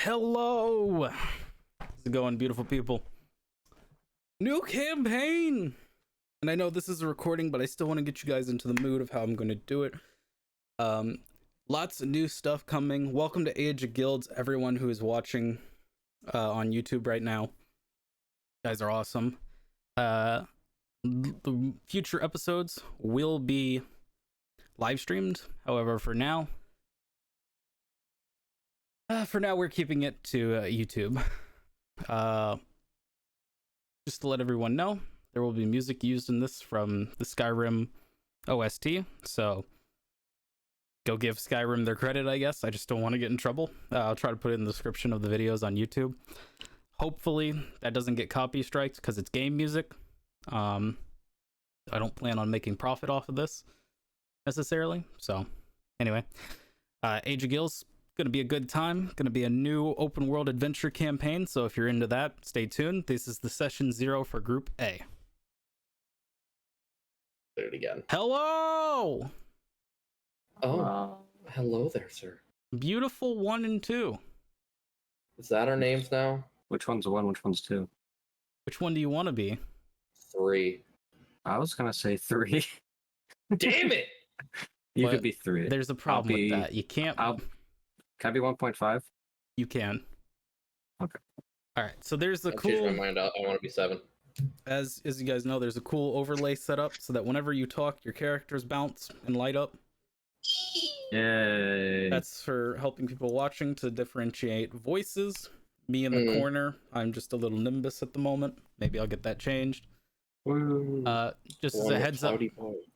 Hello! How's it going, beautiful people? New campaign! And I know this is a recording, but I still want to get you guys into the mood of how I'm going to do it. Lots of new stuff coming. Welcome to Age of Guilds, everyone who is watching on YouTube right now. You guys are awesome. The future episodes will be live streamed. However, for now we're keeping it to YouTube. Just to let everyone know, there will be music used in this from the Skyrim OST, so go give Skyrim their credit, I guess. I just don't want to get in trouble. I'll try to put it in the description of the videos on YouTube. Hopefully that doesn't get copy strikes because it's game music. I don't plan on making profit off of this necessarily. So anyway, Age of Guilds, gonna be a good time. Gonna be a new open world adventure campaign, so if you're into that, stay tuned. This is the session 0 for group A. Do it again. Hello, Hello there, sir. beautiful 1 and 2. Is that our names now? Which one's 1? Which one's 2? Which one do you want to be? 3. I was gonna say 3. Damn it! You But could be 3. There's a problem with that. You can't. Can I be 1.5? You can. Okay. All right. So there's the I changed my cool. mind out. I want to be 7. As you guys know, there's a cool overlay set up so that whenever you talk, your characters bounce and light up. Yay. That's for helping people watching to differentiate voices. Me in the corner, I'm just a little Nimbus at the moment. Maybe I'll get that changed. Woo. Just as a heads up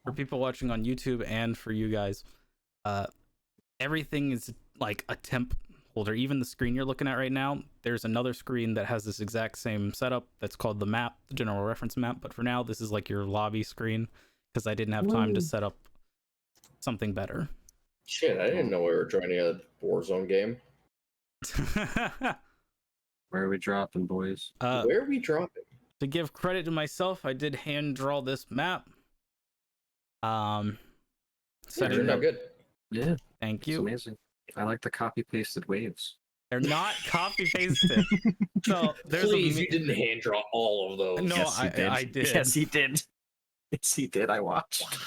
for people watching on YouTube and for you guys, everything is like a temp holder. Even the screen you're looking at right now, there's another screen that has this exact same setup that's called the map, the general reference map. But for now, this is like your lobby screen because I didn't have time to set up something better. Shit, I didn't know we were joining a Warzone game. Where are we dropping, boys? Where are we dropping? To give credit to myself, I did hand draw this map. Setting Turned out up. good. Yeah, Thank it's you. amazing. I like the copy-pasted waves. They're not copy pasted. So there's Please, you didn't hand draw all of those. No, Yes, he did. I did. Yes, he did. Yes, he did. I watched.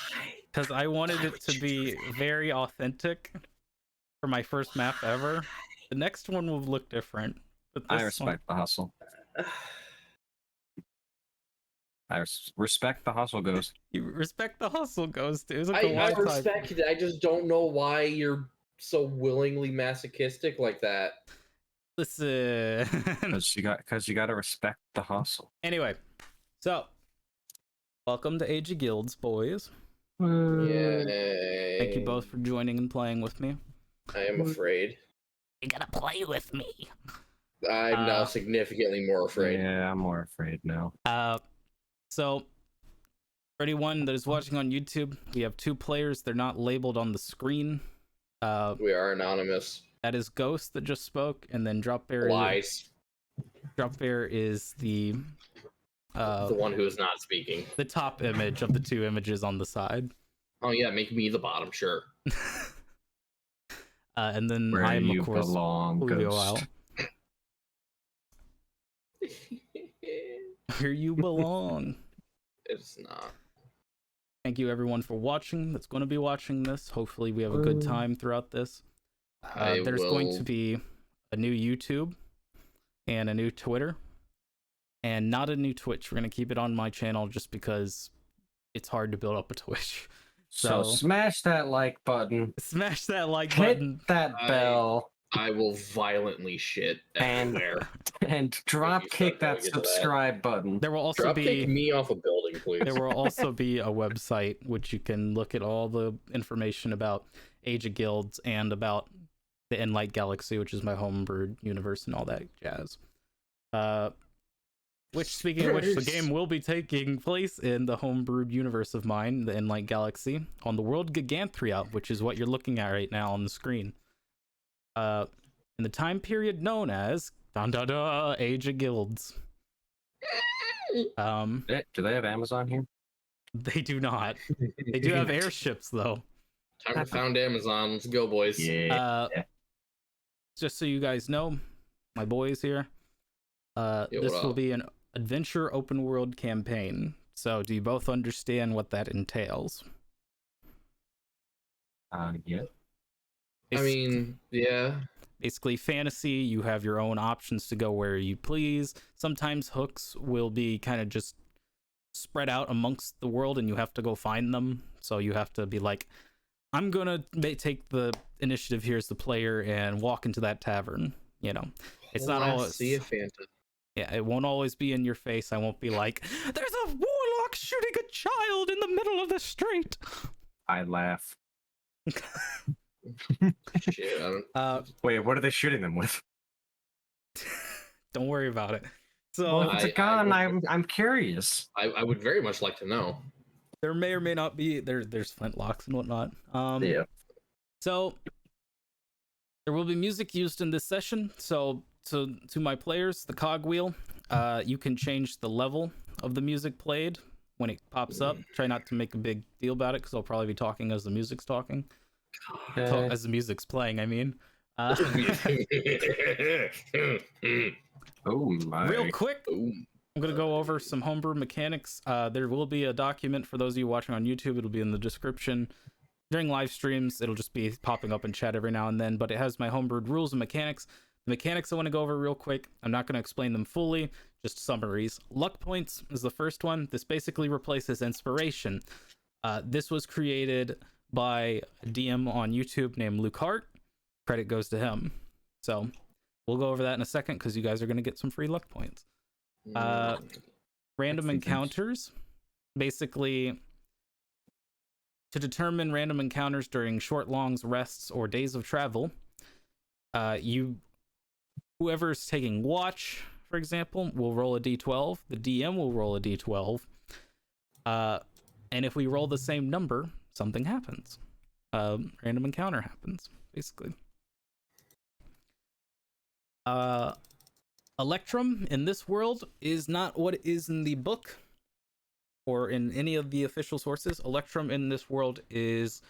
Because I wanted it to be very authentic for my first map ever. The next one will look different. But I this respect the hustle. I respect the hustle, Ghost. You respect the hustle, Ghost. It was like a I long time. respect it. I just don't know why you're so willingly masochistic like that. Listen. Because you got to respect the hustle. Anyway, so welcome to Age of Guilds, boys. Yay. Thank you both for joining and playing with me. I am afraid. You gotta play with me. I'm now significantly more afraid. Yeah, I'm more afraid now. So for anyone that is watching on YouTube, we have 2 players. They're not labeled on the screen. We are anonymous. That is Ghost that just spoke, and then Drop Bear. Lies. Drop Bear is the one who is not speaking. the top image of the 2 images on the side. Oh yeah, make me the bottom, sure. And then Where I'm you of course belong, Julio Ghost. Al. Where you belong. It's not. Thank you everyone for watching. That's going to be watching this. Hopefully we have a good time throughout this. There's going to be a new YouTube and a new Twitter and not a new Twitch. We're going to keep it on my channel just because it's hard to build up a Twitch. So smash that like button. Smash that like Hit button. that bell. I will violently shit everywhere. And drop kick that Get to that. subscribe button. There will also Drop be kick me off a building, please. there will also be a website which you can look at all the information about Age of Guilds and about the Enlight Galaxy, which is my homebrewed universe and all that jazz. Which, speaking of which, the game will be taking place in the homebrewed universe of mine, the Enlight Galaxy, on the world Giganthria, which is what you're looking at right now on the screen. In the time period known as Age of Guilds. Do they have Amazon here? They do not. They do have airships though. Time to found Amazon. Let's go, boys. Yeah. Just so you guys know, my boys here. Yeah, This what will up? be an adventure open world campaign. So, do you both understand what that entails? Yeah. I Bas- mean, yeah. Basically, fantasy, you have your own options to go where you please. Sometimes hooks will be kind of just spread out amongst the world and you have to go find them. So, you have to be like, I'm gonna take the initiative here as the player and walk into that tavern. You know, it's Whole not ass Sea always, of Fanta. yeah, it won't always be in your face. I won't be like, there's a warlock shooting a child in the middle of the street. I laugh. Shit, I don't. Wait, what are they shooting them with? Don't worry about it. So Well, if it's a I gun, would- I'm curious. I would very much like to know. there may or may not be there's flintlocks and whatnot. Yeah. So there will be music used in this session. So to my players, the cogwheel, you can change the level of the music played when it pops up. Try not to make a big deal about it because I'll probably be talking as the music's talking. As the music's playing, I mean. Oh my. Real quick, Ooh. I'm going to go over some homebrew mechanics. There will be a document for those of you watching on YouTube. It'll be in the description. During live streams, it'll just be popping up in chat every now and then, but it has my homebrewed rules and mechanics. The mechanics I want to go over real quick. I'm not going to explain them fully, just summaries. Luck points is the first one. This basically replaces inspiration. This was created by a DM on YouTube named Luke Hart. Credit goes to him. So we'll go over that in a second because you guys are going to get some free luck points. Random encounters. Basically, to determine random encounters during short, longs, rests, or days of travel, whoever's taking watch, for example, will roll a d12. The DM will roll a d12. And if we roll the same number, something happens. Random encounter happens, basically. Electrum in this world is not what is in the book or in any of the official sources. Electrum in this world is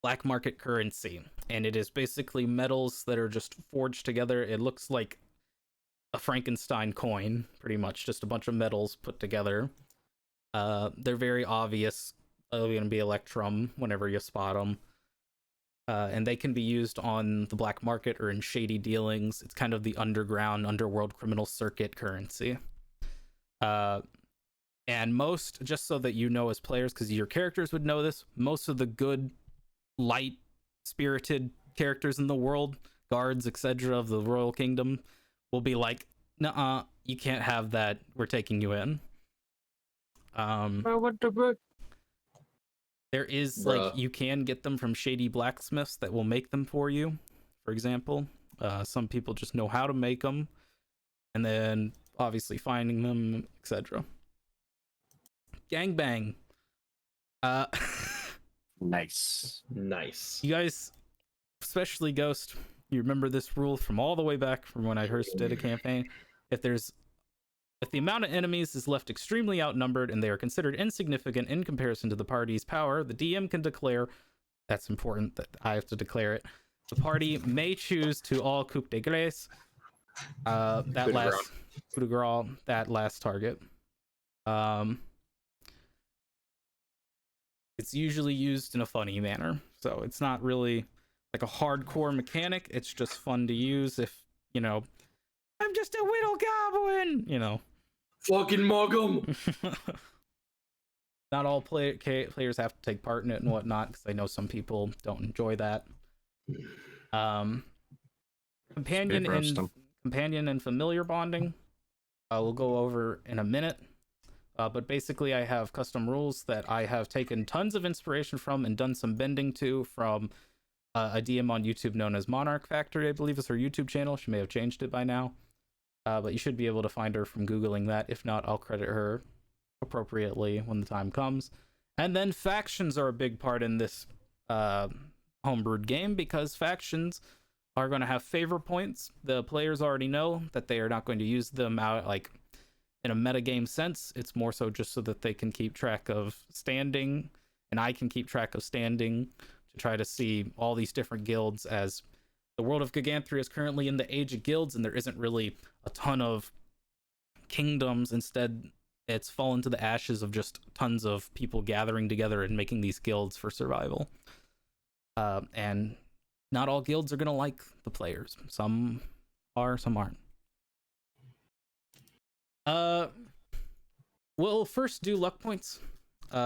black market currency, and it is basically metals that are just forged together. It looks like a Frankenstein coin, pretty much, just a bunch of metals put together. They're very obvious. They're going to be Electrum whenever you spot them. And they can be used on the black market or in shady dealings. It's kind of the underworld criminal circuit currency. And most, just so that you know as players, because your characters would know this, most of the good, light, spirited characters in the world, guards, etc. of the Royal Kingdom, will be like, nuh-uh, you can't have that. We're taking you in. What the There is Bruh. like you can get them from shady blacksmiths that will make them for you. For example, some people just know how to make them, and then obviously finding them, etc. Gangbang. Nice. Nice. You guys, especially Ghost, you remember this rule from all the way back from when I first did a campaign. If the amount of enemies is left extremely outnumbered and they are considered insignificant in comparison to the party's power, the DM can declare, that's important that I have to declare it, the party may choose to all coup de grace, that last target. It's usually used in a funny manner, so it's not really like a hardcore mechanic. It's just fun to use if, you know, I'm just a little goblin, you know. Fucking mug 'em. Not all players have to take part in it and whatnot, because I know some people don't enjoy that. Companion and familiar bonding, we'll go over in a minute. But basically, I have custom rules that I have taken tons of inspiration from and done some bending to from a DM on YouTube known as Monarch Factory, I believe is her YouTube channel. She may have changed it by now. But you should be able to find her from Googling that. If not, I'll credit her appropriately when the time comes. And then factions are a big part in this homebrewed game, because factions are going to have favor points. The players already know that they are not going to use them out like in a metagame sense. It's more so just so that they can keep track of standing, and I can keep track of standing to try to see all these different guilds as The world of Gigantria is currently in the age of guilds, and there isn't really a ton of kingdoms. Instead, it's fallen to the ashes of just tons of people gathering together and making these guilds for survival. And not all guilds are going to like the players. Some are, some aren't. We'll first do luck points.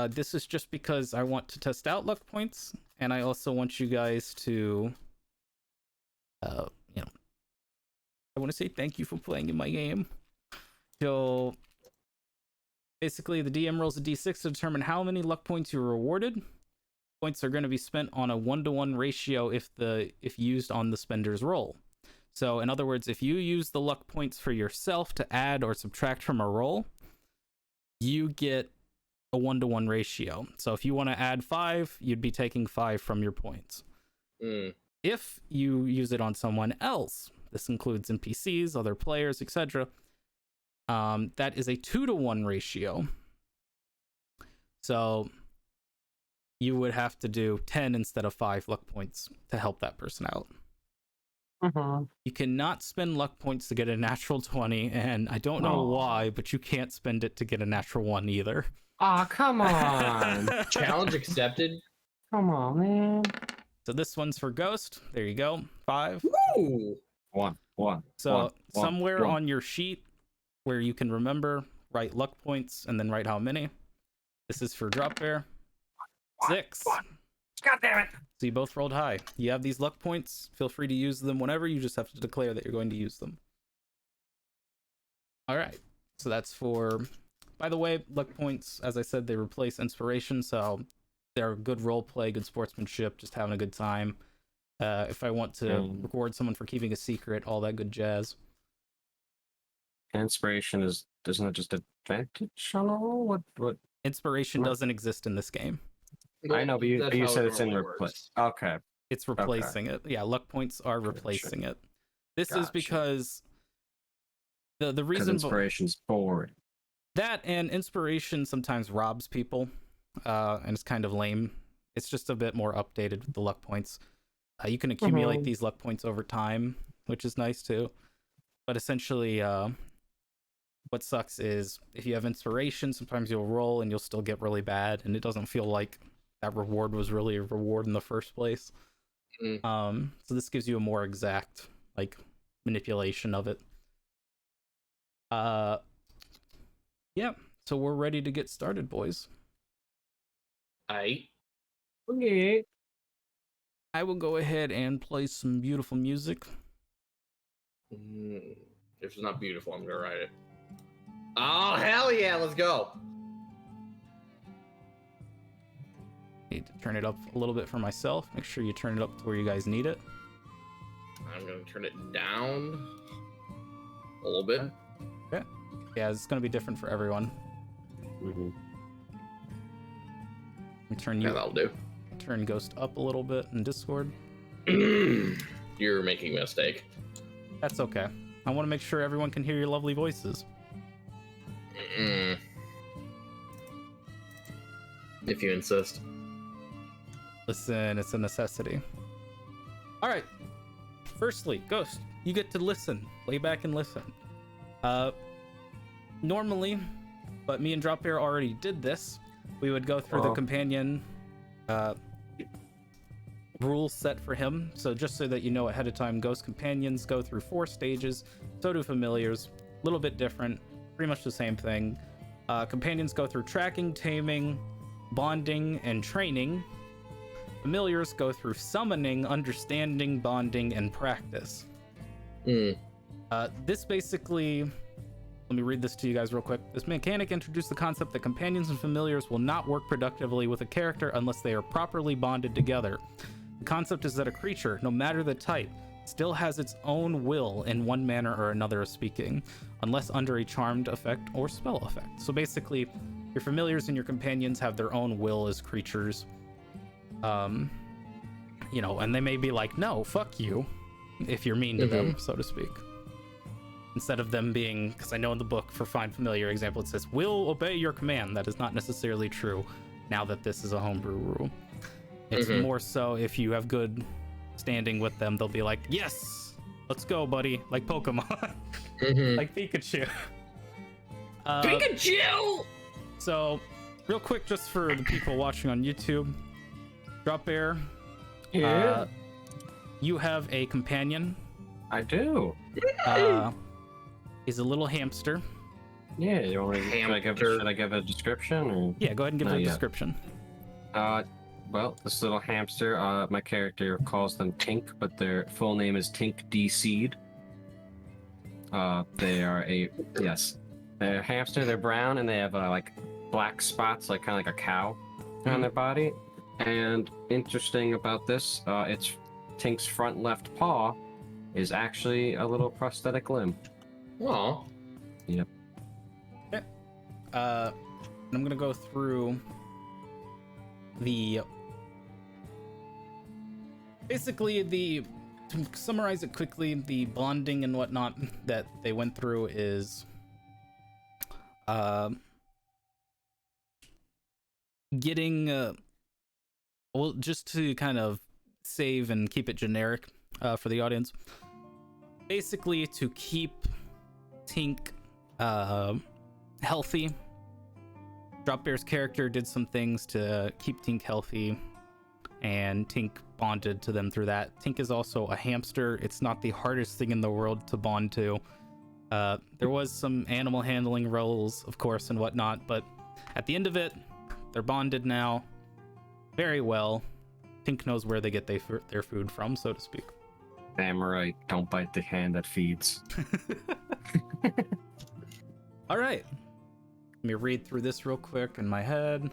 This is just because I want to test out luck points, and I also want you guys to, I want to say thank you for playing in my game. So basically, the DM rolls a d6 to determine how many luck points you're rewarded. Points are going to be spent on a 1-to-1 ratio if used on the spender's roll. So in other words, if you use the luck points for yourself to add or subtract from a roll, you get a 1-to-1 ratio. So if you want to add 5, you'd be taking 5 from your points. If you use it on someone else, this includes NPCs, other players, etc., that is a 2-to-1 ratio. So you would have to do 10 instead of 5 luck points to help that person out. You cannot spend luck points to get a natural 20, and I don't know why, but you can't spend it to get a natural 1 either. Aw, come on. Challenge accepted. Come on, man. So this one's for Ghost. There you go. 5. Woo! One. So somewhere on your sheet where you can remember, write luck points and then write how many. This is for Drop Bear. 6. God damn it. So you both rolled high. You have these luck points. Feel free to use them whenever. You just have to declare that you're going to use them. All right. So that's for... By the way, luck points, as I said, they replace inspiration. So they're good role play, good sportsmanship, just having a good time. If I want to reward someone for keeping a secret, all that good jazz. Inspiration isn't it just advantage on a roll? What? Inspiration doesn't exist in this game. I know, but you That's how said it it's in normally replace. works. Okay. It's replacing it. Yeah, luck points are replacing it. This is because the reason inspiration's bored. that and inspiration sometimes robs people, and it's kind of lame. It's just a bit more updated with the luck points. You can accumulate these luck points over time, which is nice too. But essentially, what sucks is if you have inspiration, sometimes you'll roll and you'll still get really bad, and it doesn't feel like that reward was really a reward in the first place. So this gives you a more exact manipulation of it. Yeah, so we're ready to get started, boys. Okay. I will go ahead and play some beautiful music. If it's not beautiful, I'm gonna write it. Oh, hell yeah, let's go. Need to turn it up a little bit for myself. Make sure you turn it up to where you guys need it. I'm gonna turn it down a little bit. Okay. Yeah, it's gonna be different for everyone. Let me turn you. Yeah, that'll do. Turn Ghost up a little bit in Discord. You're making a mistake. That's okay. I want to make sure everyone can hear your lovely voices. If you insist. Listen, it's a necessity. All right. Firstly, Ghost, you get to listen. Lay back and listen. Normally, but me and Drop Bear already did this. We would go through the companion rules set for him. So just so that you know ahead of time, Ghost companions go through 4 stages. So do familiars. A little bit different. Pretty much the same thing. Companions go through tracking, taming, bonding, and training. Familiars go through summoning, understanding, bonding, and practice. This basically... Let me read this to you guys real quick. This mechanic introduced the concept that companions and familiars will not work productively with a character unless they are properly bonded together. The concept is that a creature, no matter the type, still has its own will in one manner or another of speaking, unless under a charmed effect or spell effect. So basically, your familiars and your companions have their own will as creatures. And they may be like, no, fuck you, if you're mean to them, so to speak. Instead of them being, because I know in the book for Find Familiar example, it says, will obey your command. That is not necessarily true now that this is a homebrew rule. It's more so if you have good standing with them, they'll be like, yes, let's go, buddy, like Pokemon. Mhm. Like Pikachu. Pikachu! So real quick, just for the people watching on YouTube, Drop Bear, you have a companion. I do. He's a little hamster. Yeah, you want me, should I give a description? Or? Yeah, go ahead and give Not it a yet. description. Well, this little hamster, my character calls them Tink, but their full name is Tink D Seed. They are they're a hamster. They're brown and they have like black spots, like kind of like a cow on their body. And interesting about this, it's Tink's front left paw is actually a little prosthetic limb. Aw. And I'm gonna go through basically to summarize it quickly, the bonding and whatnot that they went through is getting well, just to kind of save and keep it generic for the audience, basically to keep Tink healthy. Drop Bear's character did some things to keep Tink healthy, and Tink bonded to them through that. Tink is also a hamster. It's not the hardest thing in the world to bond to. There was some animal handling roles, of course, and whatnot, but at the end of it, they're bonded now very well. Tink knows where they get their food from, so to speak. Damn right. Don't bite the hand that feeds. All right. Let me read through this real quick in my head.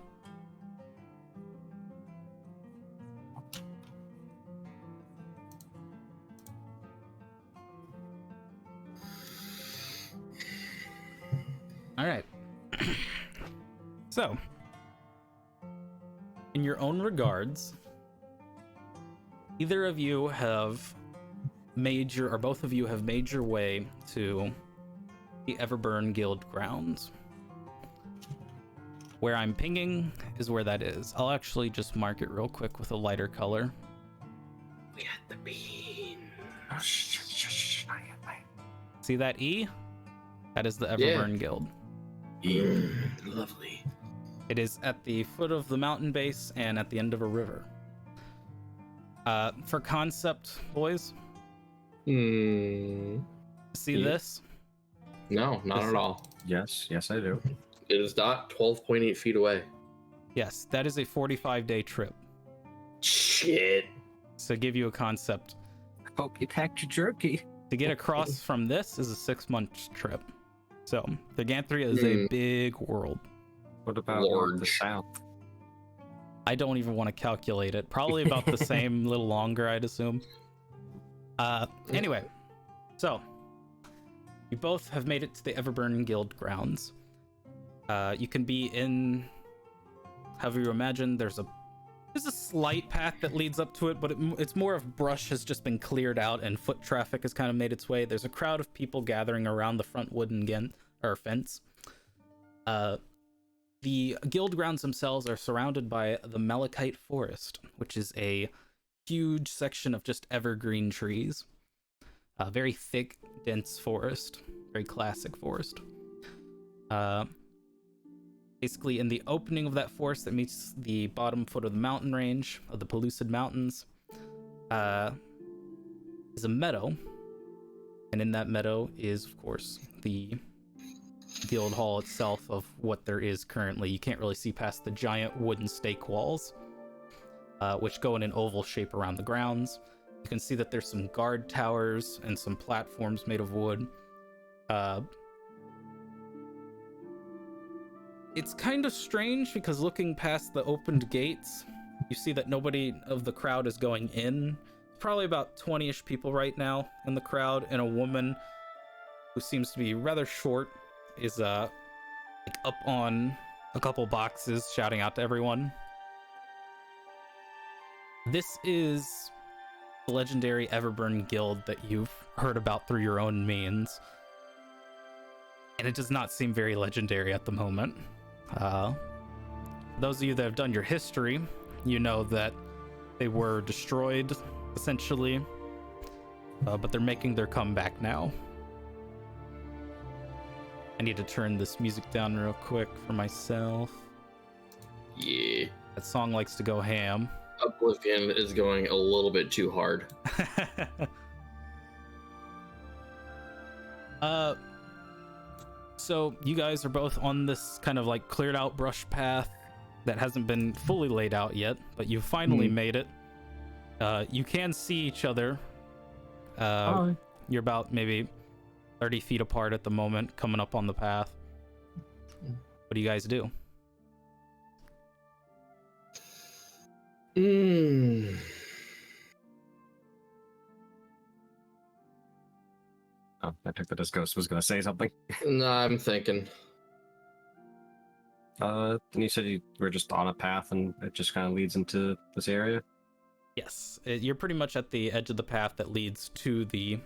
All right. So, in your own regards, either of you have made your, or both of you have made your way to the Everburn Guild grounds. Where I'm pinging is where that is. I'll actually just mark it real quick with a lighter color. We got the bean. Oh, shh. See that E? That is the Everburn Guild. Lovely. It is at the foot of the mountain base and at the end of a river. For concept, boys, see this? No, not at all. Yes, I do. It is not 12.8 feet away. Yes, that is a 45-day trip. Shit. So give you a concept. Hope you packed your jerky. To get across from this is a 6-month trip. So the Ganthria is a big world. What about the south? I don't even want to calculate it. Probably about the same, little longer, I'd assume. Anyway, so you both have made it to the Everburn Guild grounds. You can be in, however you imagine. There's a slight path that leads up to it, but it's more of brush has just been cleared out and foot traffic has kind of made its way. There's a crowd of people gathering around the front wooden fence. The guild grounds themselves are surrounded by the Malachite Forest, which is a huge section of just evergreen trees. A very thick, dense forest. Very classic forest. Basically, in the opening of that forest that meets the bottom foot of the mountain range of the Pellucid Mountains, is a meadow. And in that meadow is, of course, the guild hall itself of what there is currently. You can't really see past the giant wooden stake walls, which go in an oval shape around the grounds. You can see that there's some guard towers and some platforms made of wood. It's kind of strange because looking past the opened gates, you see that nobody of the crowd is going in. Probably about 20-ish people right now in the crowd, and a woman who seems to be rather short is like up on a couple boxes shouting out to everyone. This is the legendary Everburn Guild that you've heard about through your own means, and it does not seem very legendary at the moment. Those of you that have done your history, you know that they were destroyed essentially. But they're making their comeback now. I need to turn this music down real quick for myself. Yeah. That song likes to go ham. Oblivion is going a little bit too hard. So you guys are both on this kind of like cleared out brush path that hasn't been fully laid out yet, but you finally made it. You can see each other. You're about maybe 30 feet apart at the moment, coming up on the path. What do you guys do? Oh, I took that as Ghost was going to say something. No, I'm thinking. And you said you were just on a path and it just kind of leads into this area? Yes, you're pretty much at the edge of the path that leads to the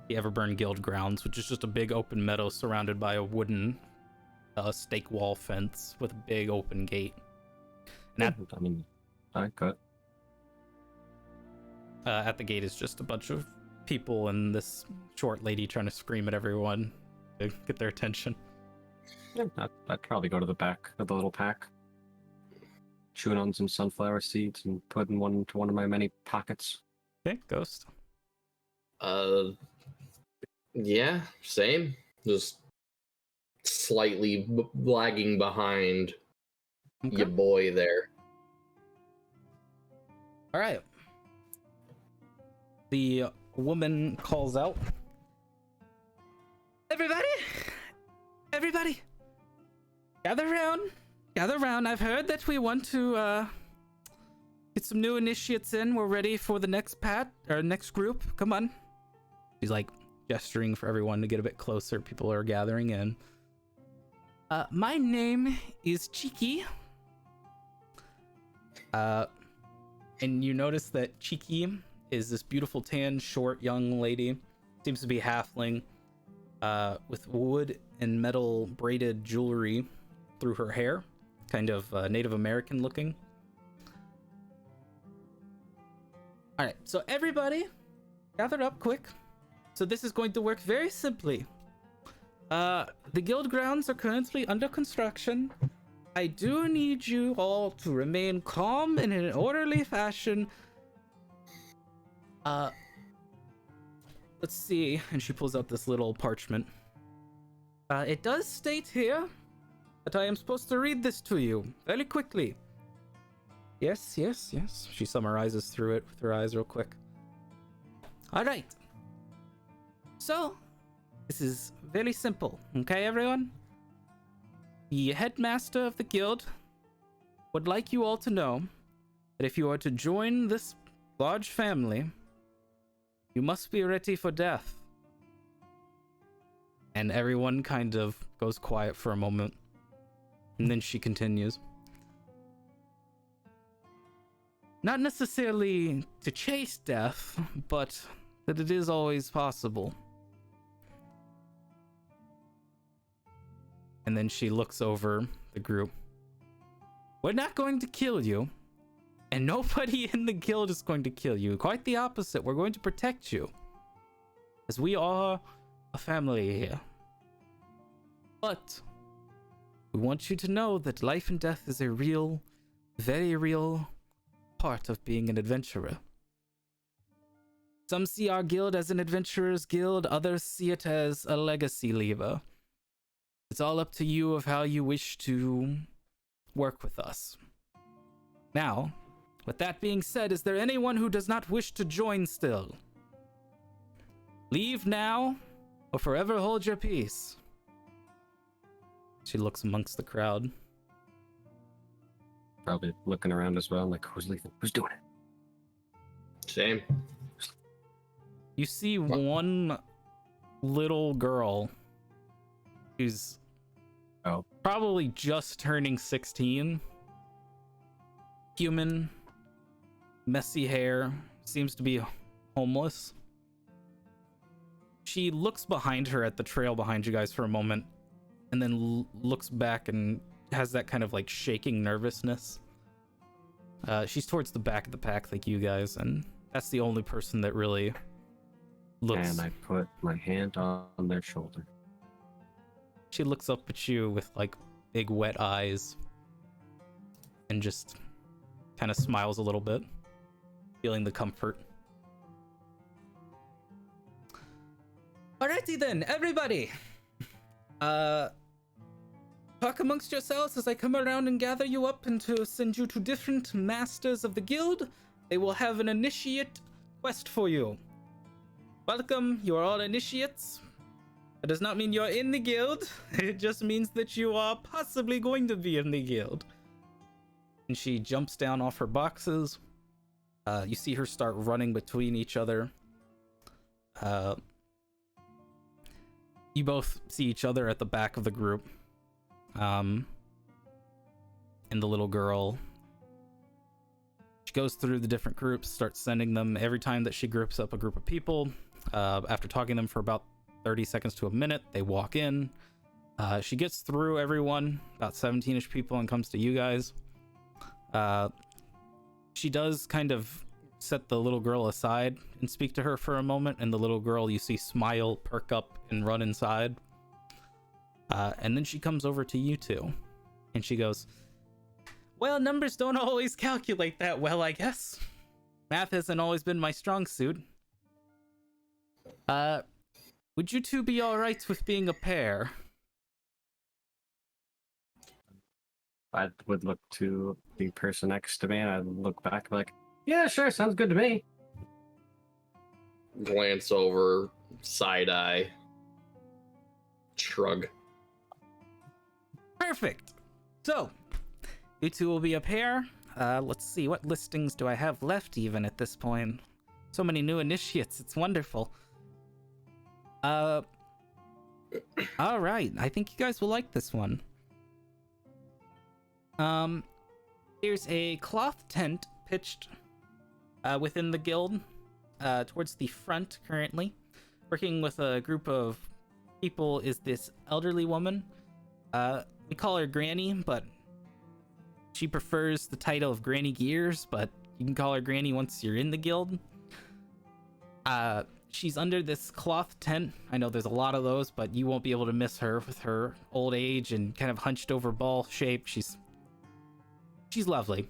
Everburn Guild grounds, which is just a big open meadow surrounded by a wooden stake wall fence with a big open gate. And at the gate is just a bunch of people and this short lady trying to scream at everyone to get their attention. Yeah, I'd probably go to the back of the little pack, chewing on some sunflower seeds and putting one into one of my many pockets. Okay, Ghost. Yeah, same. Just slightly lagging behind your boy there. All right. The woman calls out, everybody, gather round. I've heard that we want to get some new initiates in. We're ready for the next next group. Come on. She's like gesturing for everyone to get a bit closer. People are gathering in. My name is Cheeky. And you notice that Cheeky is this beautiful tan, short, young lady. Seems to be halfling, with wood and metal braided jewelry through her hair. Kind of Native American looking. Alright, so everybody, gather up quick. So this is going to work very simply. The guild grounds are currently under construction. I do need you all to remain calm and in an orderly fashion. Let's see. And she pulls out this little parchment. It does state here that I am supposed to read this to you very quickly. Yes. She summarizes through it with her eyes real quick. All right. So, this is very simple. Okay, everyone? The headmaster of the guild would like you all to know that if you are to join this large family, you must be ready for death. And everyone kind of goes quiet for a moment. And then she continues. Not necessarily to chase death, but that it is always possible. And then she looks over the group. We're not going to kill you. And nobody in the guild is going to kill you. Quite the opposite. We're going to protect you. As we are a family here. But we want you to know that life and death is a real, very real part of being an adventurer. Some see our guild as an adventurer's guild. Others see it as a legacy lever. It's all up to you of how you wish to work with us. Now, with that being said, is there anyone who does not wish to join still? Leave now, or forever hold your peace. She looks amongst the crowd. Probably looking around as well, like, who's leaving? Who's doing it? Same. You see one little girl who's probably just turning 16. Human, messy hair, seems to be homeless. She looks behind her at the trail behind you guys for a moment, and then looks back and has that kind of like shaking nervousness. She's towards the back of the pack like you guys, and that's the only person that really looks. And I put my hand on their shoulder. She looks up at you with like big wet eyes and just kind of smiles a little bit, feeling the comfort. Alrighty then, everybody. Talk amongst yourselves as I come around and gather you up and to send you to different masters of the guild. They will have an initiate quest for you. Welcome, you are all initiates. That does not mean you're in the guild. It just means that you are possibly going to be in the guild. And she jumps down off her boxes. You see her start running between each other. You both see each other at the back of the group. And the little girl, she goes through the different groups, starts sending them every time that she groups up a group of people. After talking to them for about 30 seconds to a minute, they walk in. She gets through everyone, about 17-ish people, and comes to you guys. She does kind of set the little girl aside and speak to her for a moment, and the little girl, you see, smile, perk up, and run inside. And then she comes over to you two, and she goes, well, numbers don't always calculate that well, I guess. Math hasn't always been my strong suit. Would you two be alright with being a pair? I would look to the person next to me, and I'd look back like, yeah, sure, sounds good to me. Glance over, side eye, shrug. Perfect. So, you two will be a pair. Let's see, what listings do I have left even at this point? So many new initiates, it's wonderful. Alright, I think you guys will like this one. There's a cloth tent pitched within the guild, towards the front currently. Working with a group of people is this elderly woman. We call her Granny, but she prefers the title of Granny Gears, but you can call her Granny once you're in the guild. She's under this cloth tent. I know there's a lot of those, but you won't be able to miss her with her old age and kind of hunched over ball shape. She's lovely.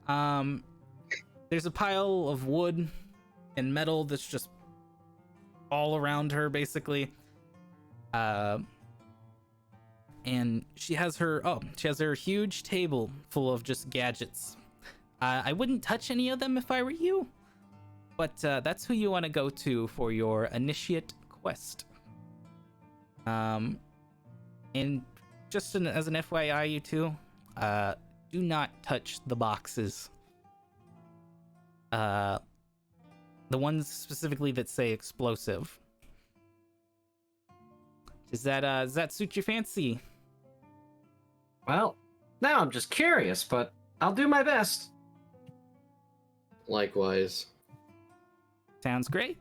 There's a pile of wood and metal that's just all around her, basically. And she has her huge table full of just gadgets. I wouldn't touch any of them if I were you, but that's who you want to go to for your initiate quest. And just as an FYI, you two, do not touch the boxes. The ones specifically that say explosive. Does that suit your fancy? Well, now I'm just curious, but I'll do my best. Likewise. Sounds great.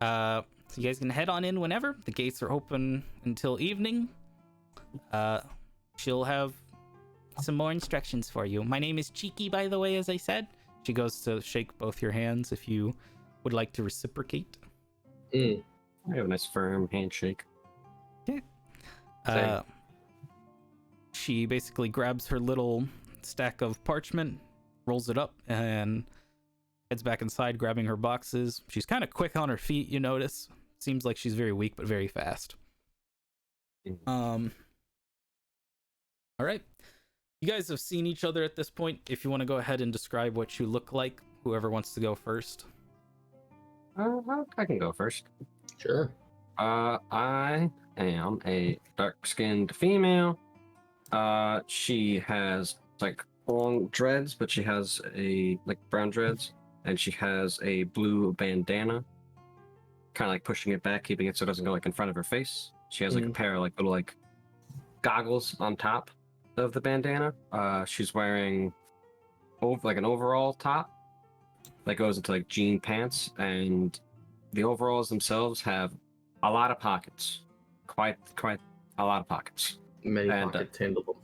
So you guys can head on in whenever. The gates are open until evening. She'll have some more instructions for you. My name is Cheeky, by the way, as I said. She goes to shake both your hands if you would like to reciprocate. I have a nice firm handshake. Okay. Same. She basically grabs her little stack of parchment, rolls it up, and heads back inside, grabbing her boxes. She's kind of quick on her feet, you notice. Seems like she's very weak, but very fast. All right. You guys have seen each other at this point. If you want to go ahead and describe what you look like, whoever wants to go first. I can go first. Sure. I am a dark-skinned female. She has like long dreads, but she has like brown dreads, and she has a blue bandana, kind of like pushing it back, keeping it so it doesn't go like in front of her face. She has like a pair of like little like goggles on top of the bandana. She's wearing like an overall top that goes into like jean pants, and the overalls themselves have a lot of pockets, quite a lot of pockets. Many And, pockets, handle them.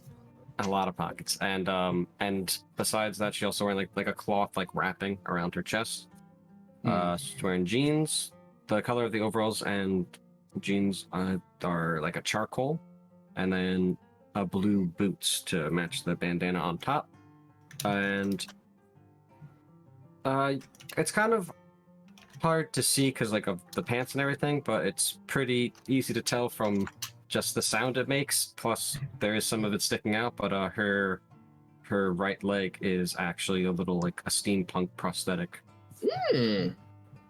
A lot of pockets, and besides that, she also wearing like a cloth like wrapping around her chest. She's wearing jeans. The color of the overalls and jeans are like a charcoal, and then blue boots to match the bandana on top. And it's kind of hard to see because like of the pants and everything, but it's pretty easy to tell from just the sound it makes. Plus, there is some of it sticking out, but her right leg is actually a little like a steampunk prosthetic. Neat.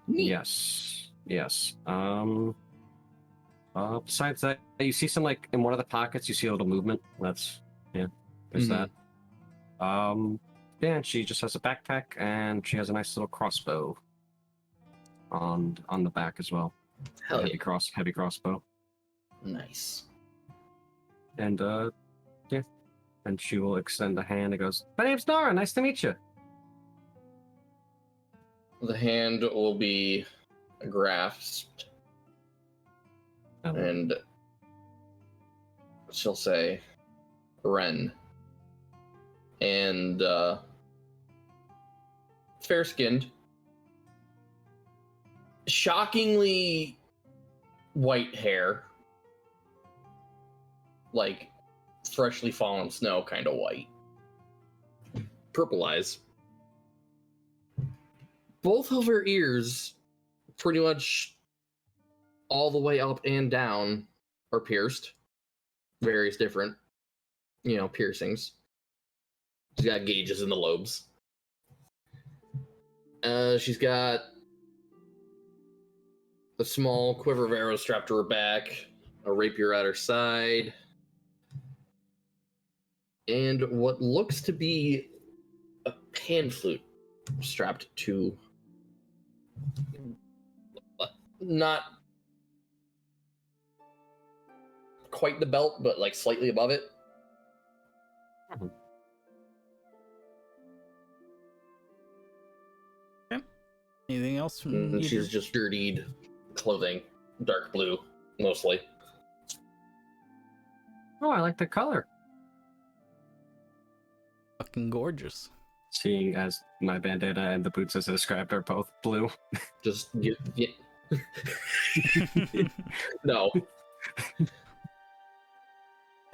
Yes. Besides that, you see some like in one of the pockets, you see a little movement. There's that. Yeah, and she just has a backpack, and she has a nice little crossbow on the back as well. Hell heavy yeah. heavy crossbow. Nice. And yeah, and she will extend a hand and goes, "My name's Nora. Nice to meet you." The hand will be grasped, and she'll say, "Ren." And fair-skinned, shockingly white hair, like freshly fallen snow kind of white. Purple eyes. Both of her ears, pretty much all the way up and down, are pierced. Various different, piercings. She's got gauges in the lobes. She's got a small quiver of arrows strapped to her back, a rapier at her side, and what looks to be a pan flute strapped to not quite the belt, but like slightly above it. Okay. Anything else from you? She's just dirtied clothing, dark blue, mostly. Oh, I like the color. Fucking gorgeous. Seeing as my bandana and the boots as I described are both blue. Just yeah. No.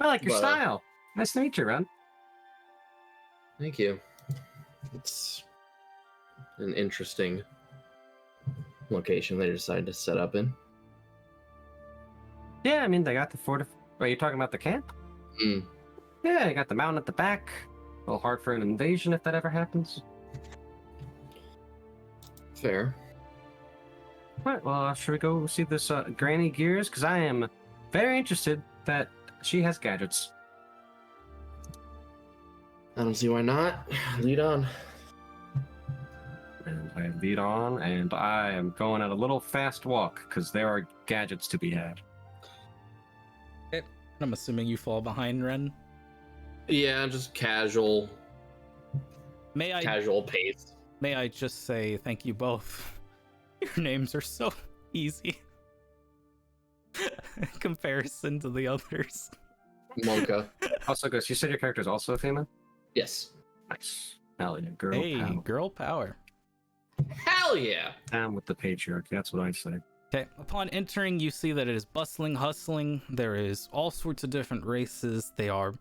I like your But, style. Nice to meet you, Ren. Thank you. It's an interesting location they decided to set up in. Yeah, I mean, they got the Are you talking about the camp? Yeah, you got the mountain at the back. A little hard for an invasion if that ever happens. Fair. Alright, well, should we go see this Granny Gears? Because I am very interested that she has gadgets. I don't see why not. Lead on. And I lead on, and I am going at a little fast walk, because there are gadgets to be had. I'm assuming you fall behind, Ren. Yeah, just casual pace. May I just say thank you both. Your names are so easy in comparison to the others. Monka. Also, Ghost, you said your character is also a female? Yes. Nice. Hell yeah, girl Hey, power. girl power. Hell yeah! Down with the patriarchy, that's what I say. Okay, upon entering, you see that it is bustling, hustling. There is all sorts of different races. They are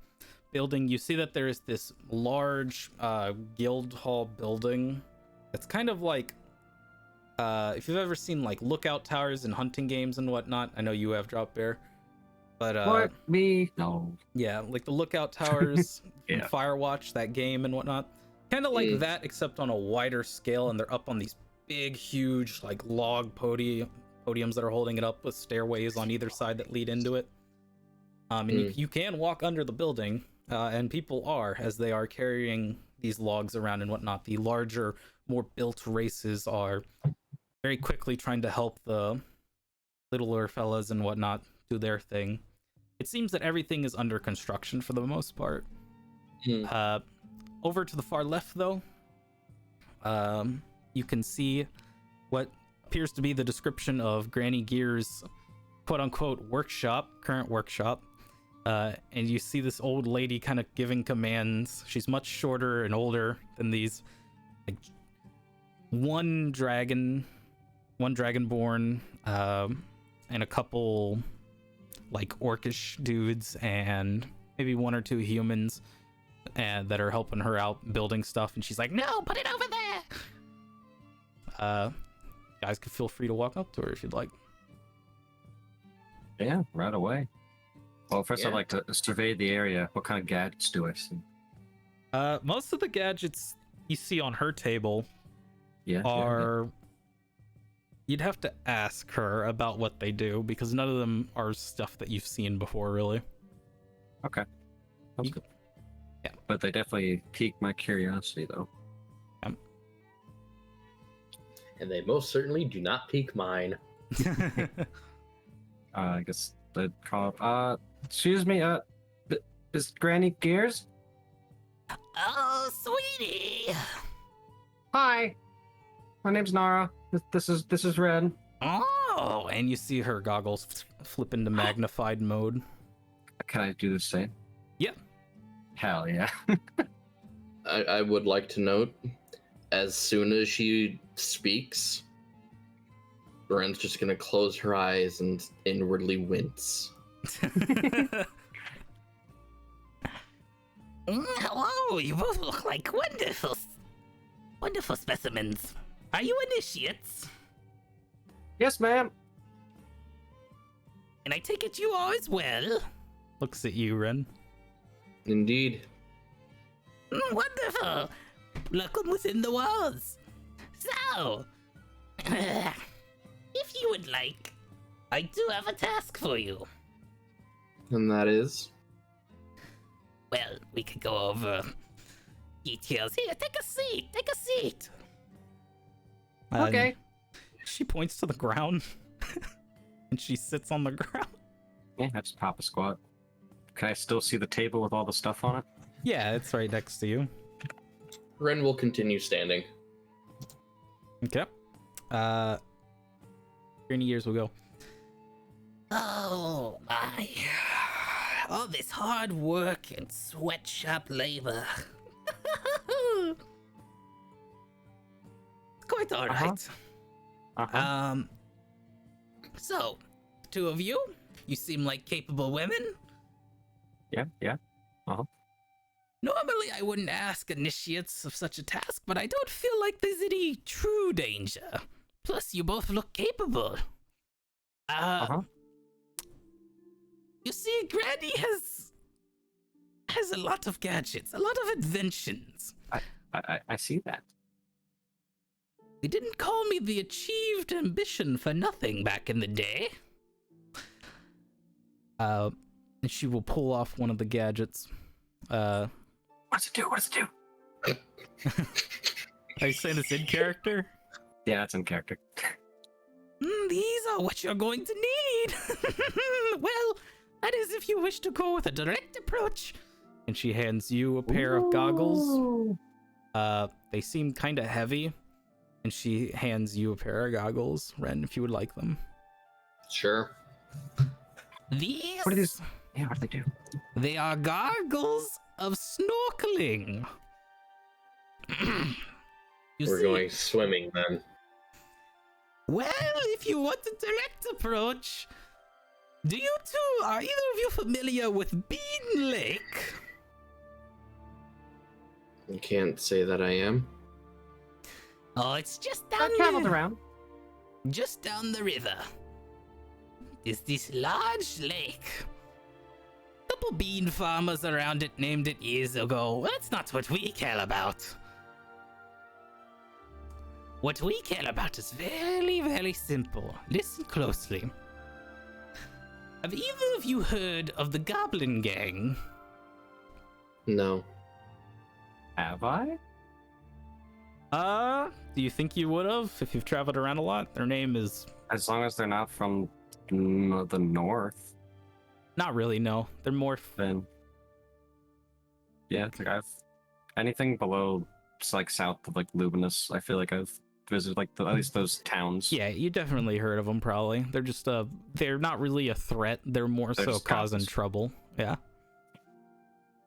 building. You see that there is this large guild hall building. It's kind of like if you've ever seen like lookout towers in hunting games and whatnot. I know you have, Drop Bear, but What? Me? No. yeah, like the lookout towers Yeah. from Firewatch, that game and whatnot. Kind of like that, except on a wider scale, and they're up on these big, huge, like log podiums that are holding it up with stairways on either side that lead into it. And you can walk under the building, and people are, as they are carrying these logs around and whatnot. The larger, more built races are very quickly trying to help the littler fellas and whatnot do their thing. It seems that everything is under construction for the most part. Over to the far left, though, you can see what appears to be the description of Granny Gear's quote-unquote workshop, current workshop. And you see this old lady kind of giving commands. She's much shorter and older than these. Like one dragonborn, and a couple like orcish dudes, and maybe one or two humans, and that are helping her out building stuff. And she's like, "No, put it over there." Guys can feel free to walk up to her if you'd like. Yeah, right away. Well, first Yeah. I'd like to survey the area. What kind of gadgets do I see? Most of the gadgets you see on her table Yeah. are you'd have to ask her about what they do, because none of them are stuff that you've seen before, really. Okay. That's You- good. yeah. But they definitely piqued my curiosity, though. And they most certainly do not pique mine. I guess they'd call up. Excuse me, is Granny Gears? Oh, sweetie. Hi. My name's Nara. This is Red. Oh, and you see her goggles flip into magnified mode. Can I do the same? Yeah. Hell yeah. I would like to note, as soon as she speaks, Ren's just gonna close her eyes and inwardly wince. Hello, you both look like wonderful specimens. Are you initiates? Yes, ma'am. And I take it you are as well? Looks at you, Ren. Indeed. Wonderful. Welcome within the walls. So, if you would like, I do have a task for you. And that is? Well, we could go over details. Here, take a seat. Take a seat. Okay. She points to the ground, and she sits on the ground. Yeah, I just pop a squat. Can I still see the table with all the stuff on it? Yeah, it's right next to you. Ren will continue standing. Okay. Granny Years will go. Oh my. All this hard work and sweatshop labor. Quite alright. Uh-huh. So, two of you, you seem like capable women. Yeah. Normally, I wouldn't ask initiates of such a task, but I don't feel like there's any true danger. Plus, you both look capable. Uh-huh. You see, Granny has a lot of gadgets, a lot of inventions. I see that. They didn't call me the achieved ambition for nothing back in the day. And she will pull off one of the gadgets. What's it do? Are you saying this in character? Yeah, that's in character. These are what you're going to need. Well, that is if you wish to go with a direct approach. And she hands you a pair of goggles. They seem kind of heavy. And she hands you a pair of goggles, Ren, if you would like them. Sure. These? What are these? Yeah, what do they do? They are goggles of snorkeling. We're going swimming then. Well, if you want a direct approach, are either of you familiar with Bean Lake? I can't say that I am. Oh, it's just I've down traveled the, around. just down the river. Is this large lake? Couple bean farmers around it named it years ago. That's not what we care about. What we care about is very, very simple. Listen closely. Have either of you heard of the Goblin Gang? No. Have I? Do you think you would have if you've traveled around a lot? Their name is As long as they're not from the north, not really, no. They're more then yeah, it's like I've anything below, it's like south of like Luminous. I feel like I've visited like at least those towns. yeah, you definitely heard of them probably. They're just they're not really a threat. They're more They're so just causing goblins. trouble Yeah.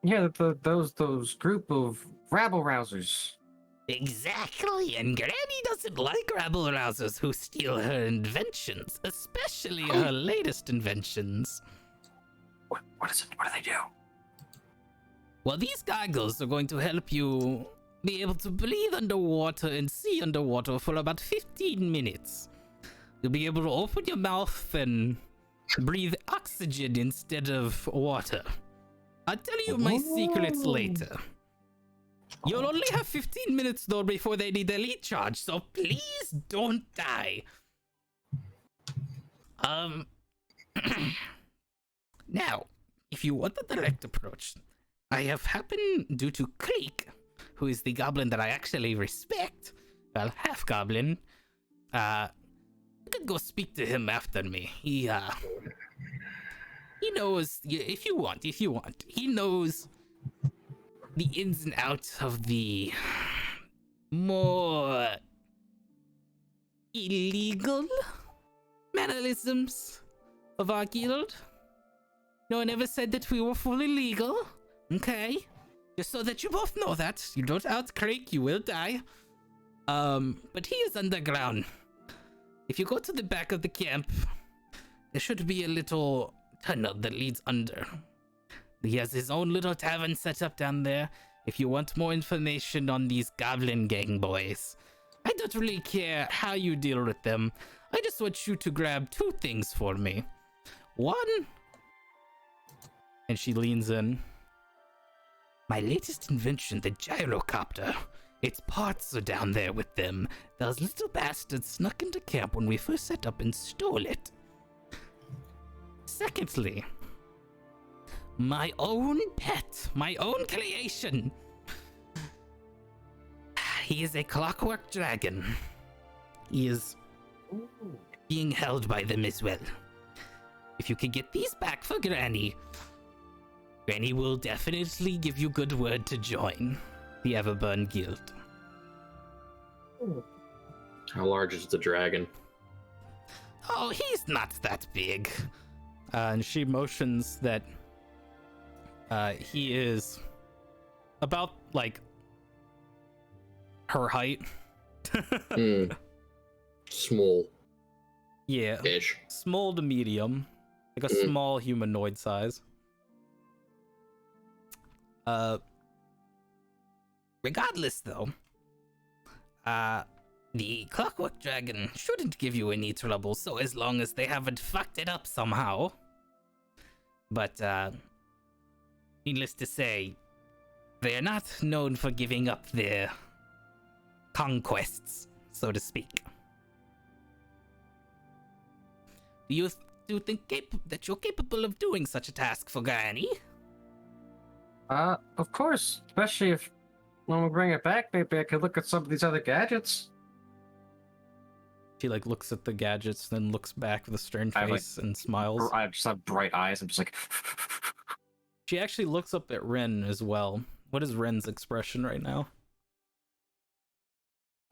Yeah, those group of rabble rousers. Exactly, and Granny doesn't like rabble rousers who steal her inventions, especially her latest inventions. What is it? What do they do? Well, these goggles are going to help you be able to breathe underwater and see underwater for about 15 minutes. You'll be able to open your mouth and breathe oxygen instead of water. I'll tell you my secrets later. You'll only have 15 minutes though before they need a lead charge, so please don't die. Now, if you want the direct approach, I have happened due to Creek, who is the goblin that I actually respect, well, half goblin. You could go speak to him after me. He knows, if you want, he knows the ins and outs of the more illegal mannerisms of our guild. No one ever said that we were fully legal. Okay? Just so that you both know that. You don't out-creak, you will die. But he is underground. If you go to the back of the camp, there should be a little tunnel that leads under. He has his own little tavern set up down there. If you want more information on these goblin gang boys, I don't really care how you deal with them. I just want you to grab 2 things for me. One, and she leans in. My latest invention, the gyrocopter. Its parts are down there with them. Those little bastards snuck into camp when we first set up and stole it. Secondly, my own pet, my own creation. He is a clockwork dragon. He is being held by them as well. If you can get these back for Granny, Granny will definitely give you good word to join the Everburn Guild. How large is the dragon? Oh, he's not that big. And she motions that he is about like her height. Small. Yeah. Ish. Small to medium. Like a small humanoid size. Regardless, though, the Clockwork Dragon shouldn't give you any trouble, so as long as they haven't fucked it up somehow. But, needless to say, they are not known for giving up their conquests, so to speak. Do you think that you're capable of doing such a task for Granny? Of course. Especially if when we bring it back, maybe I could look at some of these other gadgets. She like looks at the gadgets, then looks back with a stern I, like, face and smiles. I just have bright eyes. I'm just like. She actually looks up at Ren as well. What is Ren's expression right now?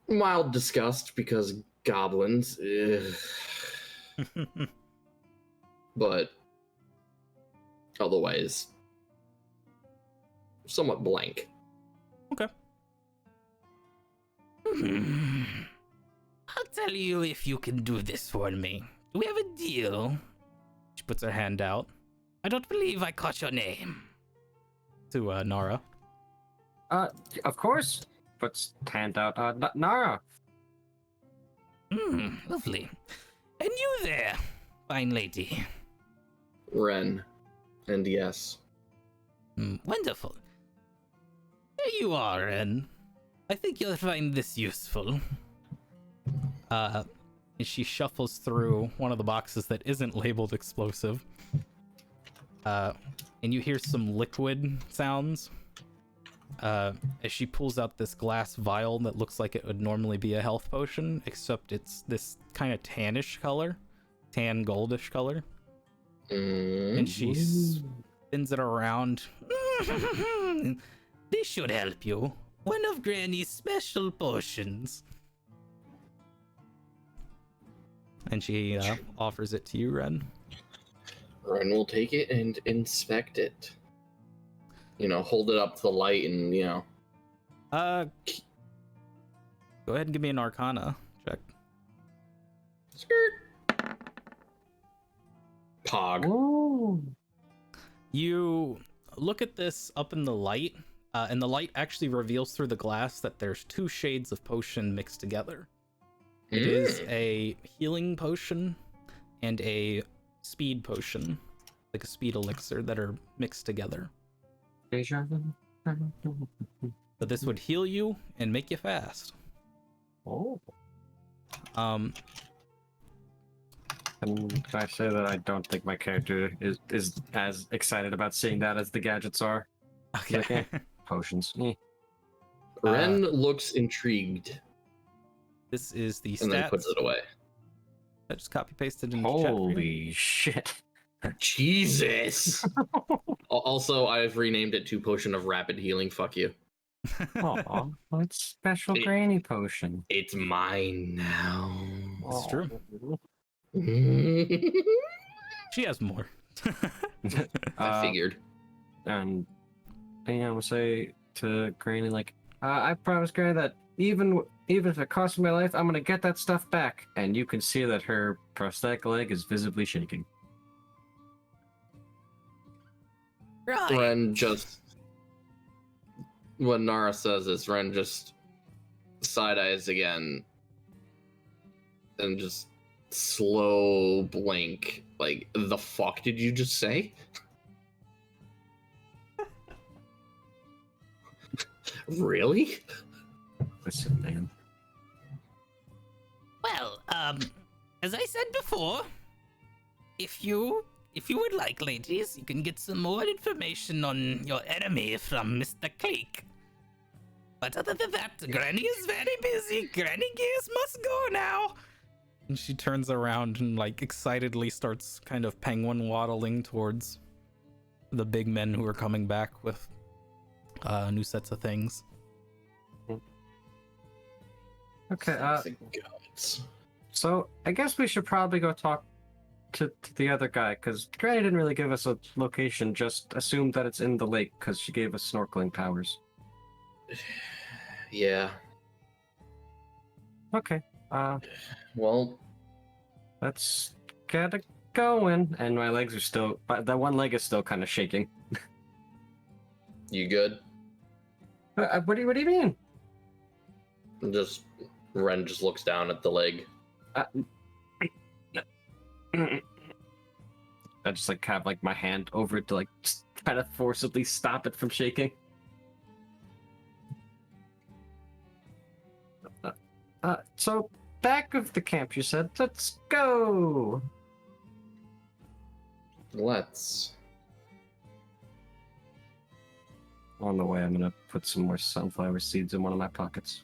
Mild disgust because goblins. But otherwise, somewhat blank. Okay. I'll tell you if you can do this for me. Do we have a deal? She puts her hand out I don't believe I caught your name. to Nara. Of course. Puts hand out. Nara. Lovely. And you there, fine lady. Ren. And yes. Wonderful. There you are, Ren. I think you'll find this useful. And she shuffles through one of the boxes that isn't labeled explosive. And you hear some liquid sounds. As she pulls out this glass vial that looks like it would normally be a health potion, except it's this kind of tannish color. Tan goldish color. And she spins it around. This should help you. One of Granny's special potions. And she offers it to you, Ren. Ren will take it and inspect it. Hold it up to the light and, Go ahead and give me an Arcana check. skirt. Pog. Ooh. You look at this up in the light, and the light actually reveals through the glass that there's 2 shades of potion mixed together. It is a healing potion and a speed potion, like a speed elixir, that are mixed together. Deja vu. But this would heal you and make you fast. Oh. Um, And can I say that I don't think my character is as excited about seeing that as the gadgets are? okay. Potions. Ren looks intrigued This is the and then stats. puts it away. I just copy pasted in the chat for you. Holy shit. Jesus. Also, I've renamed it to Potion of Rapid Healing. Fuck you. Aw, it's special It- granny potion. It's mine now. It's true. I She has more. figured. And I'm gonna say to Granny, like, I promise Granny that even if it costs me my life, I'm gonna get that stuff back. And you can see that her prosthetic leg is visibly shaking. Right. Ren just. When Nara says this, Ren just side eyes again and just slow blink. Like, the fuck did you just say? Really? Listen, man. Well, as I said before, if you would like, ladies, you can get some more information on your enemy from Mr. Cleek. But other than that, Granny is very busy. Granny Gears must go now. And she turns around and like excitedly starts kind of penguin waddling towards the big men who are coming back with new sets of things. Okay, Thank gods. so I guess we should probably go talk to the other guy, because Granny didn't really give us a location, just assumed that it's in the lake, because she gave us snorkeling powers. Yeah. Okay, Well, let's get it going. And my legs are still, but that one leg is still kind of shaking. you good? What do you mean? Ren just looks down at the leg. I just like have like my hand over it to like just try to forcibly stop it from shaking. So back of the camp, you said. Let's go. Let's. On the way, I'm gonna put some more sunflower seeds in one of my pockets.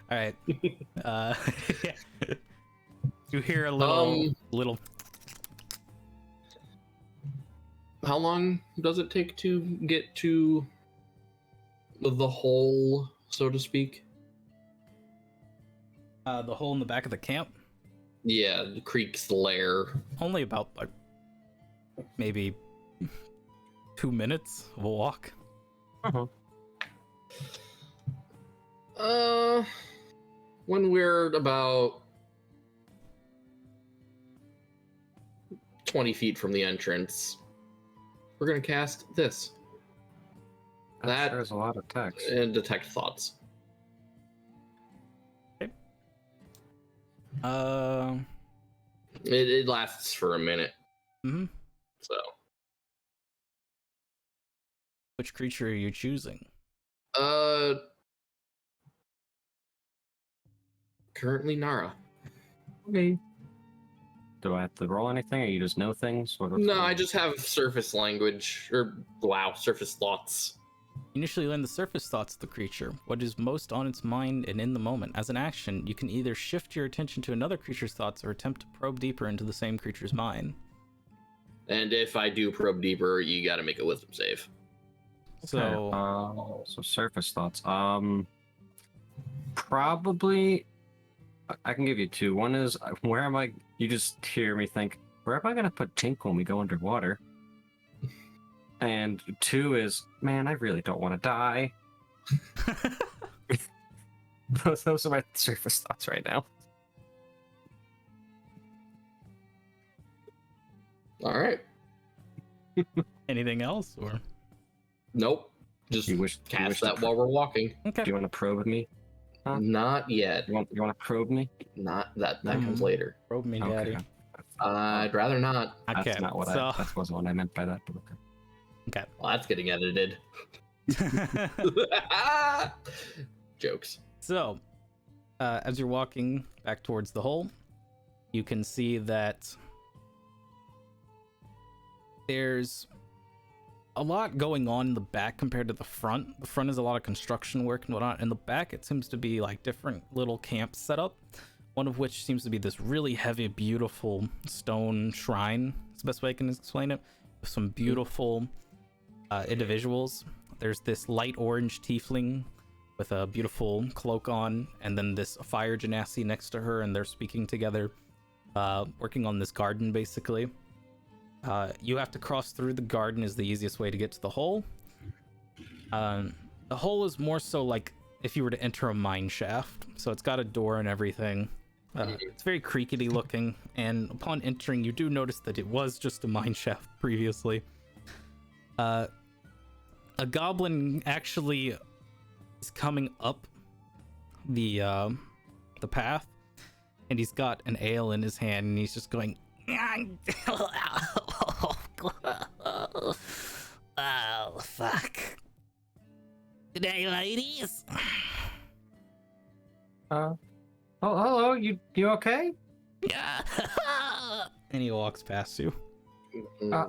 All right. You hear a little. How long does it take to get to the hole, so to speak? The hole in the back of the camp. Yeah, the creek's lair. Only about like maybe 2 minutes of a walk. When we're about 20 feet from the entrance, we're gonna cast this That- There's a lot of text. and detect thoughts. It lasts for a minute, Mhm. so Which creature are you choosing? currently Nara. Okay. Do I have to roll anything, or you just know things? What's No, going I on? just have surface language, or surface thoughts. Initially learn the surface thoughts of the creature, what is most on its mind and in the moment. As an action, you can either shift your attention to another creature's thoughts or attempt to probe deeper into the same creature's mind. And if I do probe deeper, you got to make a wisdom save. So, So surface thoughts. Probably I can give you two. One is where am I? You just hear me think, where am I gonna put Tink when we go underwater? And two is, man, I really don't want to die. Those are my surface thoughts right now. All right. Anything else, or Nope. Just You wish cast to that while we're walking. okay? Do you want to probe me? Huh? Not yet. You want to probe me? Not that. That comes Mm. later. Probe me, daddy. Okay. I'd rather not. Okay, That's not what so that wasn't what I meant by that. But okay. okay. Well, that's getting edited. Jokes. So, as you're walking back towards the hole, you can see that there's a lot going on in the back compared to the front. The front is a lot of construction work and whatnot. In the back, it seems to be like different little camps set up. One of which seems to be this really heavy, beautiful stone shrine. That's the best way I can explain it. With some beautiful individuals. There's this light orange tiefling with a beautiful cloak on, and then this fire genasi next to her, and they're speaking together, working on this garden basically. You have to cross through the garden is the easiest way to get to the hole. The hole is more so like if you were to enter a mine shaft, so it's got a door and everything. It's very creaky looking, and upon entering you do notice that it was just a mine shaft previously. A goblin actually is coming up the path, and he's got an ale in his hand, and he's just going Oh, fuck. Good day, ladies. Oh, hello. You okay? and he walks past you. Uh,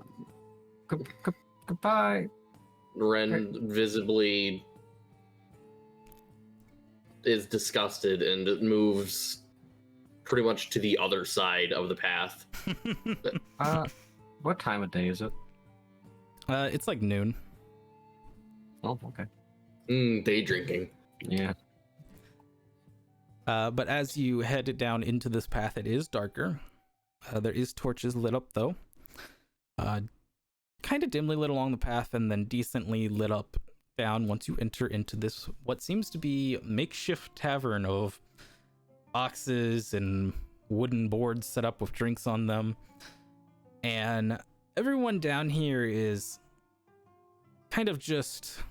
Goodbye. Ren visibly is disgusted and moves pretty much to the other side of the path. What time of day is it? It's like noon. Oh, okay. Day drinking. Yeah. But as you head down into this path, it is darker. There is torches lit up though. Kind of dimly lit along the path, and then decently lit up down once you enter into this what seems to be makeshift tavern of boxes and wooden boards set up with drinks on them. And everyone down here is kind of just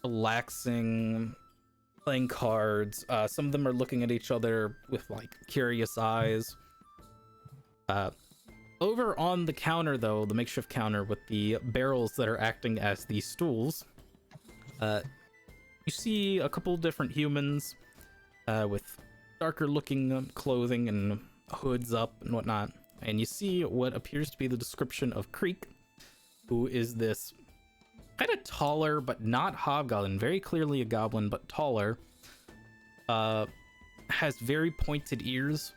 relaxing, playing cards. Some of them are looking at each other with like curious eyes. Over on the counter though, the makeshift counter with the barrels that are acting as the stools, you see a couple different humans with darker looking clothing and hoods up and whatnot, and you see what appears to be the description of Creek, who is this kind of taller but not hobgoblin, very clearly a goblin but taller, has very pointed ears,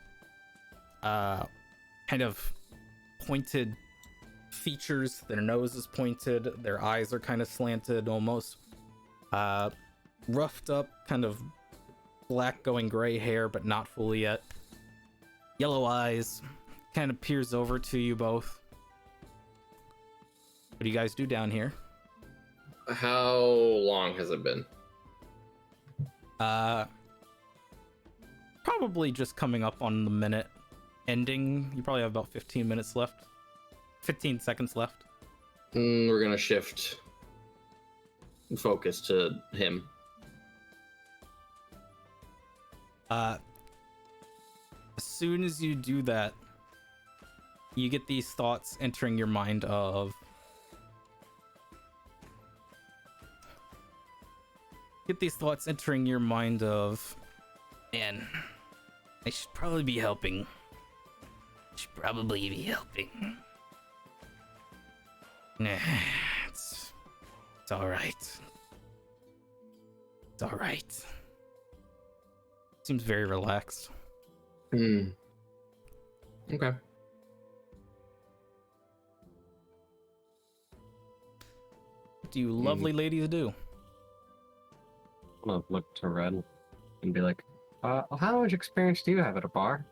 kind of pointed features. Their nose is pointed, their eyes are kind of slanted almost, roughed up, kind of black going gray hair but not fully yet, yellow eyes, kind of peers over to you both. What do you guys do down here? How long has it been? Probably just coming up on the minute ending. You probably have about 15 minutes left. 15 seconds left. We're gonna shift focus to him. As soon as you do that, you get these thoughts entering your mind of Man, I should probably be helping. Nah, it's alright. It's alright. seems very relaxed. Okay. do you lovely ladies do? I'm gonna look to Red and be like, how much experience do you have at a bar?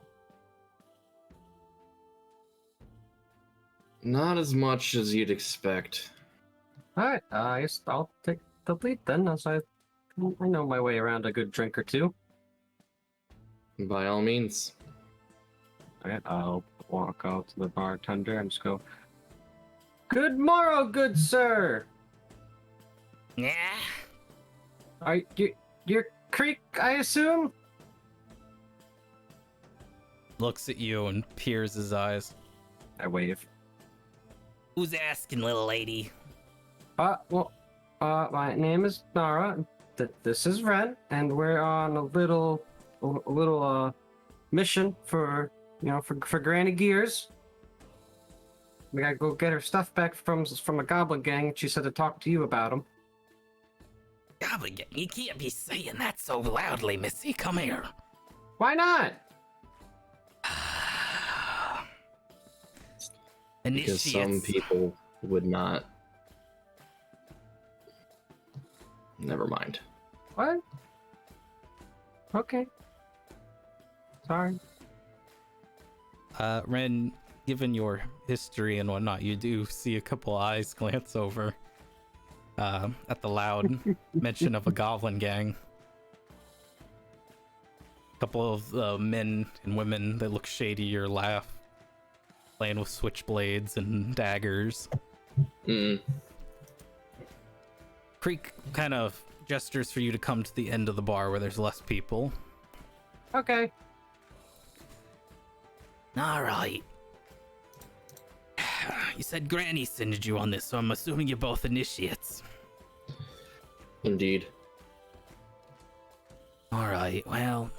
Not as much as you'd expect. Alright, I guess I'll take the lead then, as I know my way around a good drink or two. By all means. Alright, I'll walk out to the bartender and just go, "Good morrow, good sir! Yeah. Are you're Creek, I assume?" Looks at you and peers his eyes. I wave. Who's asking, little lady? My name is Nara. This is Ren, and we're on a little mission for Granny Gears. We gotta go get her stuff back from the Goblin Gang. She said to talk to you about them. Goblin, you can't be saying that so loudly, Missy. Come here. Why not? Because some people would not. Never mind. What? Okay. Sorry. Ren, given your history and whatnot, you do see a couple eyes glance over at the loud mention of a goblin gang. A couple of men and women that look shady or laugh, playing with switchblades and daggers. Creek kind of gestures for you to come to the end of the bar where there's less people. Okay. All right. You said Granny sent you on this, so I'm assuming you're both initiates. Indeed. All right. Well,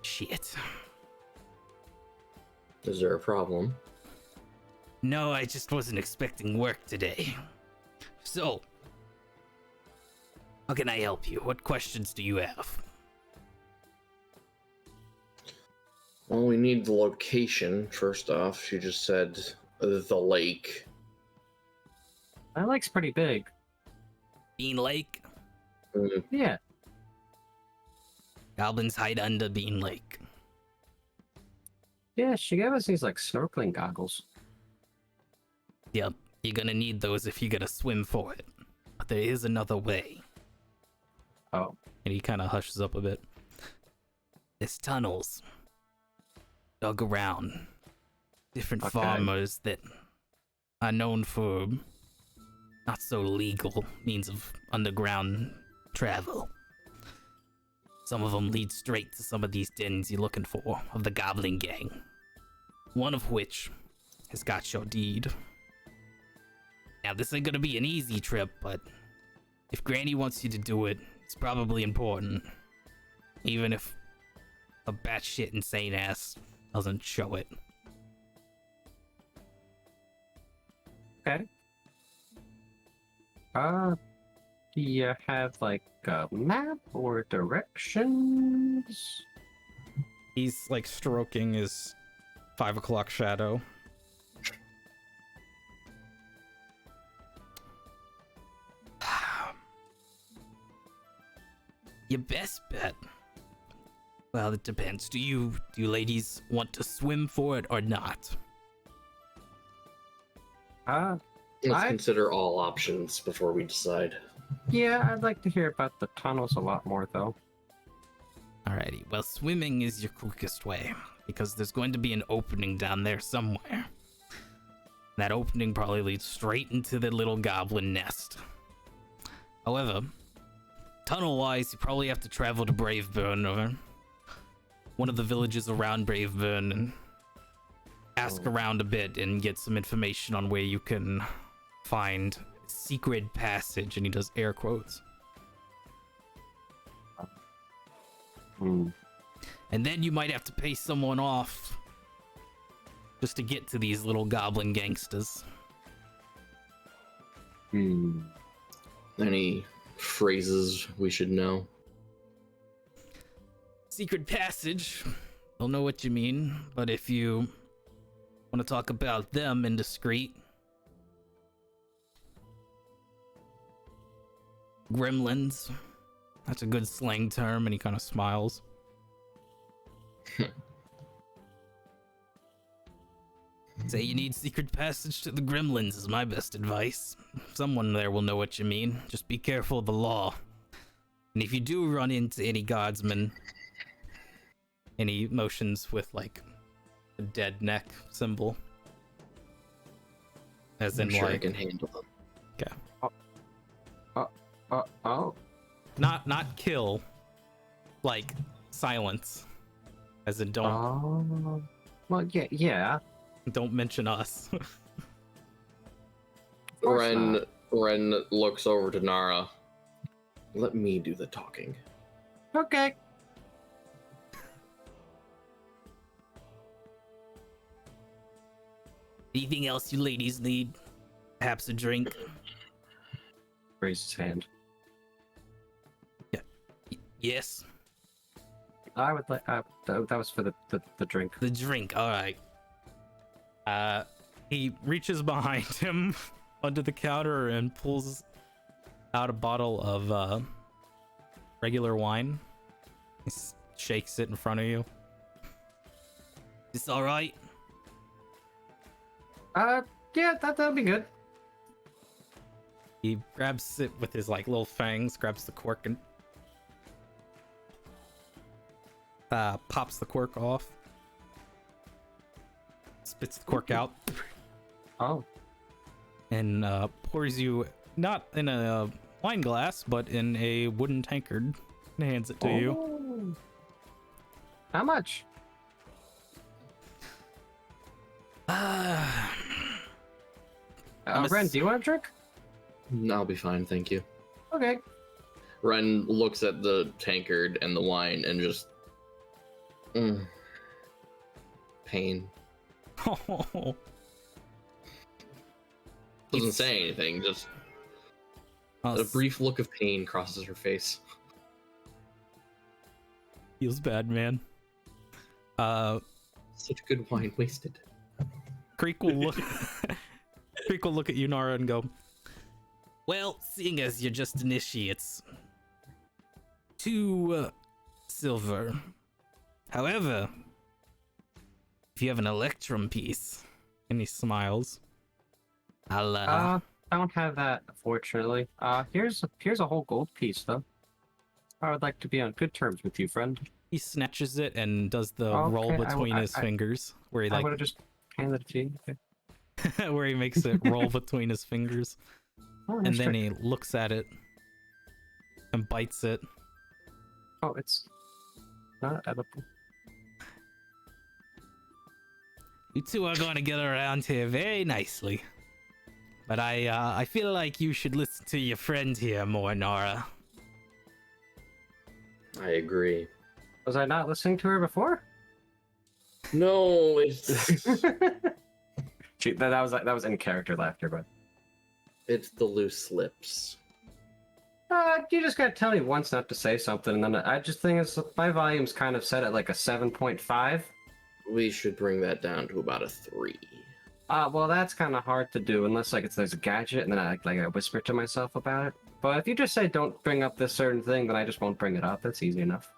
shit. Is there a problem? No, I just wasn't expecting work today. So, how can I help you? What questions do you have? Well, we need the location, first off. She just said the lake. That lake's pretty big. Bean Lake? Yeah. Goblins hide under Bean Lake. Yeah, she gave us these, like, snorkeling goggles. Yep, you're gonna need those if you're gonna swim for it. But there is another way. Oh. And he kind of hushes up a bit. There's tunnels dug around different Okay. farmers that are known for not so legal means of underground travel. Some of them lead straight to some of these dens you're looking for of the Goblin Gang. One of which has got your deed. Now, this ain't gonna be an easy trip, but if Granny wants you to do it, it's probably important. Even if a batshit insane ass doesn't show it. Okay. Do you have, like, a map or directions? He's like stroking his 5 o'clock shadow. Your best bet. Well, it depends. Do you ladies want to swim for it or not? Let's consider all options before we decide. Yeah, I'd like to hear about the tunnels a lot more, though. Alrighty. Well, swimming is your quickest way because there's going to be an opening down there somewhere. That opening probably leads straight into the little goblin nest. However, tunnel-wise, you probably have to travel to Braveburn or one of the villages around Braveburn and ask around a bit and get some information on where you can find secret passage, and he does air quotes. And then you might have to pay someone off just to get to these little goblin gangsters. Any phrases we should know? Secret passage, they'll know what you mean, but if you want to talk about them indiscreet, Gremlins. That's a good slang term, and he kind of smiles. Say you need secret passage to the Gremlins is my best advice. Someone there will know what you mean. Just be careful of the law. And if you do run into any guardsmen, any motions with like a dead neck symbol, as in I like can handle them. Oh. not kill, like silence, as in don't Well, yeah. don't mention us. Ren looks over to Nara. Let me do the talking. Okay. Anything else you ladies need? Perhaps a drink? Raise his hand. Yes. I would like. That was for the drink. The drink, alright. He reaches behind him under the counter and pulls out a bottle of regular wine. He shakes it in front of you. This all right? Yeah, that'll be good. He grabs it with his like little fangs, grabs the cork and pops the cork off. Spits the cork out. Oh. And pours you not in a wine glass, but in a wooden tankard. And hands it to you. Oh. How much? Ren, do you want a drink? I'll be fine, thank you. Okay. Ren looks at the tankard and the wine and just... pain. Oh, Doesn't say anything, just a brief look of pain crosses her face. feels bad, man. Such good wine wasted. Creek will look. Creek will look at you, Nara, and go, Well, seeing as you're just initiates, 2 silver. However, if you have an electrum piece, and he smiles. I'll Don't have that, unfortunately. Here's a whole gold piece, though. I would like to be on good terms with you, friend. He snatches it and does the Okay, roll between his I- fingers, where he I like, would have just handed it to you. Okay. where he makes it roll between his fingers, Oh, and nice then trick. he looks at it and bites it. Oh, it's not edible. You two are going to get around here very nicely. But I feel like you should listen to your friend here more, Nara. I agree. Was I not listening to her before? No, it's Gee, that was in character laughter, but it's the loose lips. you just gotta tell me once not to say something, and then I just think it's my volume's kind of set at like a 7.5. We should bring that down to about a 3. Well, that's kind of hard to do unless like there's a gadget, and then I whisper to myself about it. But if you just say don't bring up this certain thing, then I just won't bring it up. That's easy enough.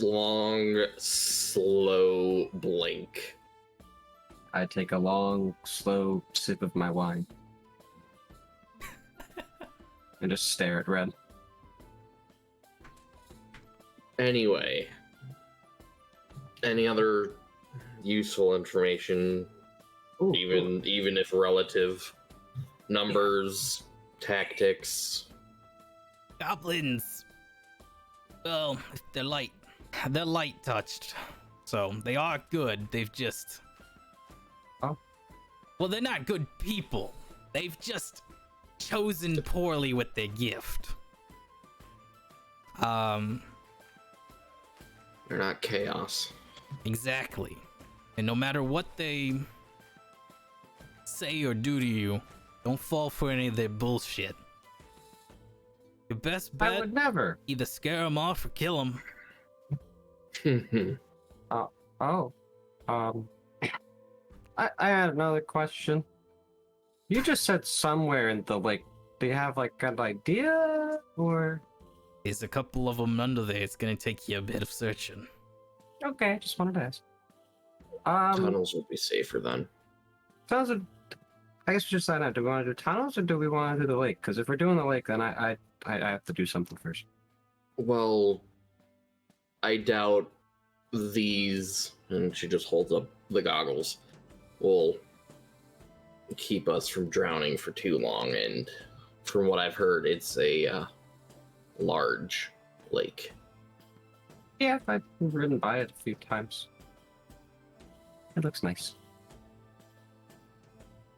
Long, slow blink. I take a long, slow sip of my wine. And just stare at Red. Anyway, any other useful information, Ooh, even if relative, numbers, tactics? Goblins. Well, they're light touched. So they are good. They've just... Oh. Well, they're not good people. They've just chosen poorly with their gift. They're not chaos. Exactly. And no matter what they say or do to you, don't fall for any of their bullshit. Your best I bet, would never. either scare them off or kill them. I had another question. You just said somewhere in the Do you have like an idea or? There's a couple of them under there. It's gonna take you a bit of searching. Okay, just wanted to ask. Tunnels would be safer then. Tunnels would, I guess we should decide out. Do we want to do tunnels or do we want to do the lake? Because if we're doing the lake, then I have to do something first. Well, I doubt these, and she just holds up the goggles, will keep us from drowning for too long. And from what I've heard, it's a large lake. Yeah, I've ridden by it a few times. It looks nice.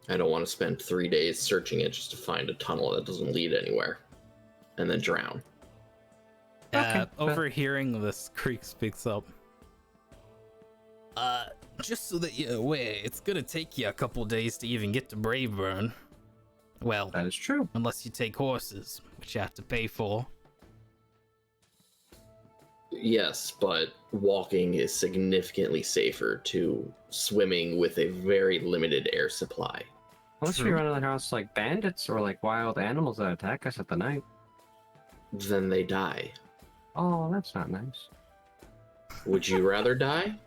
I don't want to spend 3 days searching it just to find a tunnel that doesn't lead anywhere and then drown. Overhearing this, Creek speaks up. Just so that you're aware, it's gonna take you a couple days to even get to Braveburn. Well, That is true. unless you take horses, which you have to pay for. Yes, but walking is significantly safer to swimming with a very limited air supply. Unless we run across like bandits or like wild animals that attack us at the night. Then they die. Oh, that's not nice. Would you rather die?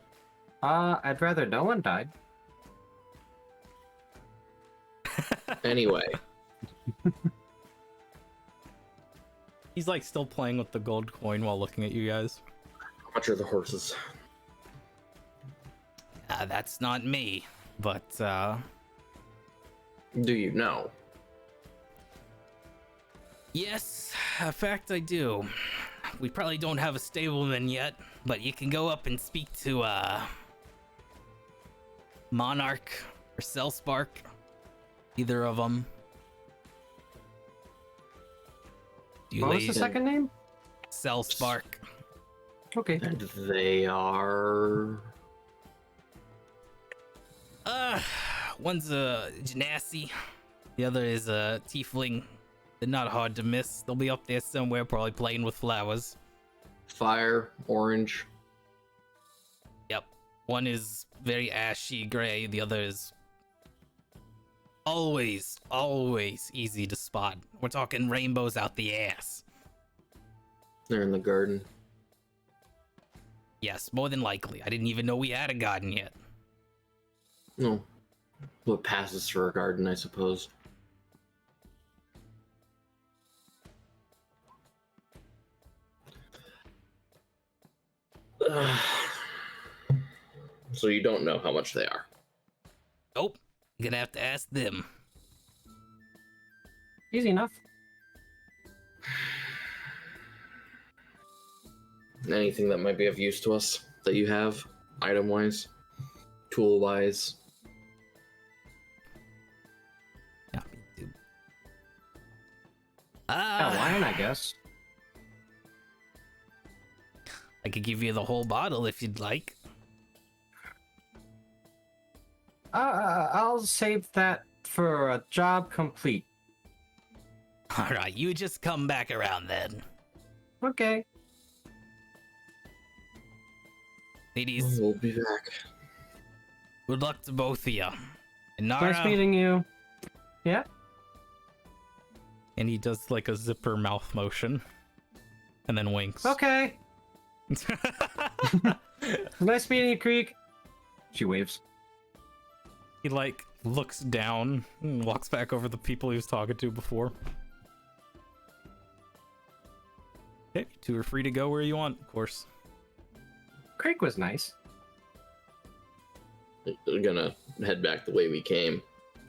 I'd rather no one died. Anyway, He's like still playing with the gold coin while looking at you guys. how much are the horses? That's not me, but Do you know? yes, in fact I do. We probably don't have a stableman yet, but you can go up and speak to Monarch or Cellspark, either of them. What was the second name? Cellspark. Okay. And they are... One's a Genasi, the other is a Tiefling. They're not hard to miss. They'll be up there somewhere, probably playing with flowers. Fire, orange. Yep. One is very ashy gray, the other is always easy to spot. We're talking rainbows out the ass. They're in the garden. Yes, more than likely. I didn't even know we had a garden yet. No. What passes for a garden, I suppose. So you don't know how much they are. Nope. Gonna have to ask them. Easy enough. Anything that might be of use to us that you have, item-wise, tool-wise? Yeah, me too. Yeah, wine, I guess. I could give you the whole bottle if you'd like. I'll save that for a job complete. Alright, you just come back around then. Okay. Ladies, We'll be back. good luck to both of you. And Nara, Nice meeting you. Yeah? and he does like a zipper mouth motion. And then winks. Okay. Nice meeting you, Creek. She waves. He like looks down and walks back over the people he was talking to before. Okay, you two are free to go where you want, of course. Creek was nice. We're gonna head back the way we came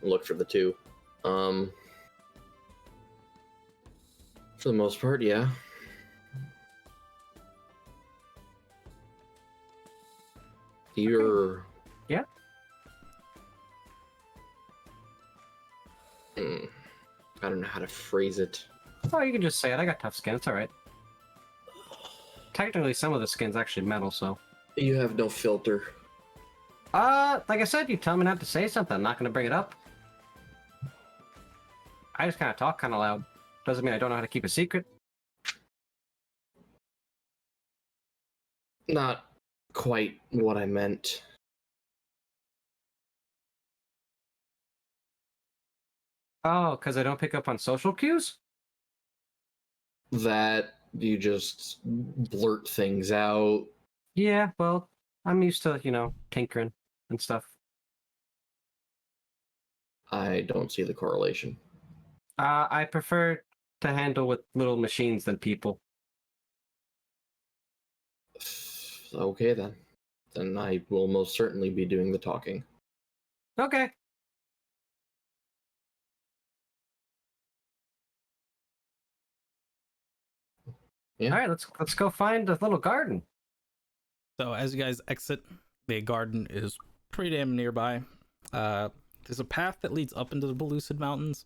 and look for the two. For the most part, yeah. You're... Yeah? I don't know how to phrase it. Oh, you can just say it. I got tough skin. It's alright. Technically, some of the skin's actually metal, so... You have no filter. Like I said, you tell me not to say something. I'm not gonna bring it up. I just kind of talk kind of loud. Doesn't mean I don't know how to keep a secret. Not quite what I meant. Oh, because I don't pick up on social cues? That you just blurt things out. Yeah, well, I'm used to, tinkering and stuff. I don't see the correlation. I prefer to handle with little machines than people. Okay, then. Then I will most certainly be doing the talking. Okay. Yeah. All right, let's go find a little garden. So as you guys exit, the garden is pretty damn nearby. There's a path that leads up into the Pellucid Mountains.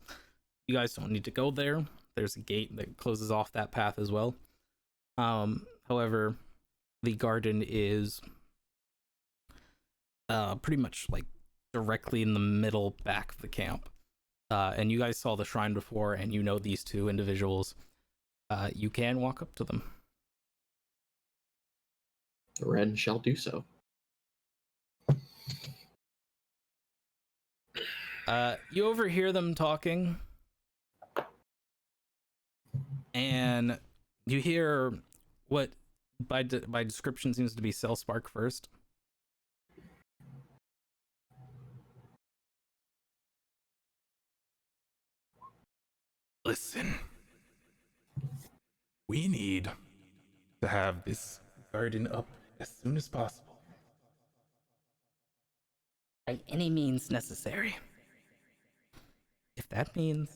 You guys don't need to go there. There's a gate that closes off that path as well. However, the garden is pretty much like directly in the middle back of the camp. And you guys saw the shrine before, and you know these two individuals. You can walk up to them. Ren shall do so. You overhear them talking, and you hear what by description seems to be Cellspark first. Listen, we need to have this garden up as soon as possible. By any means necessary. If that means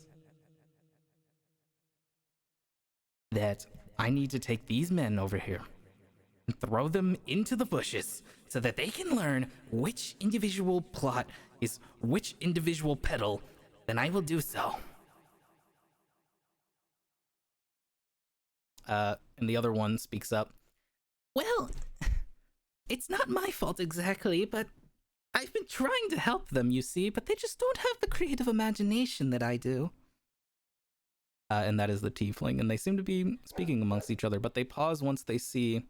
that I need to take these men over here and throw them into the bushes so that they can learn which individual plot is which individual petal, then I will do so. And the other one speaks up. Well, it's not my fault exactly, but I've been trying to help them, you see, but they just don't have the creative imagination that I do. And that is the tiefling, and they seem to be speaking amongst each other, but they pause once they see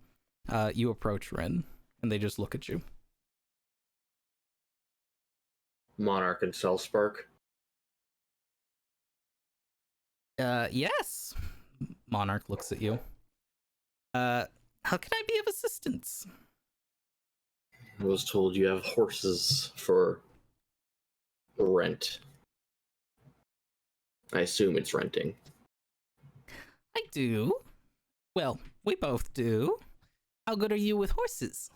you approach Ren, and they just look at you. Monarch and Cellspark. Yes. Monarch looks at you. How can I be of assistance? I was told you have horses for rent. I assume it's renting. I do. Well, we both do. How good are you with horses?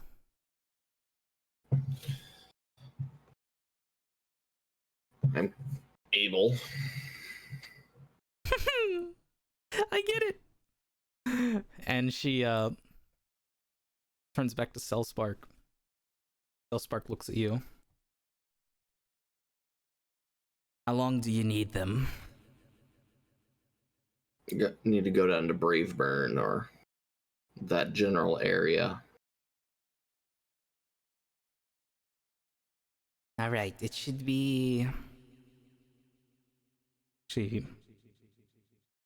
I'm able. I get it. And she turns back to Cellspark. Cellspark looks at you. How long do you need them? Need to go down to Braveburn or that general area. All right, it should be... She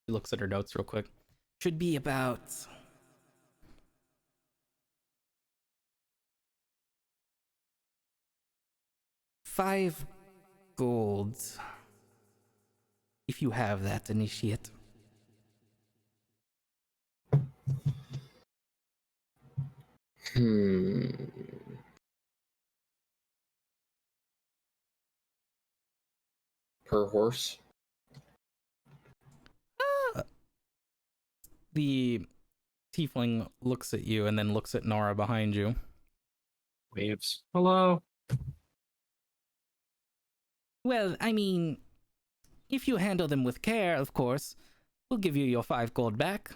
looks at her notes real quick. Should be about... 5 gold. If you have that, initiate. Per horse? The tiefling looks at you and then looks at Nora behind you. Waves. Hello. Well, I mean, if you handle them with care, of course, we'll give you your 5 gold back.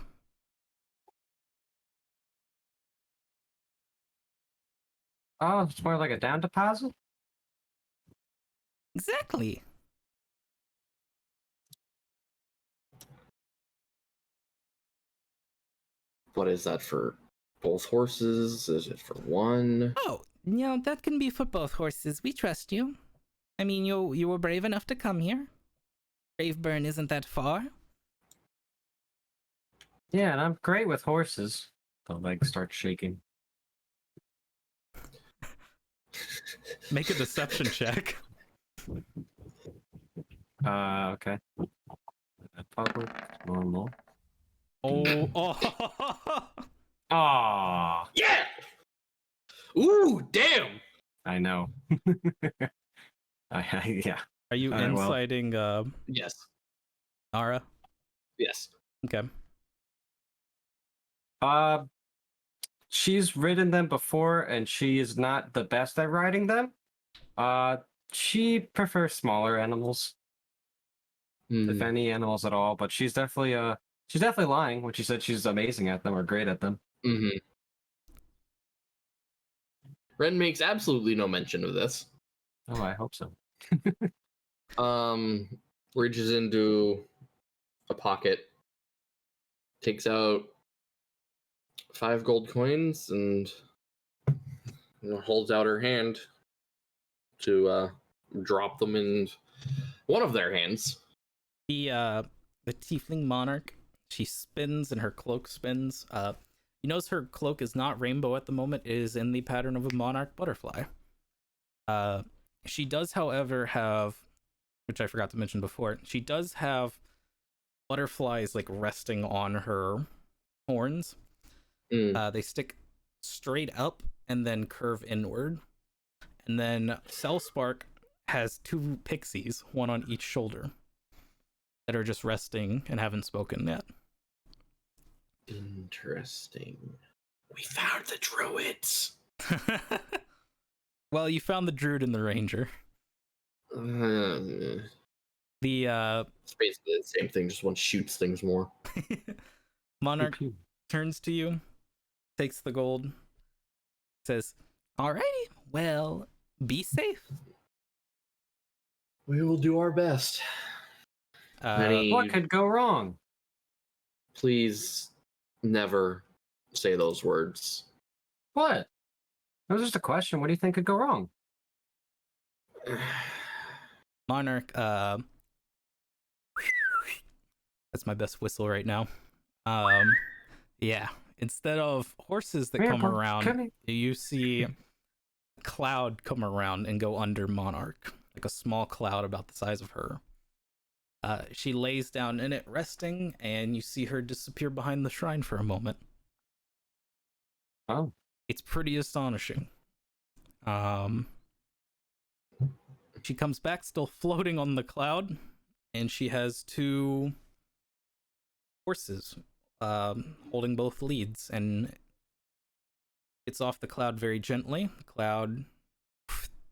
Oh, it's more like a down deposit? Exactly. What is that for both horses? Is it for one? Oh, that can be for both horses. We trust you. I mean, you were brave enough to come here. Graveburn isn't that far. Yeah, and I'm great with horses. The legs start shaking. Make a deception check. Okay. Public, normal. Oh, oh. Ah, Yeah. Ooh, damn. I know. Yeah. Are you Alright, well. inciting Yes. Nara? Yes. Okay. Uh, she's ridden them before, and she is not the best at riding them. She prefers smaller animals, if any animals at all. But she's definitely lying when she said she's amazing at them or great at them. Mm-hmm. Ren makes absolutely no mention of this. Oh, I hope so. Reaches into a pocket, takes out 5 gold coins, and holds out her hand to drop them in one of their hands. The tiefling monarch, she spins and her cloak spins. You notice her cloak is not rainbow at the moment. It is in the pattern of a monarch butterfly. She does, however, have, which I forgot to mention before, she does have butterflies like resting on her horns. They stick straight up and then curve inward. And then Cellspark has 2 pixies, one on each shoulder, that are just resting and haven't spoken yet. Interesting. We found the druids. Well, you found the druid and the ranger. It's basically the same thing, just one shoots things more. Monarch turns to you, takes the gold, says, "Alrighty, well, be safe." We will do our best. What could go wrong? Please never say those words. What? That was just a question. What do you think could go wrong? Monarch, that's my best whistle right now. Yeah. Instead of horses that come around, you see a cloud come around and go under Monarch, like a small cloud about the size of her. She lays down in it, resting, and you see her disappear behind the shrine for a moment. Oh. It's pretty astonishing. She comes back still floating on the cloud, and she has 2 horses holding both leads, and it's off the cloud very gently. The cloud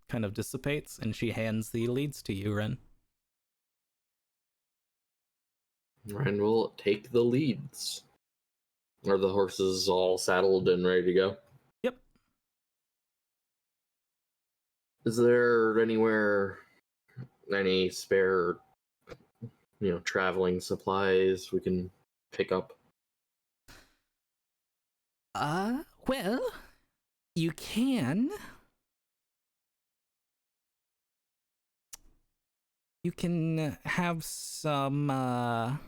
kind of dissipates, and she hands the leads to you, Ren. Ren will take the leads. Are the horses all saddled and ready to go? Yep. Is there anywhere any spare, traveling supplies we can pick up? Well, you can. You can have some,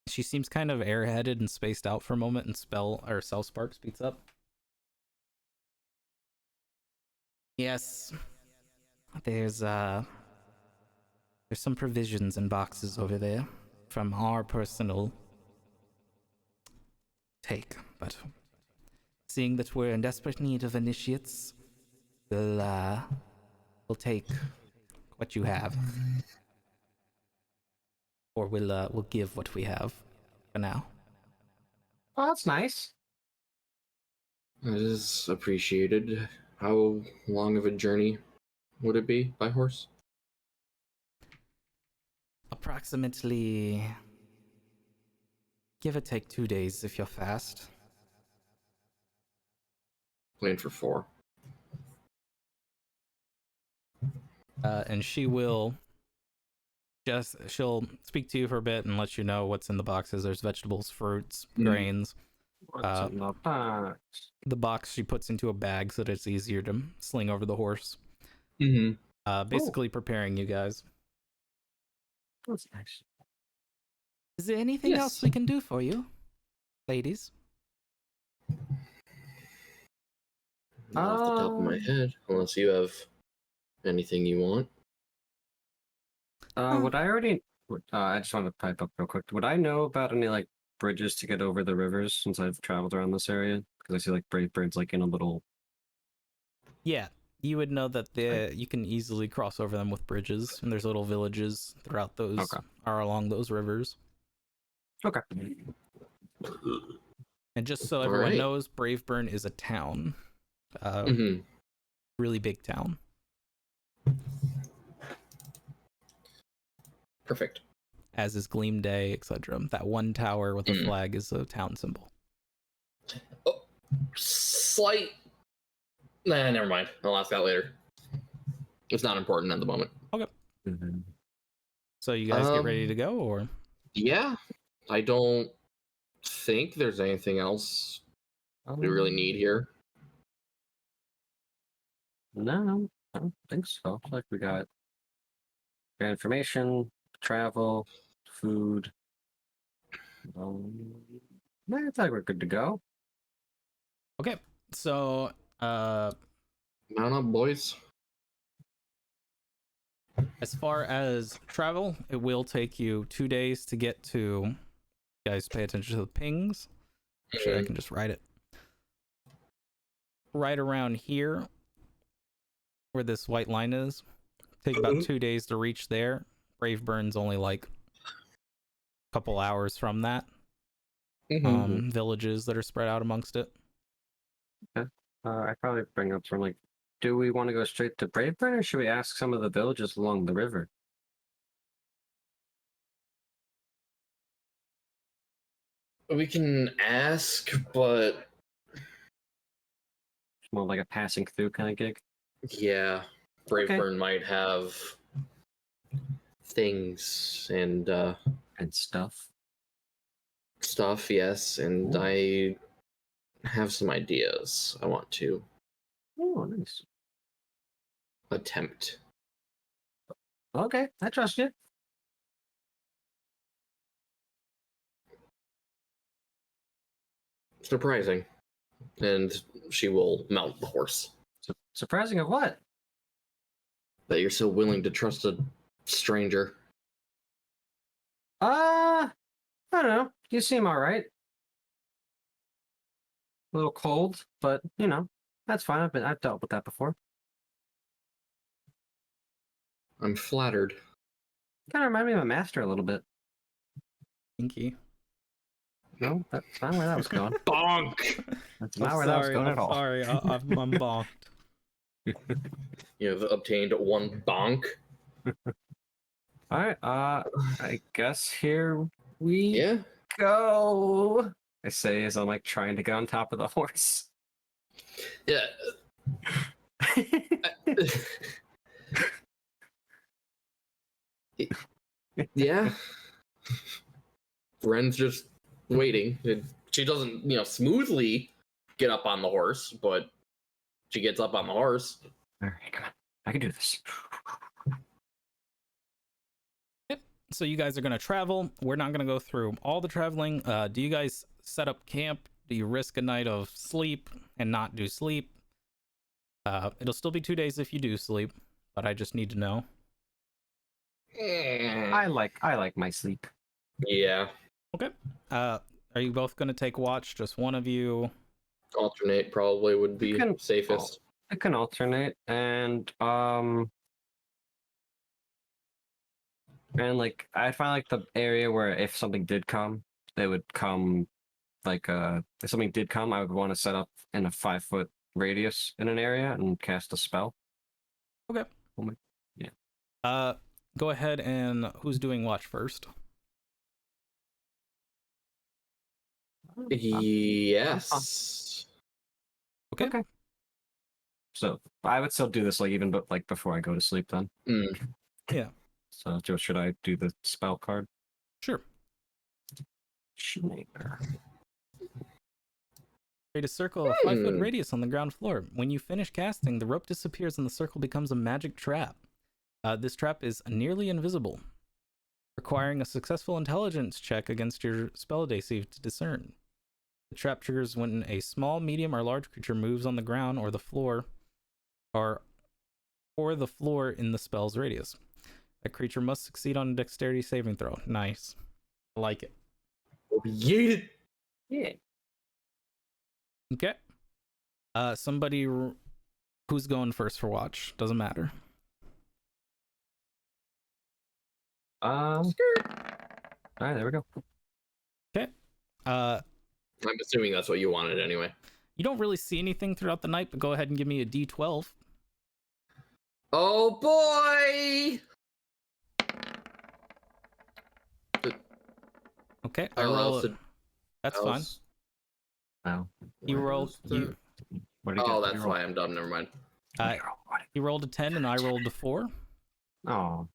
she seems kind of airheaded and spaced out for a moment, and Cellspark speaks up. Yes. There's some provisions in boxes over there from our personal take, but seeing that we're in desperate need of initiates, we'll take what you have. Or we'll give what we have for now. Oh, that's nice. It is appreciated. How long of a journey would it be by horse? Approximately, give or take 2 days if you're fast. Plan for 4. And she'll speak to you for a bit and let you know what's in the boxes. There's vegetables, fruits, grains. What's in the box? The box she puts into a bag so that it's easier to sling over the horse. Mm-hmm. Basically preparing you guys. That's nice. Is there anything else we can do for you, ladies? Not off the top of my head, unless you have anything you want. Would I already? I just want to pipe up real quick. Would I know about any like bridges to get over the rivers since I've traveled around this area? Because I see like brave birds like in a little. Yeah, you would know that you can easily cross over them with bridges, and there's little villages throughout those Okay. are along those rivers. Okay. And just so All everyone right. knows, Braveburn is a town, Mhm. really big town. Perfect. As is Gleam Day, etc. That one tower with a Mm. flag is a town symbol. Slight. Nah, never mind. I'll ask that later. It's not important at the moment. Mhm. So you guys get ready to go, or Yeah, I don't think there's anything else we really need here. No, I don't think so. Like we got information, travel, food. I feel like we're good to go. okay. So Mount up, boys. as far as travel, it will take you 2 days to get to. Guys, pay attention to the pings. Actually, I can just write it. Right around here, where this white line is, take about 2 days to reach there. Braveburn's only like a couple hours from that. Villages that are spread out amongst it. I probably bring up from like, do we want to go straight to Braveburn or should we ask some of the villages along the river? We can ask, but It's more like a passing through kind of gig. yeah, Braveburn might have things and stuff. stuff, yes, and Ooh. I have some ideas I want to Oh, nice. attempt. Okay, I trust you. Surprising. And she will mount the horse. Surprising of what? That you're so willing to trust a stranger. I don't know. You seem all right. A little cold, but you know, that's fine. I've dealt with that before. I'm flattered. Kind of remind me of a master a little bit. Pinky. No, that's not where that was going. Bonk! That's not where that was going at all. Sorry, I'm bonked. You have obtained one bonk. All right. I guess here we Yeah. go. I say as I'm like trying to get on top of the horse. Yeah. Yeah. Ren's just waiting. She doesn't, smoothly get up on the horse, but she gets up on the horse. All right, come on. I can do this. So you guys are going to travel. We're not going to go through all the traveling. Do you guys set up camp? Do you risk a night of sleep and not do sleep? It'll still be 2 days if you do sleep, but I just need to know. I like my sleep. Yeah. Okay. Are you both going to take watch? Just one of you? Alternate probably would be safest. I can alternate and like I'd find like the area where if something did come, they would come like if something did come, I would want to set up in a 5-foot radius in an area and cast a spell. Okay. Yeah. Go ahead and who's doing watch first? Yes. Okay. So I would still do this like even but like before I go to sleep then. Yeah. So should I do the spell card? Sure. Sure. Create a circle of 5-foot radius on the ground floor. When you finish casting, the rope disappears and the circle becomes a magic trap. This trap is nearly invisible, requiring a successful intelligence check against your spell DC to discern. The trap triggers when a small, medium, or large creature moves on the ground or the floor, or the floor in the spell's radius. A creature must succeed on a dexterity saving throw. Nice. I like it. Yeah. Yeah. Okay. Somebody who's going first for watch. Doesn't matter. All right, there we go. Okay. I'm assuming that's what you wanted anyway. You don't really see anything throughout the night, but go ahead and give me a D12. Oh boy! Okay, I roll it. That's fine. Wow. You rolled. You. What did you Oh, get? that's why I'm dumb. Never mind. You rolled a 10 and I rolled a 4. Oh.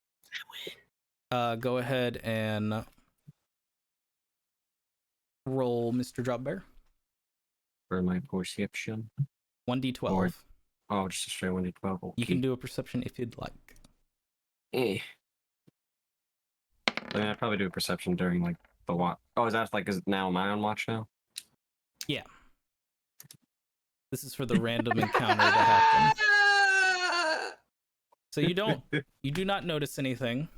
Go ahead and roll Mr. Dropbear. For my perception. 1d12. Oh, just a straight 1d12. Okay. You can do a perception if you'd like. I mean, I'd probably do a perception during like the watch. Oh, is it now am I on watch now? Yeah. This is for the random encounter that happened. So you do not notice anything.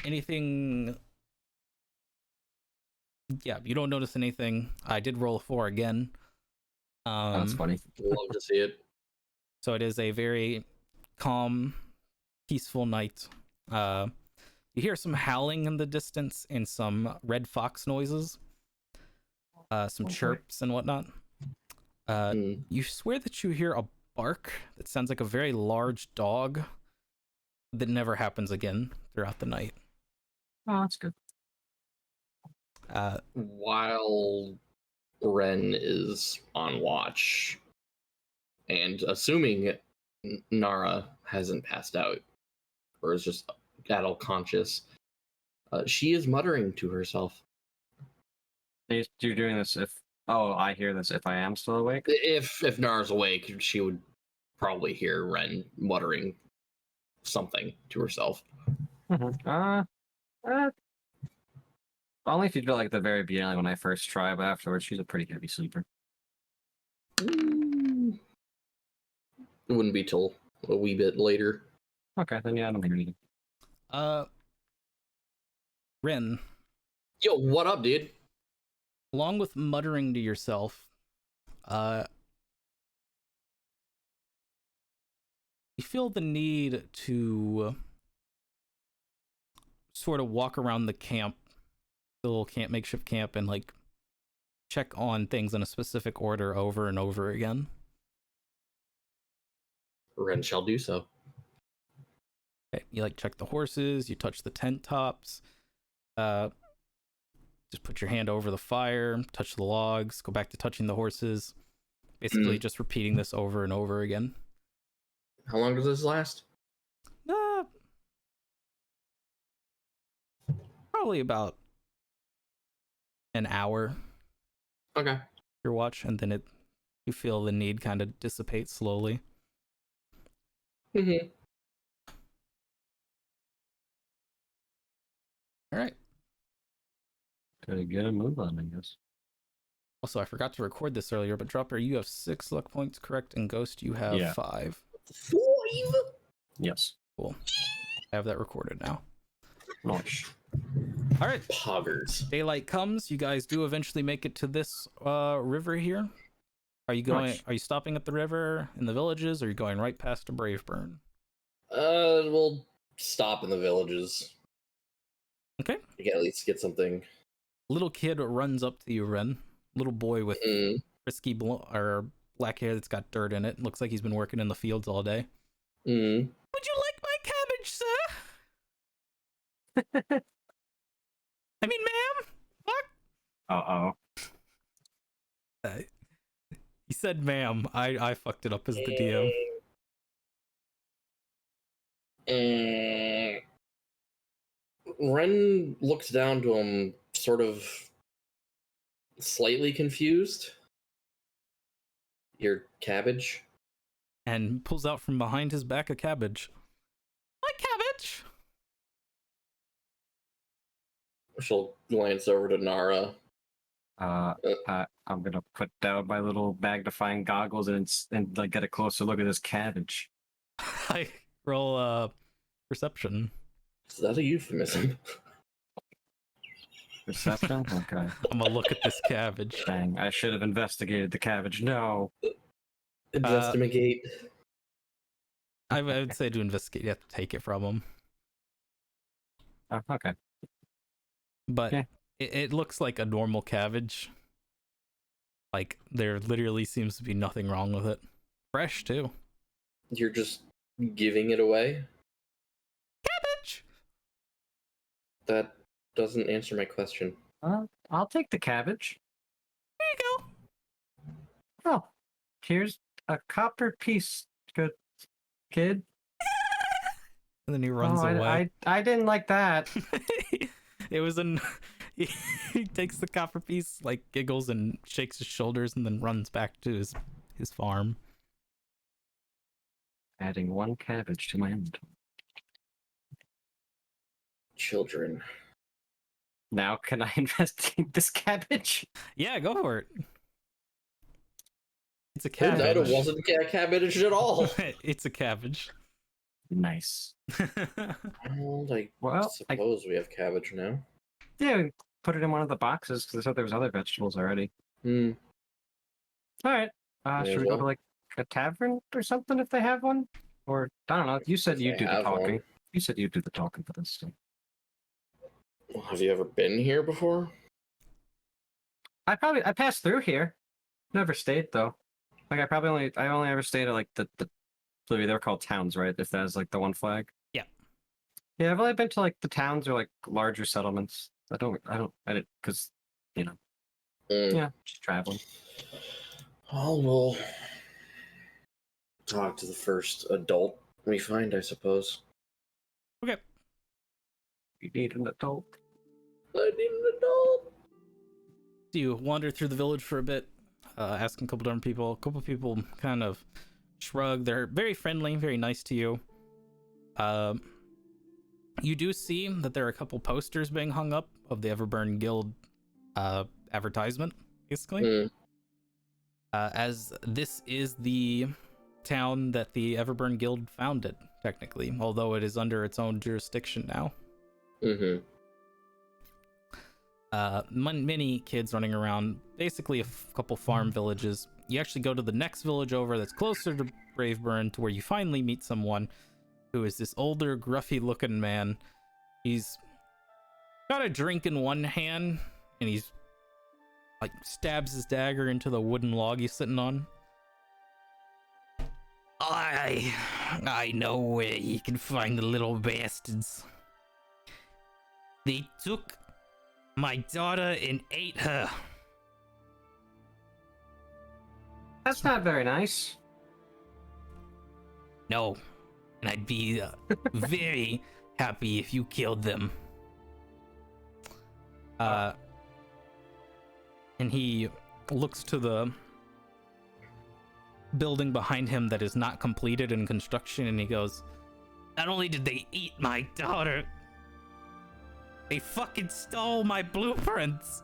Anything. Yeah, you don't notice anything. I did roll a 4 again. That's funny. Love to see it. So it is a very calm, peaceful night. You hear some howling in the distance and some red fox noises. Some chirps and whatnot. You swear that you hear a bark that sounds like a very large dog that never happens again throughout the night. Oh, that's good. While Ren is on watch, and assuming Nara hasn't passed out or is just adult conscious, she is muttering to herself. You're doing this if... Oh, I hear this if I am still awake? If Nara's awake, she would probably hear Ren muttering something to herself. Only if you feel like at the very beginning when I first try, but afterwards she's a pretty heavy sleeper. It wouldn't be till a wee bit later. Okay, then yeah, I don't hear anything. Ren, Yo, what up, dude? along with muttering to yourself, you feel the need to sort of walk around the camp, the little makeshift camp, and like check on things in a specific order over and over again. Ren shall do so. Okay, you like check the horses, you touch the tent tops, just put your hand over the fire, touch the logs, go back to touching the horses. Basically just repeating this over and over again. How long does this last? Probably about an hour. Okay. Your watch, and then you feel the need kind of dissipate slowly. Mm-hmm. All right. Gotta get a move on, I guess. Also, I forgot to record this earlier, but Dropper, you have 6 luck points, correct? And Ghost, you have 5. 5? Yes. Cool. I have that recorded now. Nice. All right. Poggers. Daylight comes. You guys do eventually make it to this river here. Are you going? Nice. Are you stopping at the river in the villages, or are you going right past to Braveburn? We'll stop in the villages. Okay. We can at least get something. Little kid runs up to you, Ren. Little boy with frisky black hair that's got dirt in it. Looks like he's been working in the fields all day. Would you like my cabbage, sir? I mean, ma'am. Fuck. He said, "Ma'am." I fucked it up as the DM. Ren looks down to him, sort of slightly confused. Your cabbage? And pulls out from behind his back a cabbage. My cabbage. She'll glance over to Nara. I'm gonna put down my little magnifying goggles and like get a closer look at this cabbage. I Roll perception. Is that a euphemism? Perception? Okay. I'm gonna look at this cabbage. Dang, I should have investigated the cabbage. No. Investigate. I would say to investigate, you have to take it from him. Oh, okay. But Yeah. it looks like a normal cabbage. Like, there literally seems to be nothing wrong with it. Fresh, too. You're just giving it away? Cabbage! That doesn't answer my question. I'll take the cabbage. There you go. Oh, here's a copper piece, good kid. And then he runs away. I didn't like that. It was he takes the copper piece, like, giggles and shakes his shoulders, and then runs back to his farm. Adding 1 cabbage to my inventory. Children. Now can I investigate this cabbage? Yeah, go for it. It's a Turns out cabbage. it wasn't cabbage at all. It's a cabbage. Nice. Well, I Well, suppose we have cabbage now. Yeah, we put it in one of the boxes because I thought there was other vegetables already. Hmm. All right. May Should as we go to well. like a tavern or something if they have one? Or I don't know. You said If you they do the have talking. one. You said you do the talking for this. So. Well, have you ever been here before? I passed through here. Never stayed though. Like I only ever stayed at like the they're called towns, right? If that's like the one flag. Yeah. Yeah, I've only been to like the towns or like larger settlements. I didn't because you know. Hmm. Yeah, just traveling. Well, we'll talk to the first adult we find, I suppose. Okay. You need an adult. I need an adult. Do you wander through the village for a bit, asking a couple different people? A couple people kind of shrug. They're very friendly, very nice to you. You do see that there are a couple posters being hung up of the Everburn Guild advertisement, basically. Hmm. As this is the town that the Everburn Guild founded, technically, although it is under its own jurisdiction now. Mm-hmm. Many kids running around, basically a couple farm villages. You actually go to the next village over that's closer to Braveburn, to where you finally meet someone who is this older, gruffy looking man. He's got a drink in one hand, and he's like stabs his dagger into the wooden log he's sitting on. I know where you can find the little bastards. They took my daughter and ate her. That's not very nice. No, and I'd be very happy if you killed them. And he looks to the building behind him that is not completed in construction, and he goes, Not only did they eat my daughter, they fucking stole my blueprints.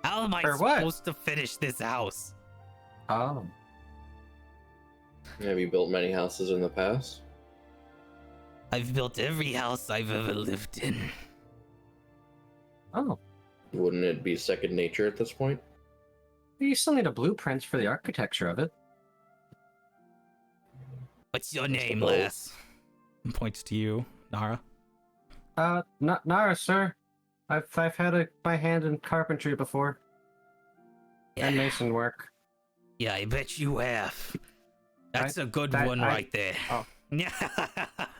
How am I For what? supposed to finish this house? Oh. Have you built many houses in the past? I've built every house I've ever lived in. Oh. Wouldn't it be second nature at this point? You still need a blueprint for the architecture of it. What's your name, suppose. lass? and points to you, Nara. Nara, sir. I've had my hand in carpentry before. And mason work. Yeah, I bet you have. That's a good that- one I- right there. oh. Yeah.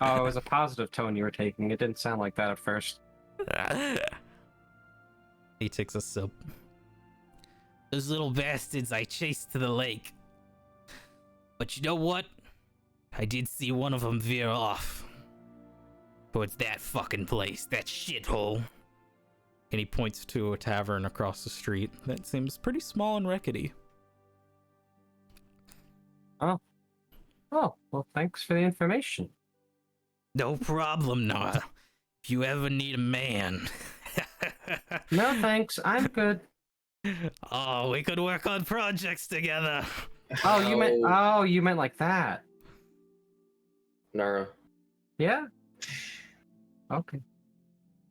Oh, it was a positive tone you were taking. It didn't sound like that at first. He takes a sip. Those little bastards I chased to the lake. But you know what? I did see one of them veer off towards that fucking place, that shithole. And he points to a tavern across the street that seems pretty small and rickety. Oh, well, thanks for the information. No problem, Nara. If you ever need a man. No, thanks. I'm good. Oh, we could work on projects together. You meant like that. Nara. Yeah. Okay.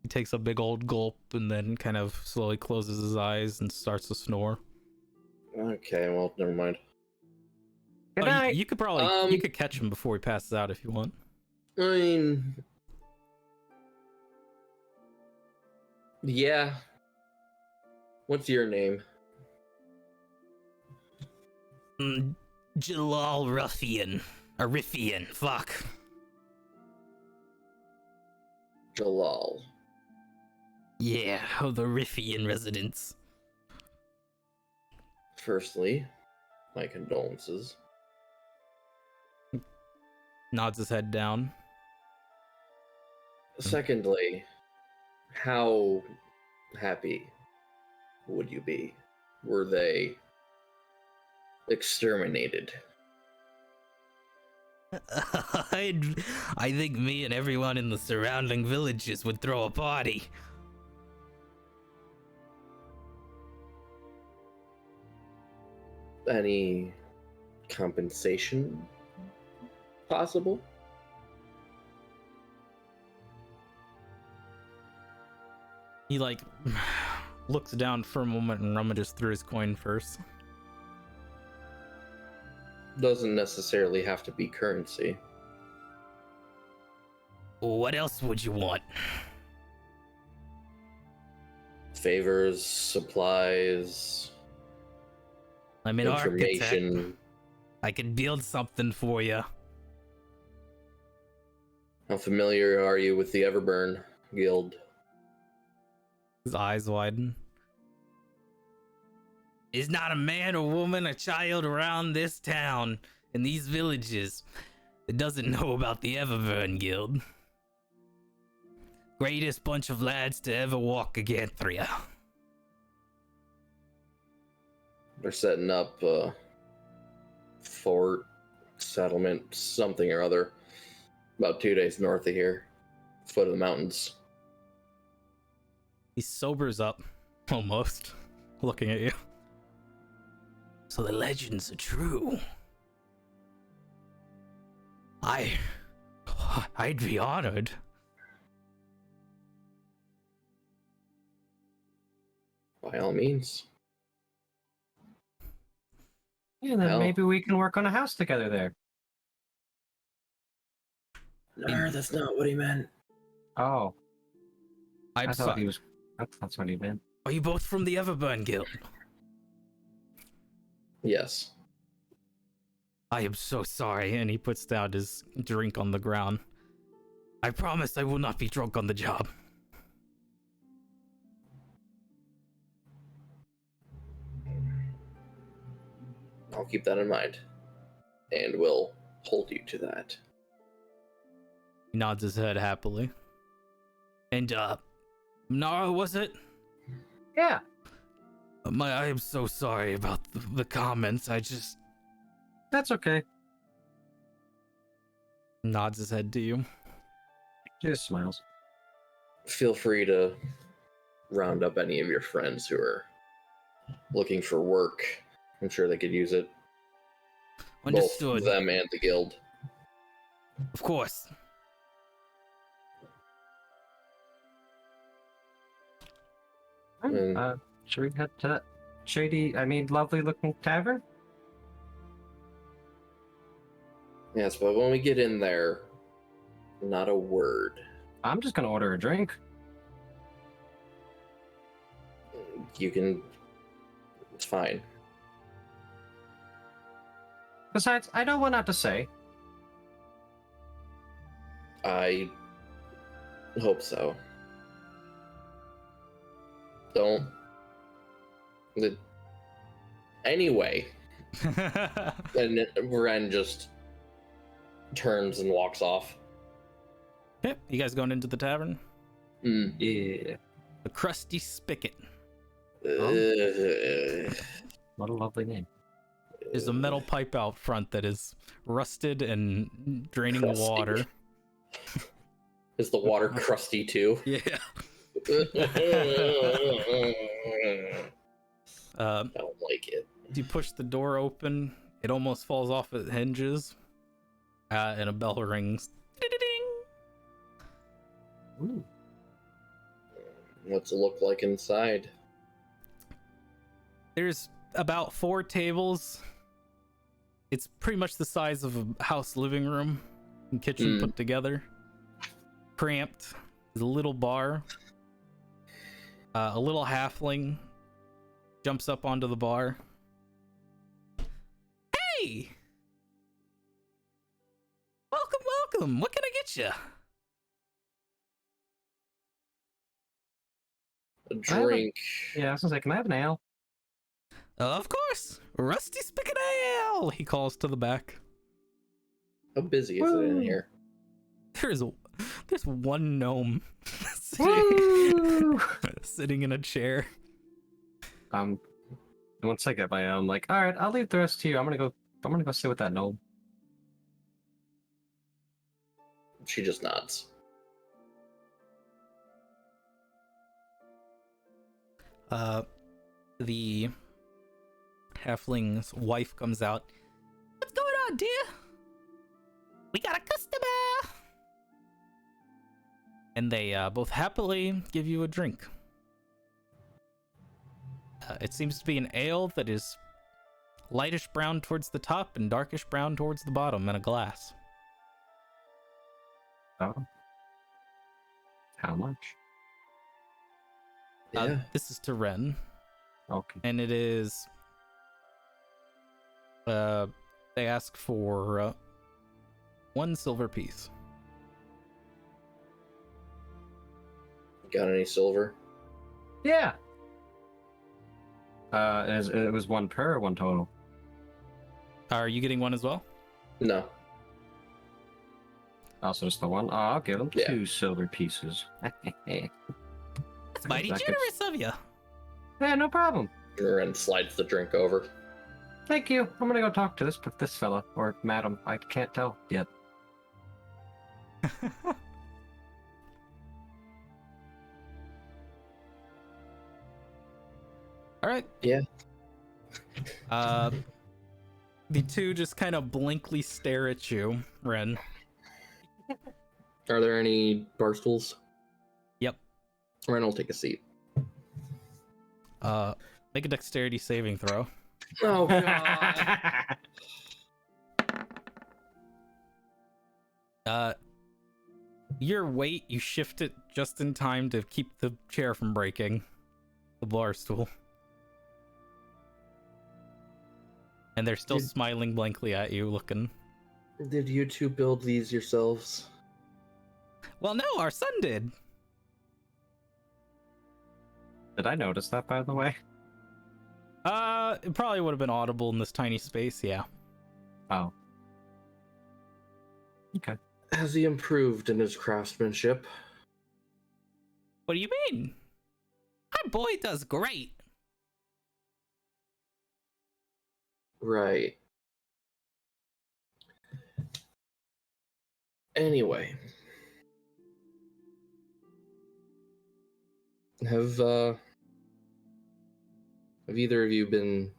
He takes a big old gulp and then kind of slowly closes his eyes and starts to snore. Okay, well, never mind. Good Oh, night. you could probably you could catch him before he passes out if you want. I mean, yeah. What's your name? Jalal Ruffian. Or Riffian, fuck. Jalal. Yeah, of the Riffian residence. Firstly, my condolences. Nods his head down. Secondly, how happy would you be were they exterminated? I think me and everyone in the surrounding villages would throw a party. Any compensation possible? He like looks down for a moment and rummages through his coin first. Doesn't necessarily have to be currency. What else would you want? Favors, supplies, I'm an architect. information. I can build something for you. How familiar are you with the Everburn Guild? His eyes widen. There's not a man or woman or child around this town in these villages that doesn't know about the Everburn Guild. Greatest bunch of lads to ever walk Aganthria. They're setting up a fort, settlement, something or other, about 2 days north of here, foot of the mountains. He sobers up, almost, looking at you. So the legends are true. I'd be honored. By all means. Yeah, then Hell. maybe we can work on a house together there. No, that's not what he meant. Oh, I'm I thought sorry. he was. That's what he meant. Are you both from the Everburn Guild? Yes. I am so sorry. And he puts down his drink on the ground. I promise I will not be drunk on the job. I'll keep that in mind. And will hold you to that. He nods his head happily. And, Nara, was it? Yeah. I am so sorry about the comments. That's okay. Nods his head to you. Just smiles. Feel free to round up any of your friends who are looking for work. I'm sure they could use it. Understood. Both them and the guild. Of course. Should we head to that lovely looking tavern? Yes, but when we get in there, not a word. I'm just gonna order a drink. You can... It's fine. Besides, I know what not to say. I hope so. Don't. Anyway. And Ren just turns and walks off. Yep. You guys going into the tavern? Yeah. The Crusty Spigot. What a lovely name. There's a metal pipe out front that is rusted and draining Crusty. Water. Is the water crusty too? Yeah. I don't like it. You push the door open. It almost falls off its hinges. And a bell rings. Ding-ding-ding. Ooh. What's it look like inside? There's about 4 tables. It's pretty much the size of a house living room and kitchen put together. Cramped. There's a little bar. A little halfling jumps up onto the bar. Hey! Welcome. What can I get you? A drink. Yeah, I was gonna say, can I have an ale? Of course. Rusty Spigot Ale, he calls to the back. How busy is it in here? There's one gnome sitting in a chair. Once I get my own, like, all right, I'll leave the rest to you. I'm gonna go sit with that gnome. She just nods. The halfling's wife comes out. What's going on, dear? We got a customer! And they both happily give you a drink. It seems to be an ale that is lightish brown towards the top and darkish brown towards the bottom in a glass. Oh. How much? Yeah. This is to Ren. Okay. And it is they ask for 1 silver piece. Got any silver? Yeah. It was 1 per or 1 total? Are you getting 1 as well? No. Also just the 1? Oh, I'll give him Yeah. 2 silver pieces. That's mighty That generous of you. Yeah, no problem. Ren slides the drink over. Thank you. I'm gonna go talk to this fella or madam. I can't tell yet. All right. Yeah. The two just kind of blankly stare at you, Ren. Are there any bar stools? Yep. Ren will take a seat. Make a dexterity saving throw. Oh god. Your weight, you shift it just in time to keep the chair from breaking. The bar stool. And they're still smiling blankly at you, looking. Did you two build these yourselves? Well, no, our son did. Did I notice that, by the way? It probably would have been audible in this tiny space, yeah. Oh. Okay. Has he improved in his craftsmanship? What do you mean? Our boy does great. Right. Anyway. Have either of you been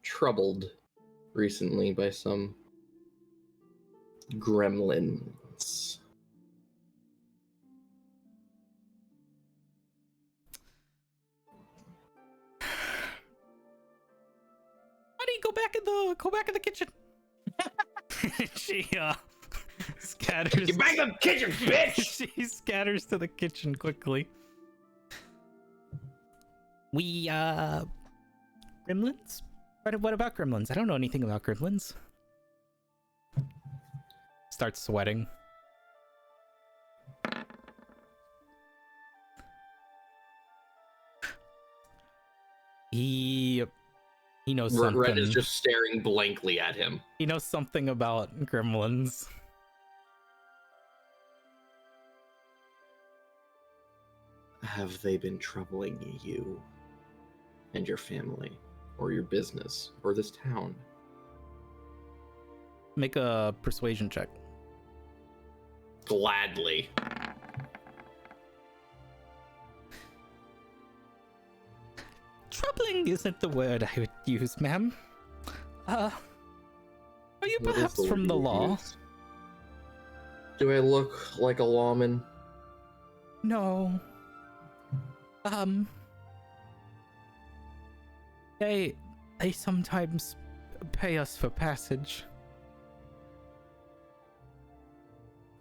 troubled recently by some gremlins? Honey, go back in the kitchen. She scatters. Get back in the kitchen, bitch! She scatters to the kitchen quickly. We gremlins? What about gremlins? I don't know anything about gremlins. Starts sweating. He knows something. Red is just staring blankly at him. He knows something about gremlins. Have they been troubling you and your family, or your business, or this town? Make a persuasion check. Gladly. Troubling isn't the word I would use, ma'am. Our Are you What is perhaps from word the you law? used? Do I look like a lawman? No. They sometimes pay us for passage.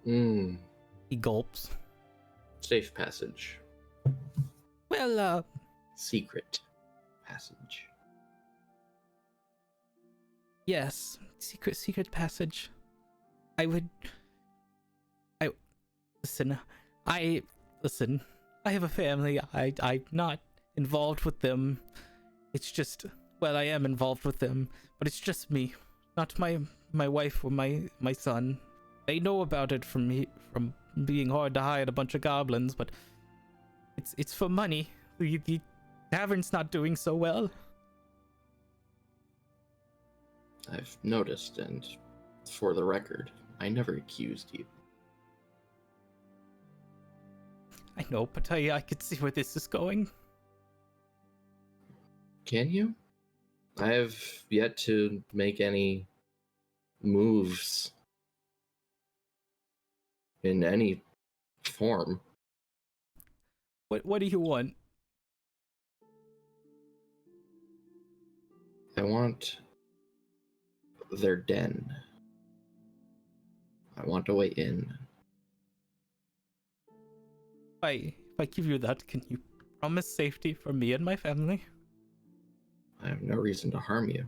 Hmm. He gulps. Safe passage. Well, Secret passage. yes. Secret passage. Listen, I have a family. I'm not involved with them. It's just, well, I am involved with them, but it's just me, not my wife or my son. They know about it from being hard to hide a bunch of goblins, but it's for money. The tavern's not doing so well. I've noticed, and for the record, I never accused you. I know, but I could see where this is going. Can you? I have yet to make any moves in any form. What do you want? I want their den. I want a way in. If I give you that, can you promise safety for me and my family? I have no reason to harm you.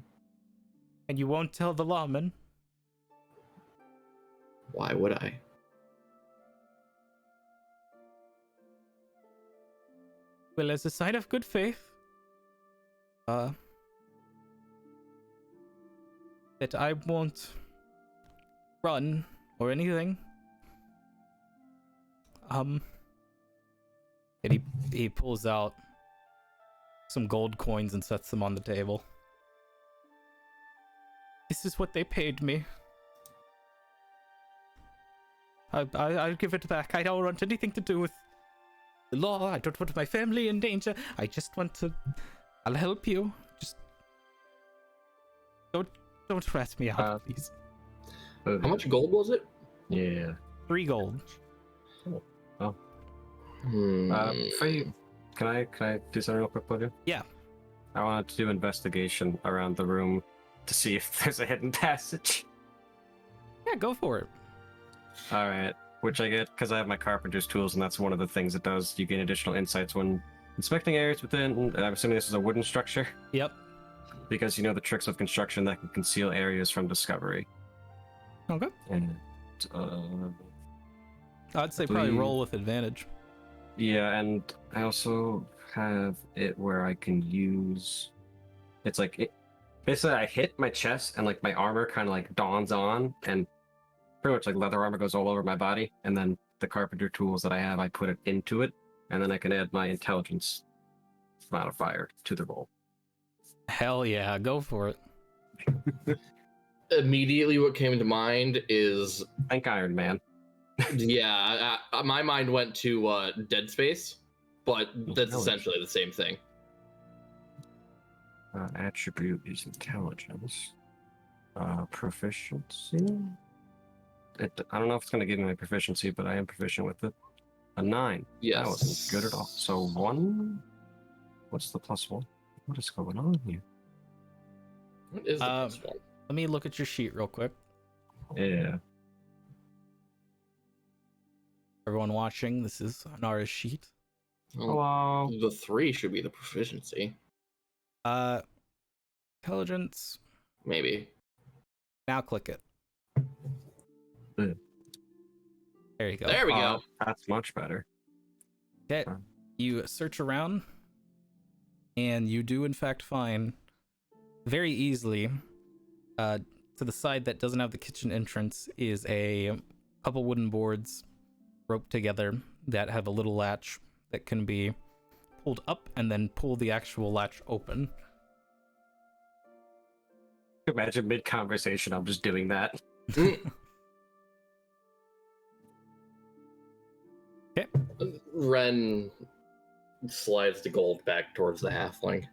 And you won't tell the lawman? Why would I? Well, as a sign of good faith, that I won't run or anything. And he pulls out some gold coins and sets them on the table. This is what they paid me. I'll give it back. I don't want anything to do with the law. I don't want my family in danger. I just want to... I'll help you. Just... Don't rat me out, please. How much gold was it? Yeah. 3 gold. For you, can I do something real quick, Blue? Yeah. I wanted to do investigation around the room to see if there's a hidden passage. Yeah, go for it. All right, which I get because I have my carpenter's tools, and that's one of the things it does. You gain additional insights when inspecting areas within. And I'm assuming this is a wooden structure. Yep. Because you know the tricks of construction that can conceal areas from discovery. Okay. And I'd say probably roll with advantage. yeah, and I also have it where I can use. It's like it. Basically, I hit my chest, and like my armor kind of like dawns on, and pretty much like leather armor goes all over my body, and then the carpenter tools that I have, I put it into it, and then I can add my intelligence modifier to the roll. Hell yeah, go for it. Immediately what came to mind is... Thank Iron Man. yeah, my mind went to Dead Space, but that's essentially the same thing. Attribute is intelligence. Proficiency? I don't know if it's going to give me my proficiency, but I am proficient with it. A 9. Yes. That wasn't good at all. So 1? What's the +1? What is going on here? What is the plus one? Let me look at your sheet real quick. Yeah. Everyone watching, this is Anara's sheet. Hello. The 3 should be the proficiency. Intelligence. Maybe. Now click it. Yeah. There you go. There we go. That's much better. Okay. You search around, and you do in fact find very easily to the side that doesn't have the kitchen entrance is a couple wooden boards roped together that have a little latch that can be pulled up and then pull the actual latch open. Imagine mid-conversation, I'm just doing that. Okay. Ren slides the gold back towards the halfling.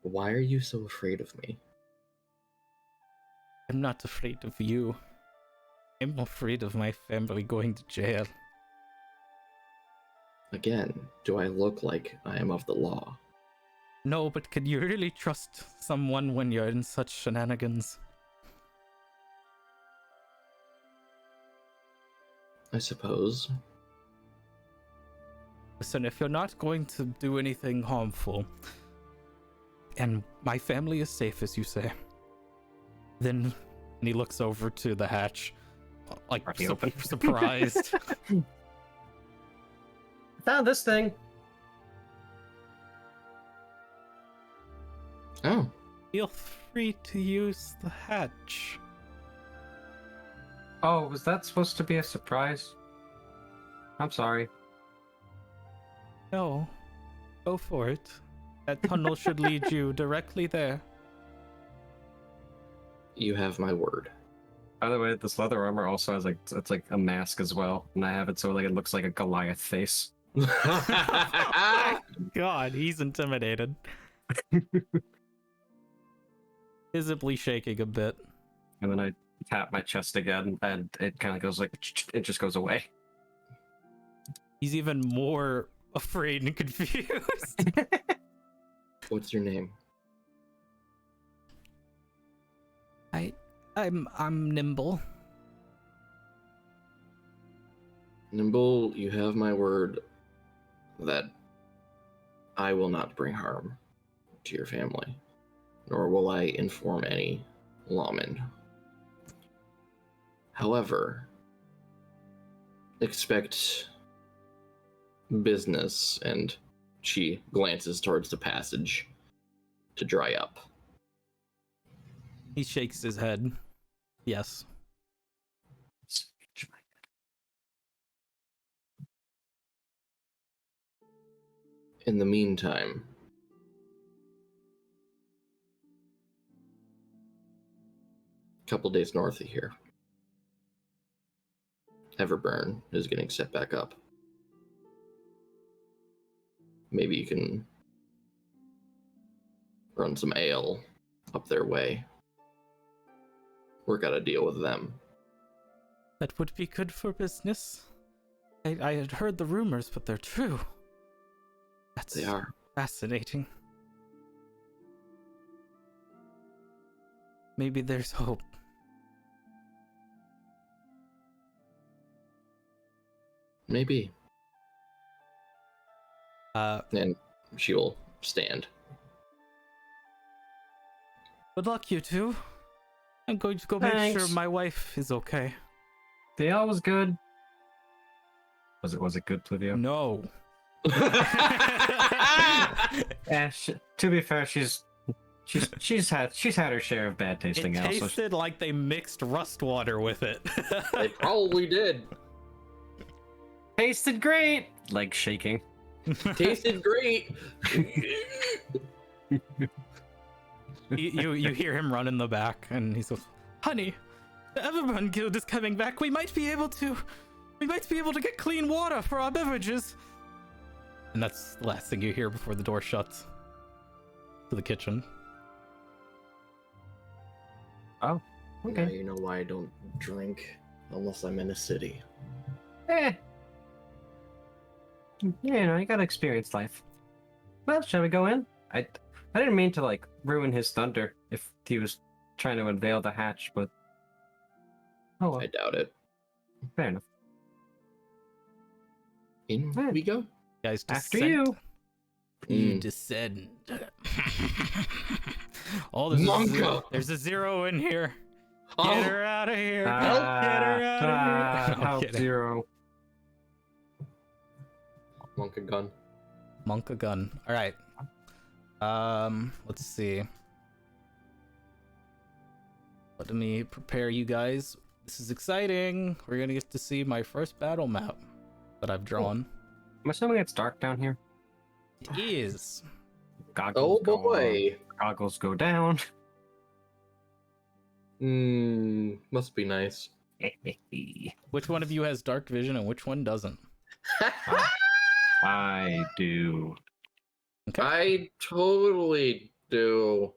Why are you so afraid of me? I'm not afraid of you. I'm afraid of my family going to jail. Again, do I look like I am of the law? No, but can you really trust someone when you're in such shenanigans? I suppose. Listen, if you're not going to do anything harmful, and my family is safe, as you say, then... And he looks over to the hatch, like, surprised. Found this thing. Oh. Feel free to use the hatch. Oh, was that supposed to be a surprise? I'm sorry. No, go for it. That tunnel should lead you directly there. You have my word. By the way, this leather armor also has it's like a mask as well, and I have it so like it looks like a Goliath face. God, he's intimidated. Visibly shaking a bit. And then I tap my chest again, and it kind of goes like it just goes away. He's even more afraid and confused. What's your name? I'm Nimble. Nimble, you have my word that I will not bring harm to your family, nor will I inform any lawmen. However, expect business, and she glances towards the passage, to dry up. He shakes his head. Yes. In the meantime, a couple days north of here, Everburn is getting set back up. Maybe you can run some ale up their way. Work out a deal with them. That would be good for business. I had heard the rumors, but they're true. They are. Fascinating. Maybe there's hope. Maybe. And she will stand. Good luck, you two. I'm going to go make Thanks. sure my wife is okay. The ale was good. Was it good, Pluvio? No. To be fair, she's had her share of bad tasting It ale. tasted like they mixed rust water with it. They probably did. Tasted great. Leg shaking. Tasted great. you hear him run in the back, and he says, "Honey, the Everburn Guild is coming back. We might be able to get clean water for our beverages." And that's the last thing you hear before the door shuts to the kitchen. Oh, Now okay. you know why I don't drink unless I'm in a city. You know, you gotta experience life. Well, shall we go in? I didn't mean to like ruin his thunder if he was trying to unveil the hatch, but oh well, I doubt it. fair enough. In Yeah. we go. Guys, After descend. You Mm. descend. Monka! There's a zero in here. Oh, Get her out of here. Get her out of here. I'm Help kidding. zero. Monka gun. Monka gun. All right. Let's see. Let me prepare you guys. This is exciting. We're gonna get to see my first battle map that I've drawn. I'm assuming it's dark down here. It is. Goggles Oh go boy. on, goggles go down. Must be nice. Which one of you has dark vision and which one doesn't? I do. Okay. I totally do.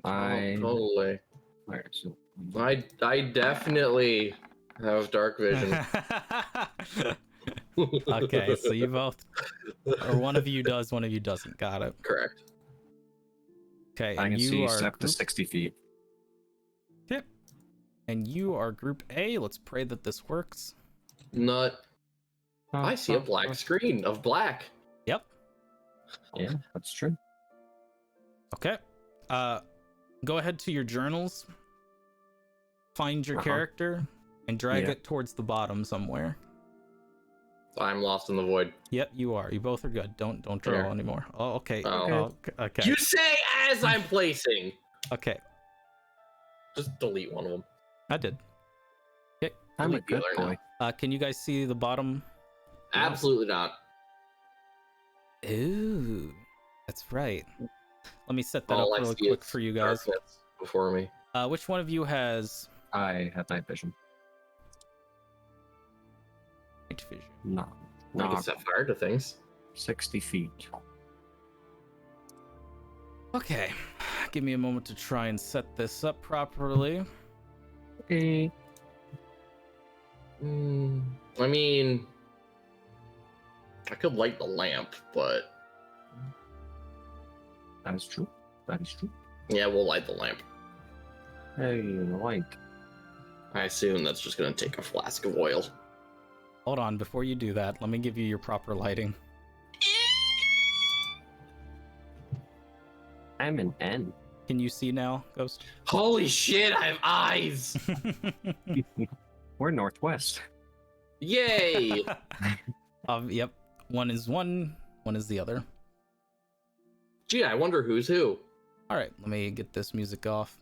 I- Totally. Alright, so I definitely have dark vision. Okay, so you both, or one of you does, one of you doesn't. Got it. Correct. Okay, I and can you see are up to group, 60 feet. and you are group A. Let's pray that this works. Nut. I see a black screen of black. Yep. Yeah, that's true. Okay. Go ahead to your journals. Find your character and drag Yeah. it towards the bottom somewhere. I'm lost in the void. Yep, you are. You both are good. Don't draw Here. anymore. Oh, okay. Oh. Okay. You say as I'm placing. Okay. Just delete one of them. I did. I'm a Delete the good other boy. now. Can you guys see the bottom? Absolutely not. Ooh, that's right. Let me set that All up I really see quick is for you guys. darkness before me. Which one of you has I have night vision. night vision? No. I No. can set fire to things. 60 feet. Okay. Give me a moment to try and set this up properly. Okay. I mean, I could light the lamp, but That is true. That is true. yeah, we'll light the lamp. Hey, light. I assume that's just gonna take a flask of oil. Hold on, before you do that, let me give you your proper lighting. I'm an N. Can you see now, Ghost? Holy shit, I have eyes! We're northwest. Yay! Yep. One is one is the other. Gee, I wonder who's who. All right, let me get this music off.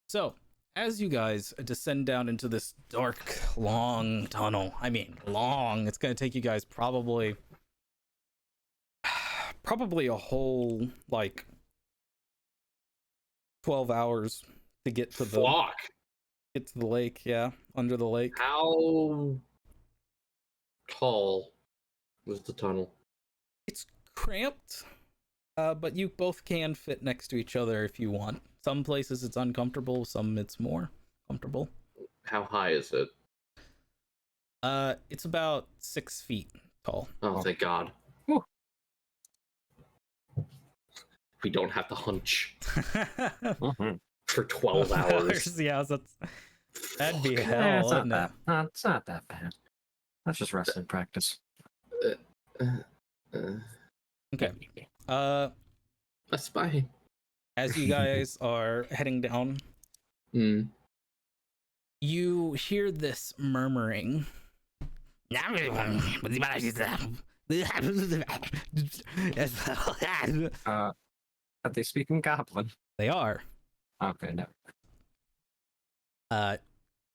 So, as you guys descend down into this dark, long tunnel, I mean, long, it's going to take you guys probably a whole, like, 12 hours to get to the lake, yeah, under the lake. How tall was the tunnel? It's cramped, but you both can fit next to each other if you want. Some places it's uncomfortable, some it's more comfortable. How high is it? It's about 6 feet tall. Oh, thank God. Whew. We don't have to hunch Mm-hmm. for 12 hours. Yeah, that'd be Fuck. hell, Yeah, it's not wouldn't it? that. It's not that bad. That's just wrestling practice. Okay. That's fine. As you guys are heading down, you hear this murmuring. Are they speaking Goblin? They are. Okay, no.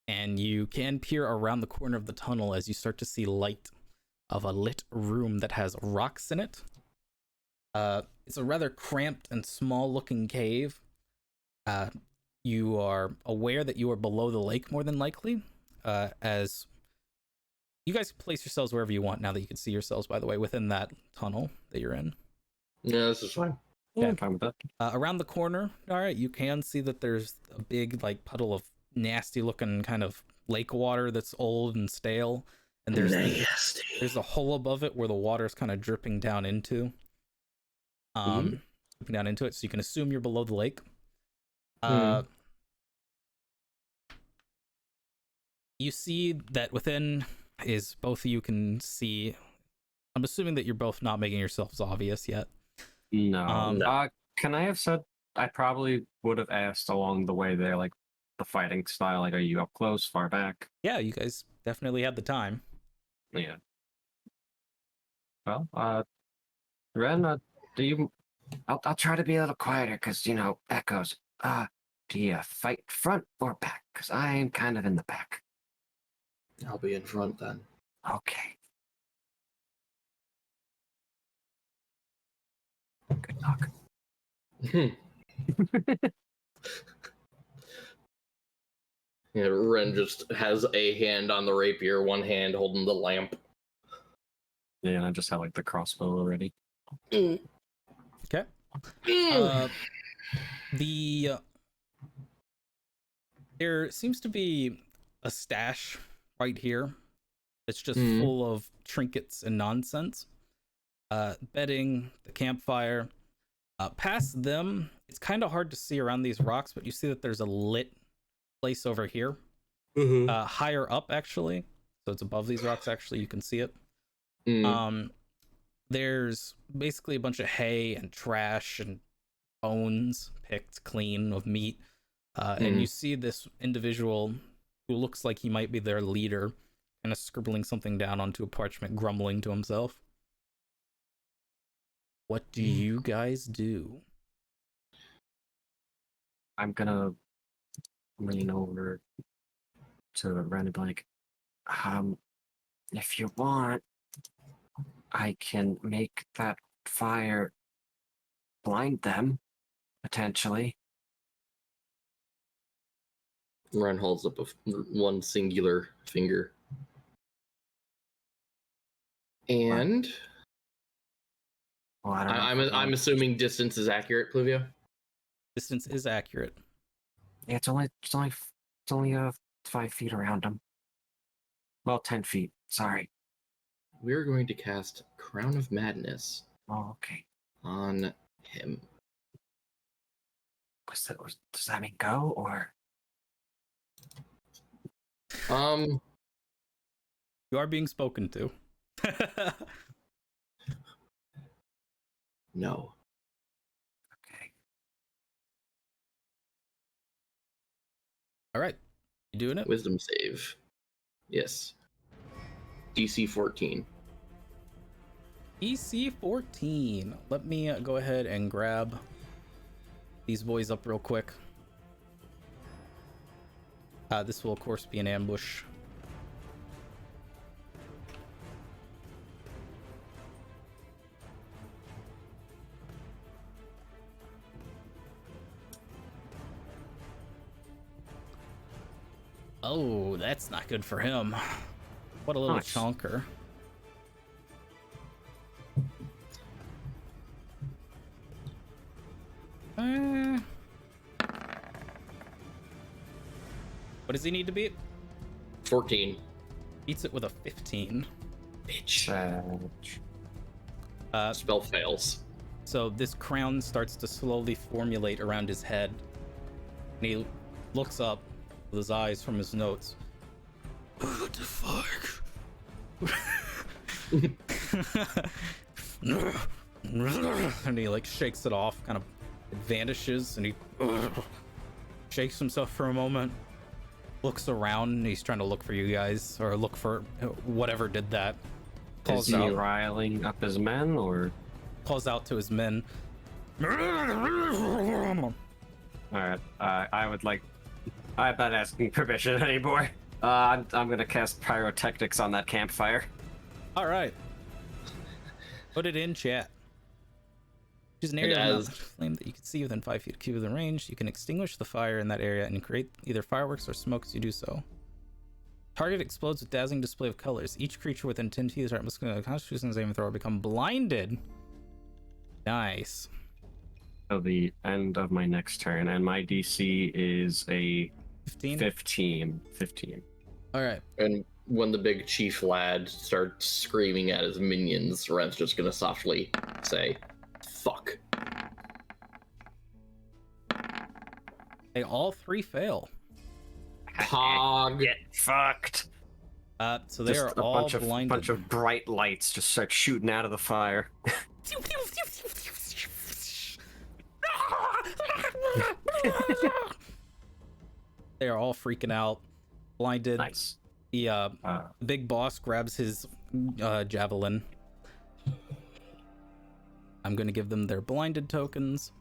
And you can peer around the corner of the tunnel as you start to see light of a lit room that has rocks in it. It's a rather cramped and small looking cave. You are aware that you are below the lake more than likely, as you guys place yourselves wherever you want now that you can see yourselves, by the way, within that tunnel that you're in. Yeah, this is fine. Yeah, I'm fine with that. Around the corner, all right, you can see that there's a big like puddle of nasty looking kind of lake water that's old and stale, and there's a hole above it where the water's kind of dripping down into down into it, so you can assume you're below the lake. You see that within is both of you can see. I'm assuming that you're both not making yourselves obvious yet. No. Can I have said I probably would have asked along the way there, like the fighting style, like are you up close, far back? Yeah, you guys definitely had the time. Yeah. Well, Ren, do you? I'll try to be a little quieter, cause echoes. Do you fight front or back? Cause I'm kind of in the back. I'll be in front then. Okay. Good luck. Yeah, Ren just has a hand on the rapier, one hand holding the lamp. Yeah, and I just have like the crossbow already. Okay. The There seems to be a stash right here. It's just full of trinkets and nonsense. Bedding, the campfire. Past them, it's kind of hard to see around these rocks, but you see that there's a lit place over here. Higher up, actually. So it's above these rocks, actually. You can see it. There's basically a bunch of hay and trash and bones picked clean of meat. And you see this individual who looks like he might be their leader, kind of scribbling something down onto a parchment, grumbling to himself. What do you guys do? I'm gonna lean over to Ren and be like, if you want, I can make that fire blind them, potentially. Ren holds up one singular finger. And Well, I don't know. I'm assuming distance is accurate, Pluvio. Distance is accurate. Yeah, it's only 5 feet around them. Well, 10 feet. Sorry. We're going to cast Crown of Madness Oh, okay. on him. Does that mean go or? You are being spoken to. No. Okay. All right, you doing it? Wisdom save. Yes. DC 14. EC 14. Let me go ahead and grab these boys up real quick. This will of course be an ambush. Oh, that's not good for him. What a little Nice. chonker. What does he need to beat? 14. Beats it with a 15. Bitch. Savage. Spell fails. So this crown starts to slowly formulate around his head. And he looks up with his eyes from his notes. What the fuck? And he like shakes it off, kind of it vanishes, and he shakes himself for a moment, looks around, and he's trying to look for you guys, or look for whatever did that. Is Calls he out, riling up his men or? calls out to his men. Alright, I'm not asking permission anymore. I'm gonna cast pyrotechnics on that campfire. All right. Put it in chat. Choose an And area as- of flame that you can see within 5 feet of cube within range. You can extinguish the fire in that area and create either fireworks or smoke as you do so. Target explodes with dazzling display of colors. Each creature within 10 feet of the Constitution saving throw will become blinded. Nice. Till the end of my next turn, and my DC is a 15. 15. All right. And when the big chief lad starts screaming at his minions, Ren's just gonna softly say, fuck. They all three fail. Pog. Get fucked. So they Just are all bunch blinded. of bright lights just start shooting out of the fire. They are all freaking out, blinded. Nice. The big boss grabs his javelin. I'm gonna give them their blinded tokens.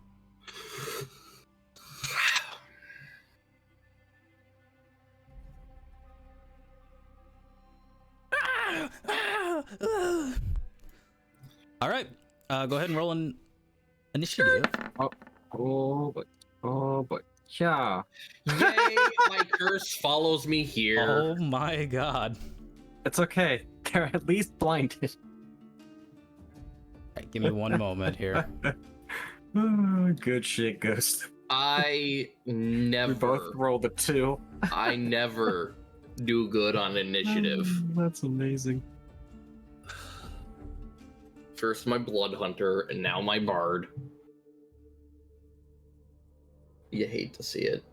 All right, go ahead and roll an initiative. Oh, but yeah. Yay, my curse follows me here. Oh my god. It's okay. They're at least blinded. All right, give me one moment here. Oh, good shit, Ghost. I We never, both rolled a 2. I never do good on initiative. That's amazing. First my blood hunter, and now my bard. You hate to see it.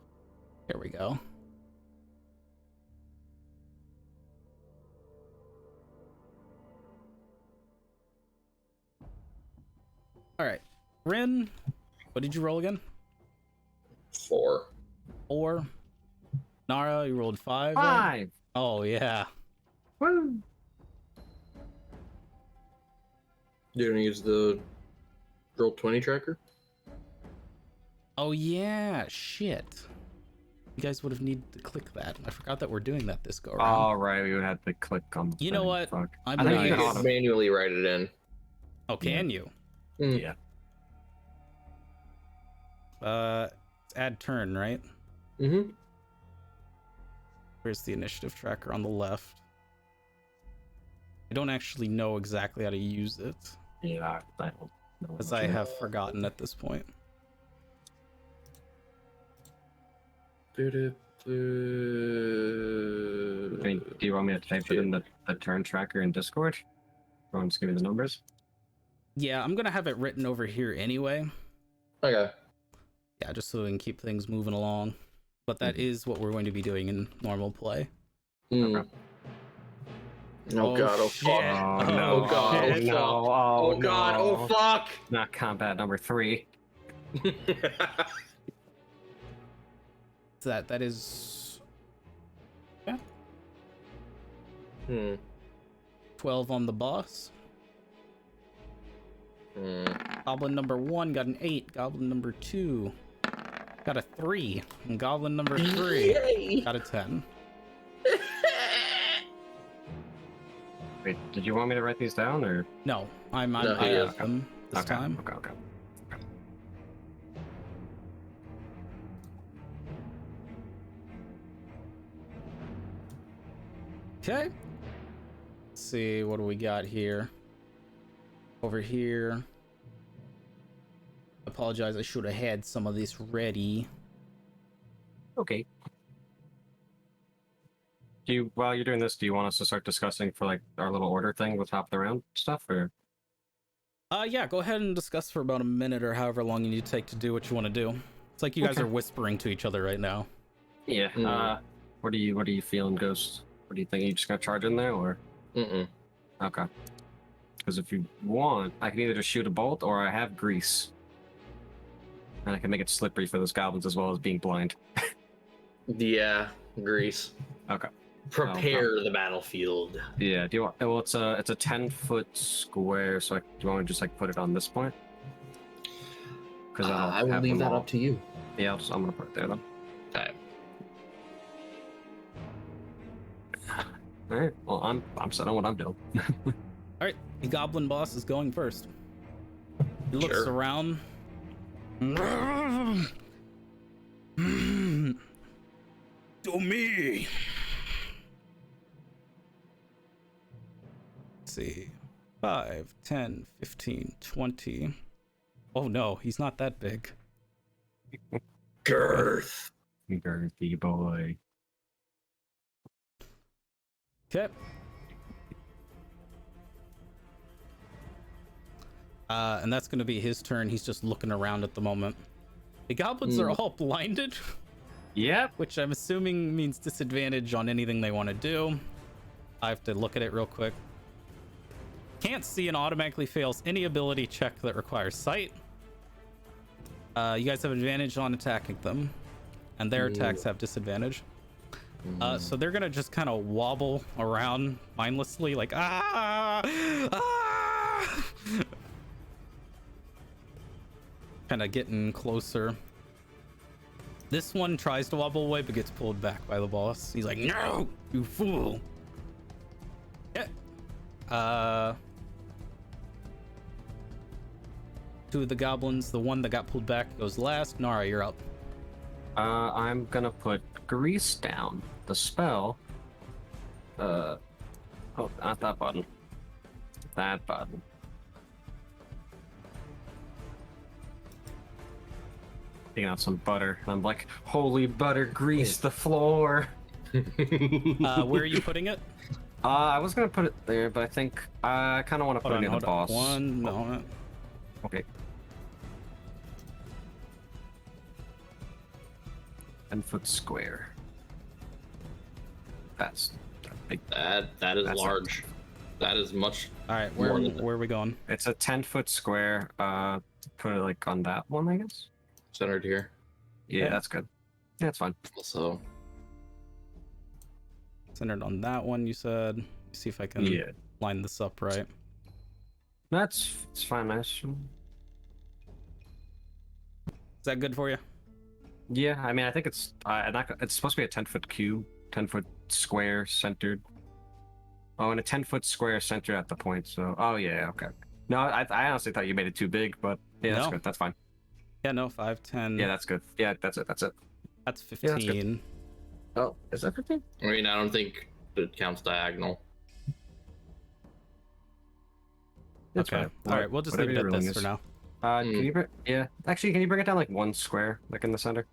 Here we go. All right, Rin, what did you roll again? 4. 4. Nara, you rolled 5. Right? 5. Oh yeah. Woo. You're gonna use the roll 20 tracker? Oh yeah. Shit. You guys would have needed to click that. I forgot that we're doing that this go around. All right, we would have to click on. The You know thing. what? Fuck. I'm I think gonna you can use- auto- manually write it in. Oh, can you? Yeah. Add turn, right? Mm-hmm. Where's the initiative tracker on the left? I don't actually know exactly how to use it, Yeah, I don't know. as I have forgotten at this point. I mean, do you want me to type it in the turn tracker in Discord? Or just give me the numbers? Yeah, I'm gonna have it written over here anyway. Okay. Yeah, just so we can keep things moving along. But that is what we're going to be doing in normal play. Mm. Oh god, oh shit. fuck. Oh, Oh, no. god, Oh, oh, no. fuck. Oh, Oh god, no. oh fuck! Not combat number 3. That is Hmm. 12 on the boss. Hmm. Goblin number 1 got an 8. Goblin number 2 got a 3. And goblin number 3 Yay! got a 10. Wait, did you want me to write these down, or? No, I'm No, I he have is. them this Okay, time. okay. Okay. Let's see, what do we got here? Over here. Apologize, I should have had some of this ready. Okay. While you're doing this, do you want us to start discussing for like our little order thing with top of the round stuff, or? Yeah, go ahead and discuss for about a minute or however long you need to take to do what you want to do. It's like you guys Okay. are whispering to each other right now. Yeah. Mm. What are you feeling, Ghost? What do you think? Are you just gonna charge in there, or? Mm-mm. Okay. Because if you want, I can either just shoot a bolt, or I have grease, and I can make it slippery for those goblins as well as being blind. Yeah, Grease. Okay. Prepare the battlefield. Yeah. Do you want? Well, it's a 10-foot square. So do you want to just like put it on this point? Because I will leave that up to you. Yeah, I'm gonna put it there then. Okay. All right. Well, I'm set on what I'm doing. All right, the goblin boss is going first. He looks Sure. around. To me. Let's see. 5, 10, 15, 20. Oh no, he's not that big. Girth. Girthy boy. Okay. And that's going to be his turn. He's just looking around at the moment. The goblins are all blinded, Yep. which I'm assuming means disadvantage on anything they want to do. I have to look at it real quick. Can't see and automatically fails any ability check that requires sight. You guys have advantage on attacking them, and their attacks have disadvantage. So they're gonna just kind of wobble around mindlessly, like kind of getting closer. This one tries to wobble away, but gets pulled back by the boss. He's like, "No, you fool!" Yeah. Two of the goblins. The one that got pulled back goes last. Nara, you're up. I'm gonna put grease down. The spell. Oh, not that button. That button. taking out some butter. And I'm like, holy butter, grease the floor. Where are you putting it? I was gonna put it there, but I think I kind of want to put it near the boss. One moment. Okay. 10-foot square. That's big. That is That's large. That is much. All right, More where than- are we going? It's a 10-foot square. Put it like on that one, I guess. Centered here. Yeah, Okay. that's good. Yeah, that's fine. Also, Centered on that one, you said. See if I can Yeah, line this up right. it's fine. Nice. Is that good for you? Yeah, I mean, I think it's it's supposed to be a 10-foot cube, 10-foot square centered. Oh, and a 10-foot square centered at the point. So, oh yeah, okay. No, I honestly thought you made it too big, but yeah, that's No. good. That's fine. Yeah, no, 5, 10. Yeah, that's good. Yeah, that's it. That's it. That's Yeah, that's good. 15. Oh, is that 15? I mean, I don't think it counts diagonal. That's Okay. fine. All right, we'll just Whatever leave it your at ruling this for is. now. Can you bring? Yeah, actually, can you bring it down like one square, like in the center,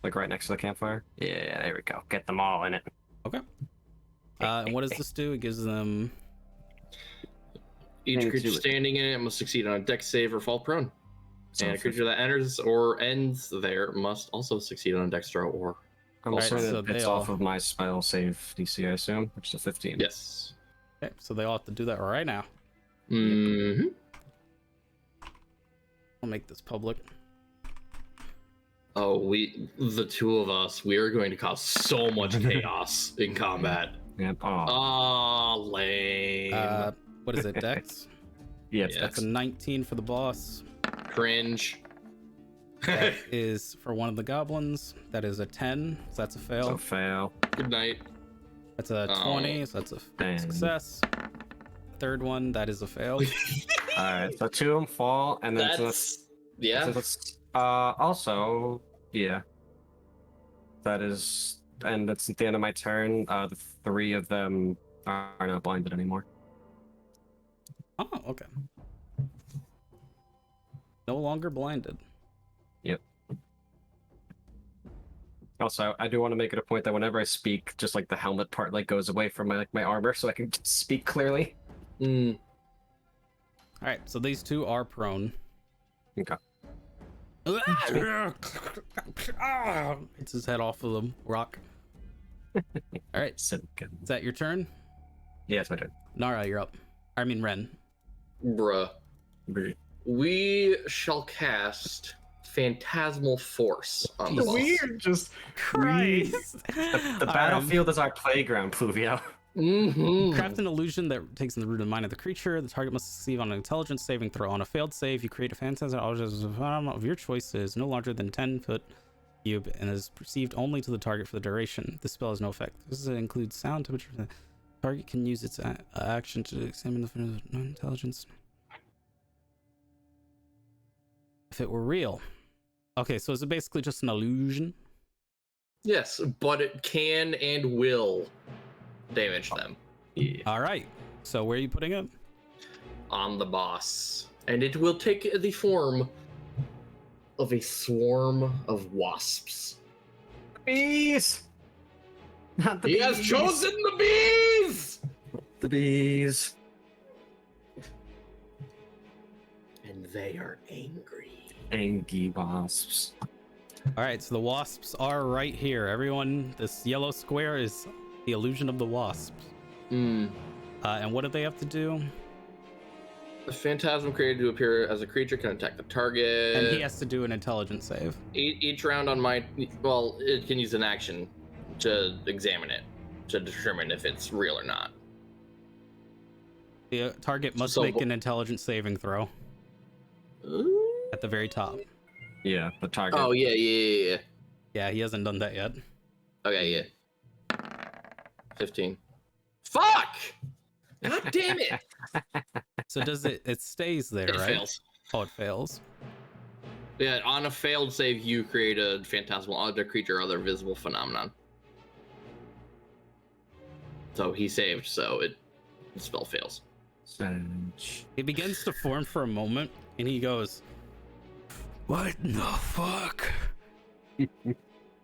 like right next to the campfire? Yeah, there we go. Get them all in it. Okay. And what does this do? It gives them. Each Thing creature to it. standing in it must succeed on a dex save or fall prone. So And a creature that enters or ends there must also succeed on a dex throw or. I'm Alright, assuming so that it's they off all- of my spell save DC, I assume, which is a 15. Yes. Okay, so they all have to do that right now. Mm-hmm. I'll make this public. Oh, the two of us, we are going to cause so much chaos in combat. Yep. Oh, Ah, lame. What is it, Dex? yeah, it's yeah. That's a 19 for the boss. Cringe. That is for one of the goblins. That is a 10, so that's a fail. so fail. Good night. That's a 20, so that's a Dang. success. Third one, that is a fail. All right, so 2 of them fall, and then That's yeah. also, yeah, that is, and that's at the end of my turn. The 3 of them are not blinded anymore. Oh, okay. No longer blinded. Also, I do want to make it a point that whenever I speak, just like the helmet part like goes away from my armor, so I can speak clearly. Mm. All right, so these two are prone. Okay. It's his head off of the rock. All right, So good. is that your turn? Yeah, it's my turn. Nara, you're up. I mean, Ren. Bruh. Agree. We shall cast Phantasmal Force on the boss. Weird, just Christ. the battlefield is our playground, Pluvio. Mm-hmm. Craft an illusion that takes in the root of the mind of the creature. The target must succeed on an intelligence saving throw. On a failed save, you create a phantasm of your choice is no larger than 10-foot cube and is perceived only to the target for the duration. This spell has no effect. This includes sound, temperature. The target can use its action to examine the intelligence. If it were real. Okay, so is it basically just an illusion? Yes, but it can and will damage them Yeah. All right. So where are you putting it? on the boss. And it will take the form of a swarm of wasps. Bees! Not the He bees! has chosen the bees! The bees. And they are angry. Angry wasps. All right, so the wasps are right here. Everyone, this yellow square is the illusion of the wasps. Hmm. And what do they have to do? The phantasm created to appear as a creature can attack the target. And he has to do an intelligence save. Each round on my... Well, it can use an action to examine it, to determine if it's real or not. The target must So- make an intelligence saving throw Ooh. at the very top. Yeah, the target. Oh, yeah. Yeah, he hasn't done that yet. Okay, yeah. 15. Fuck! God damn it! So does it? It stays there, It right? fails. Oh, it fails. Yeah, on a failed save, you create a phantasmal object, creature, or other visible phenomenon. So he saved, so the spell fails. Sage. He begins to form for a moment, and he goes, "What in the fuck?"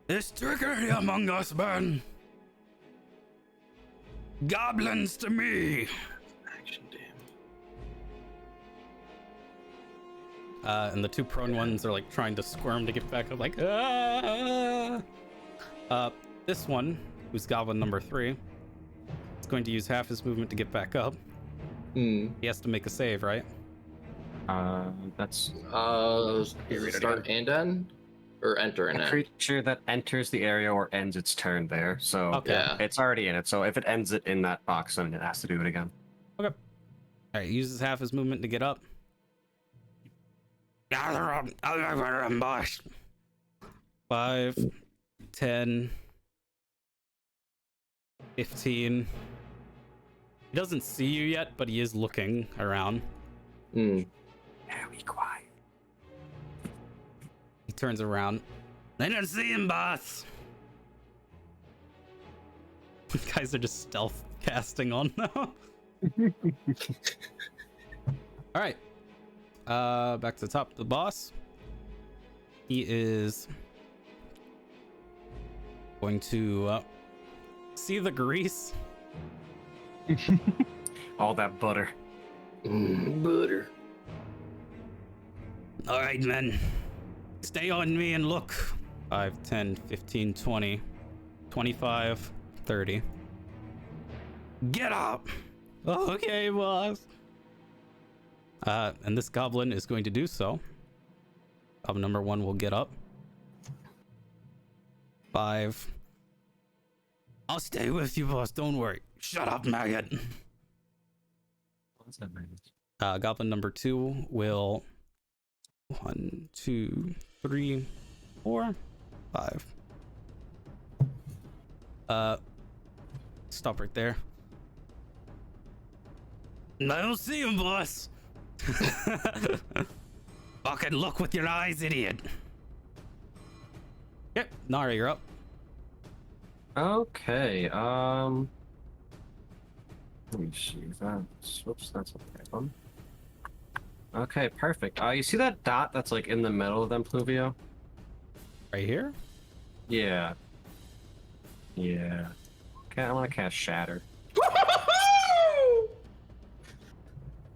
There's trickery among us, man. Goblins to me. Action damage. And the two prone ones are like trying to squirm to get back up, like, ah! This one, who's goblin number 3, is going to use half his movement to get back up. He has to make a save, right? That's Start and end? Or enter and a end? creature that enters the area or ends its turn there. So Okay. Yeah. it's already in it. So if it ends it in that box, then it has to do it again. All right, he uses half his movement to get up. Gather up, ambush. 5, 10, 15. He doesn't see you yet, but he is looking around. Hmm. Very quiet. He turns around. I don't see him, boss. These guys are just stealth casting on now. All right. Back to the top. The boss. He is going to see the grease. All that butter. Butter. All right, men. Stay on me and look. 5, 10, 15, 20, 25, 30. Get up! Okay, boss. And this goblin is going to do so. Goblin number 1 will get up. 5. I'll stay with you, boss. Don't worry. Shut up, maggot. What's that mean? Goblin number 2 will 1, 2, 3, 4, 5. Stop right there. I don't see him, boss. Fucking look with your eyes, idiot. Yep, Nara, you're up. Okay. Let me see. Whoops, that's okay. Okay, perfect. You see that dot that's like in the middle of them, Pluvio? Right here? Yeah. Yeah. Okay, I want to cast Shatter.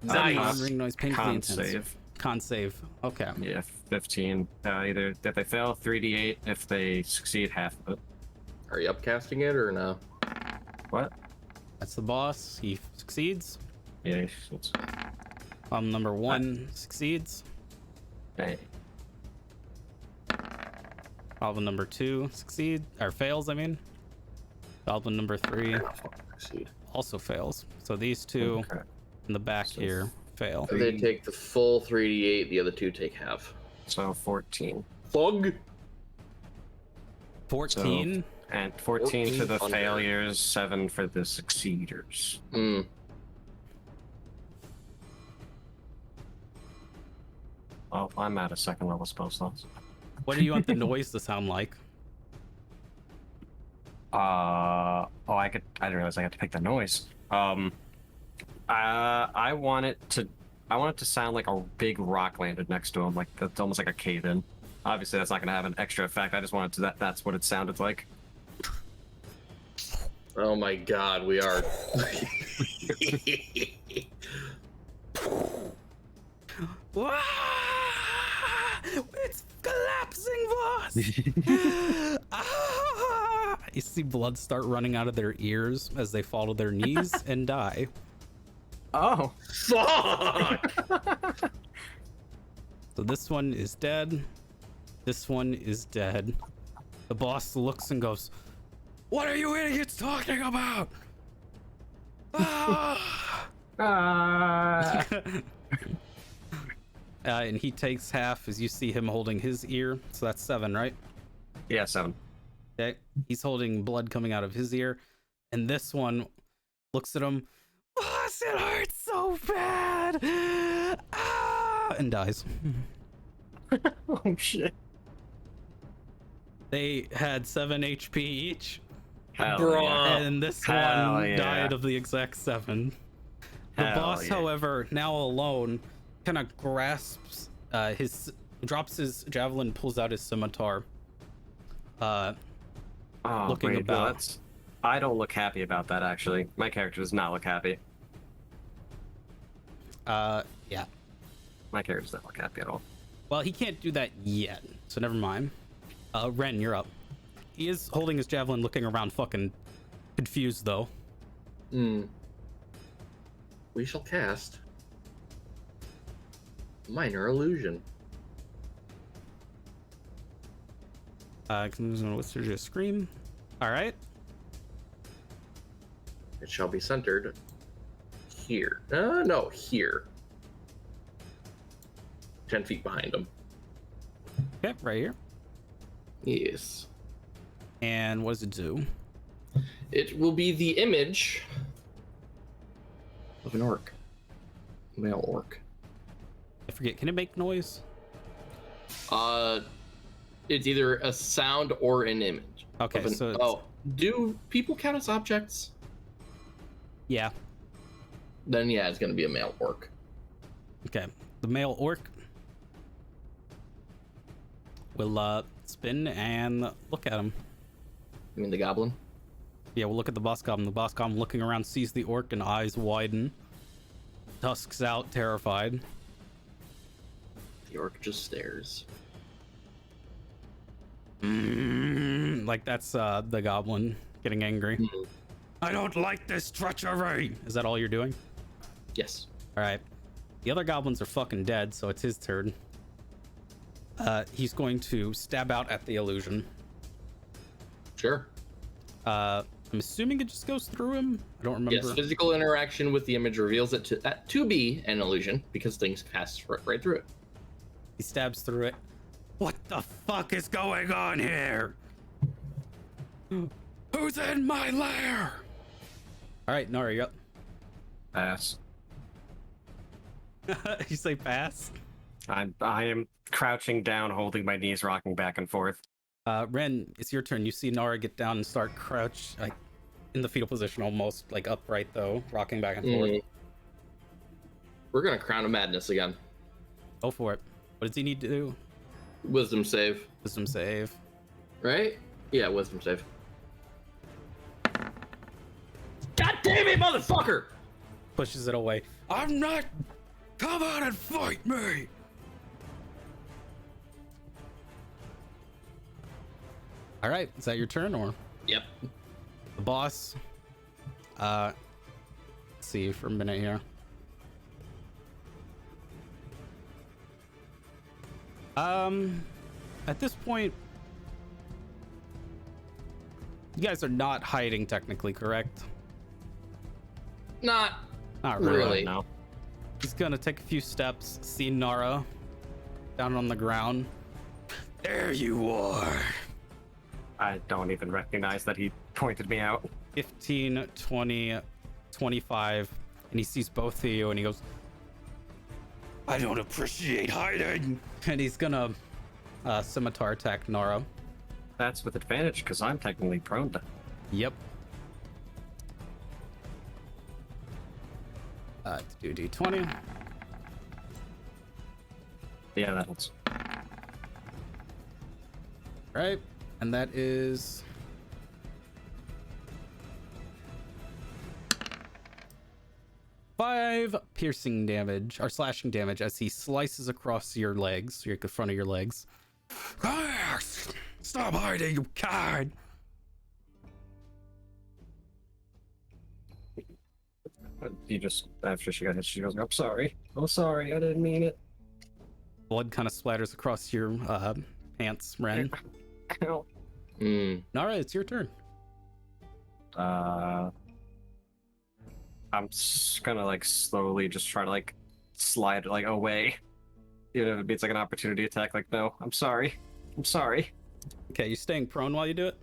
Nice. Ring noise, painfully Con intense. save. Con save. Okay. Yeah, 15. Either if they fail, 3d8. If they succeed, half of it. Are you upcasting it or no? What? That's the boss. He succeeds. Yeah, it's... Number 1 succeeds. Hey. Goblin number 2 fails, I mean. Goblin number 3 Succeed. also fails. So these two Okay. in the back So here fail. They take the full 3d8, the other 2 take half. So 14. Fug! 14. And 14 for the 14 failures, 7 for the succeeders. Oh, I'm at a second level spell slots. What do you want the noise to sound like? I didn't realize I had to pick the noise. I want it to sound like a big rock landed next to him, like that's almost like a cave in. Obviously, that's not going to have an extra effect. I just wanted to that's what it sounded like. Oh my god, we are. Wah! It's collapsing, boss! Ah! You see blood start running out of their ears as they fall to their knees and die. Oh. Fuck! So this one is dead. This one is dead. The boss looks and goes, "What are you idiots talking about?" Ah! And he takes half as you see him holding his ear. So that's 7, right? Yeah, 7. Okay. He's holding blood coming out of his ear. And this one looks at him. Boss, it hurts so bad. Ah! And dies. Oh shit. They had 7 HP each. Hell Bruh. yeah. And this Hell one yeah. died of the exact 7. The Hell boss, yeah. however, now alone, kind of drops his javelin, pulls out his scimitar, looking wait, no, about. I don't look happy about that, actually. My character does not look happy. Yeah. My character does not look happy at all. Well, he can't do that yet, so never mind. Ren, you're up. He is holding his javelin, looking around, fucking confused though. We shall cast Minor Illusion. What's your scream? All right. It shall be centered here. No, here. 10 feet behind him. Okay, right here. Yes. And what does it do? It will be the image of an orc. Male orc. I forget. Can it make noise? It's either a sound or an image. Okay, so oh, do people count as objects? Yeah. Then yeah, it's gonna be a male orc. Okay. The male orc will spin and look at him. You mean the goblin? Yeah, we'll look at the boss goblin. The boss goblin looking around sees the orc and eyes widen. Tusks out, terrified. The orc just stares. Like that's the goblin getting angry. I don't like this treachery. Is that all you're doing? Yes. All right. The other goblins are fucking dead, so it's his turn. He's going to stab out at the illusion. Sure. I'm assuming it just goes through him. I don't remember. Yes, physical interaction with the image reveals it to be an illusion because things pass right through it. He stabs through it. What the fuck is going on here? Who's in my lair? All right, Nora, you're up. Pass. You say pass? I am crouching down, holding my knees, rocking back and forth. Ren, it's your turn. You see Nora get down and start crouch, like in the fetal position, almost like upright though, rocking back and forth. We're gonna Crown of Madness again. Go for it. What does he need to do? Wisdom save. Wisdom save. Right? Yeah, wisdom save. God damn it, motherfucker! Pushes it away. I'm not. Come on and fight me. All right, is that your turn or? Yep. The boss. Let's see for a minute here. At this point, you guys are not hiding technically, correct? Not really. really. No. He's gonna take a few steps, see Nara down on the ground. There you are. I don't even recognize that he pointed me out. 15, 20, 25, and he sees both of you and he goes, I don't appreciate hiding. And he's gonna scimitar attack Nara. That's with advantage because I'm technically prone to. Yep. To do D20. Yeah, that hits. Right, and that is 5 piercing damage or slashing damage as he slices across your legs, your front of your legs. Stop hiding, you coward! You just, after she got hit, she goes, I'm sorry. Oh, sorry, I didn't mean it. Blood kind of splatters across your pants, Ren. Ow. Nara, it's your turn. I'm just gonna like slowly just try to like slide like away. Even if it means like an opportunity attack, like no, I'm sorry. I'm sorry. Okay, you staying prone while you do it?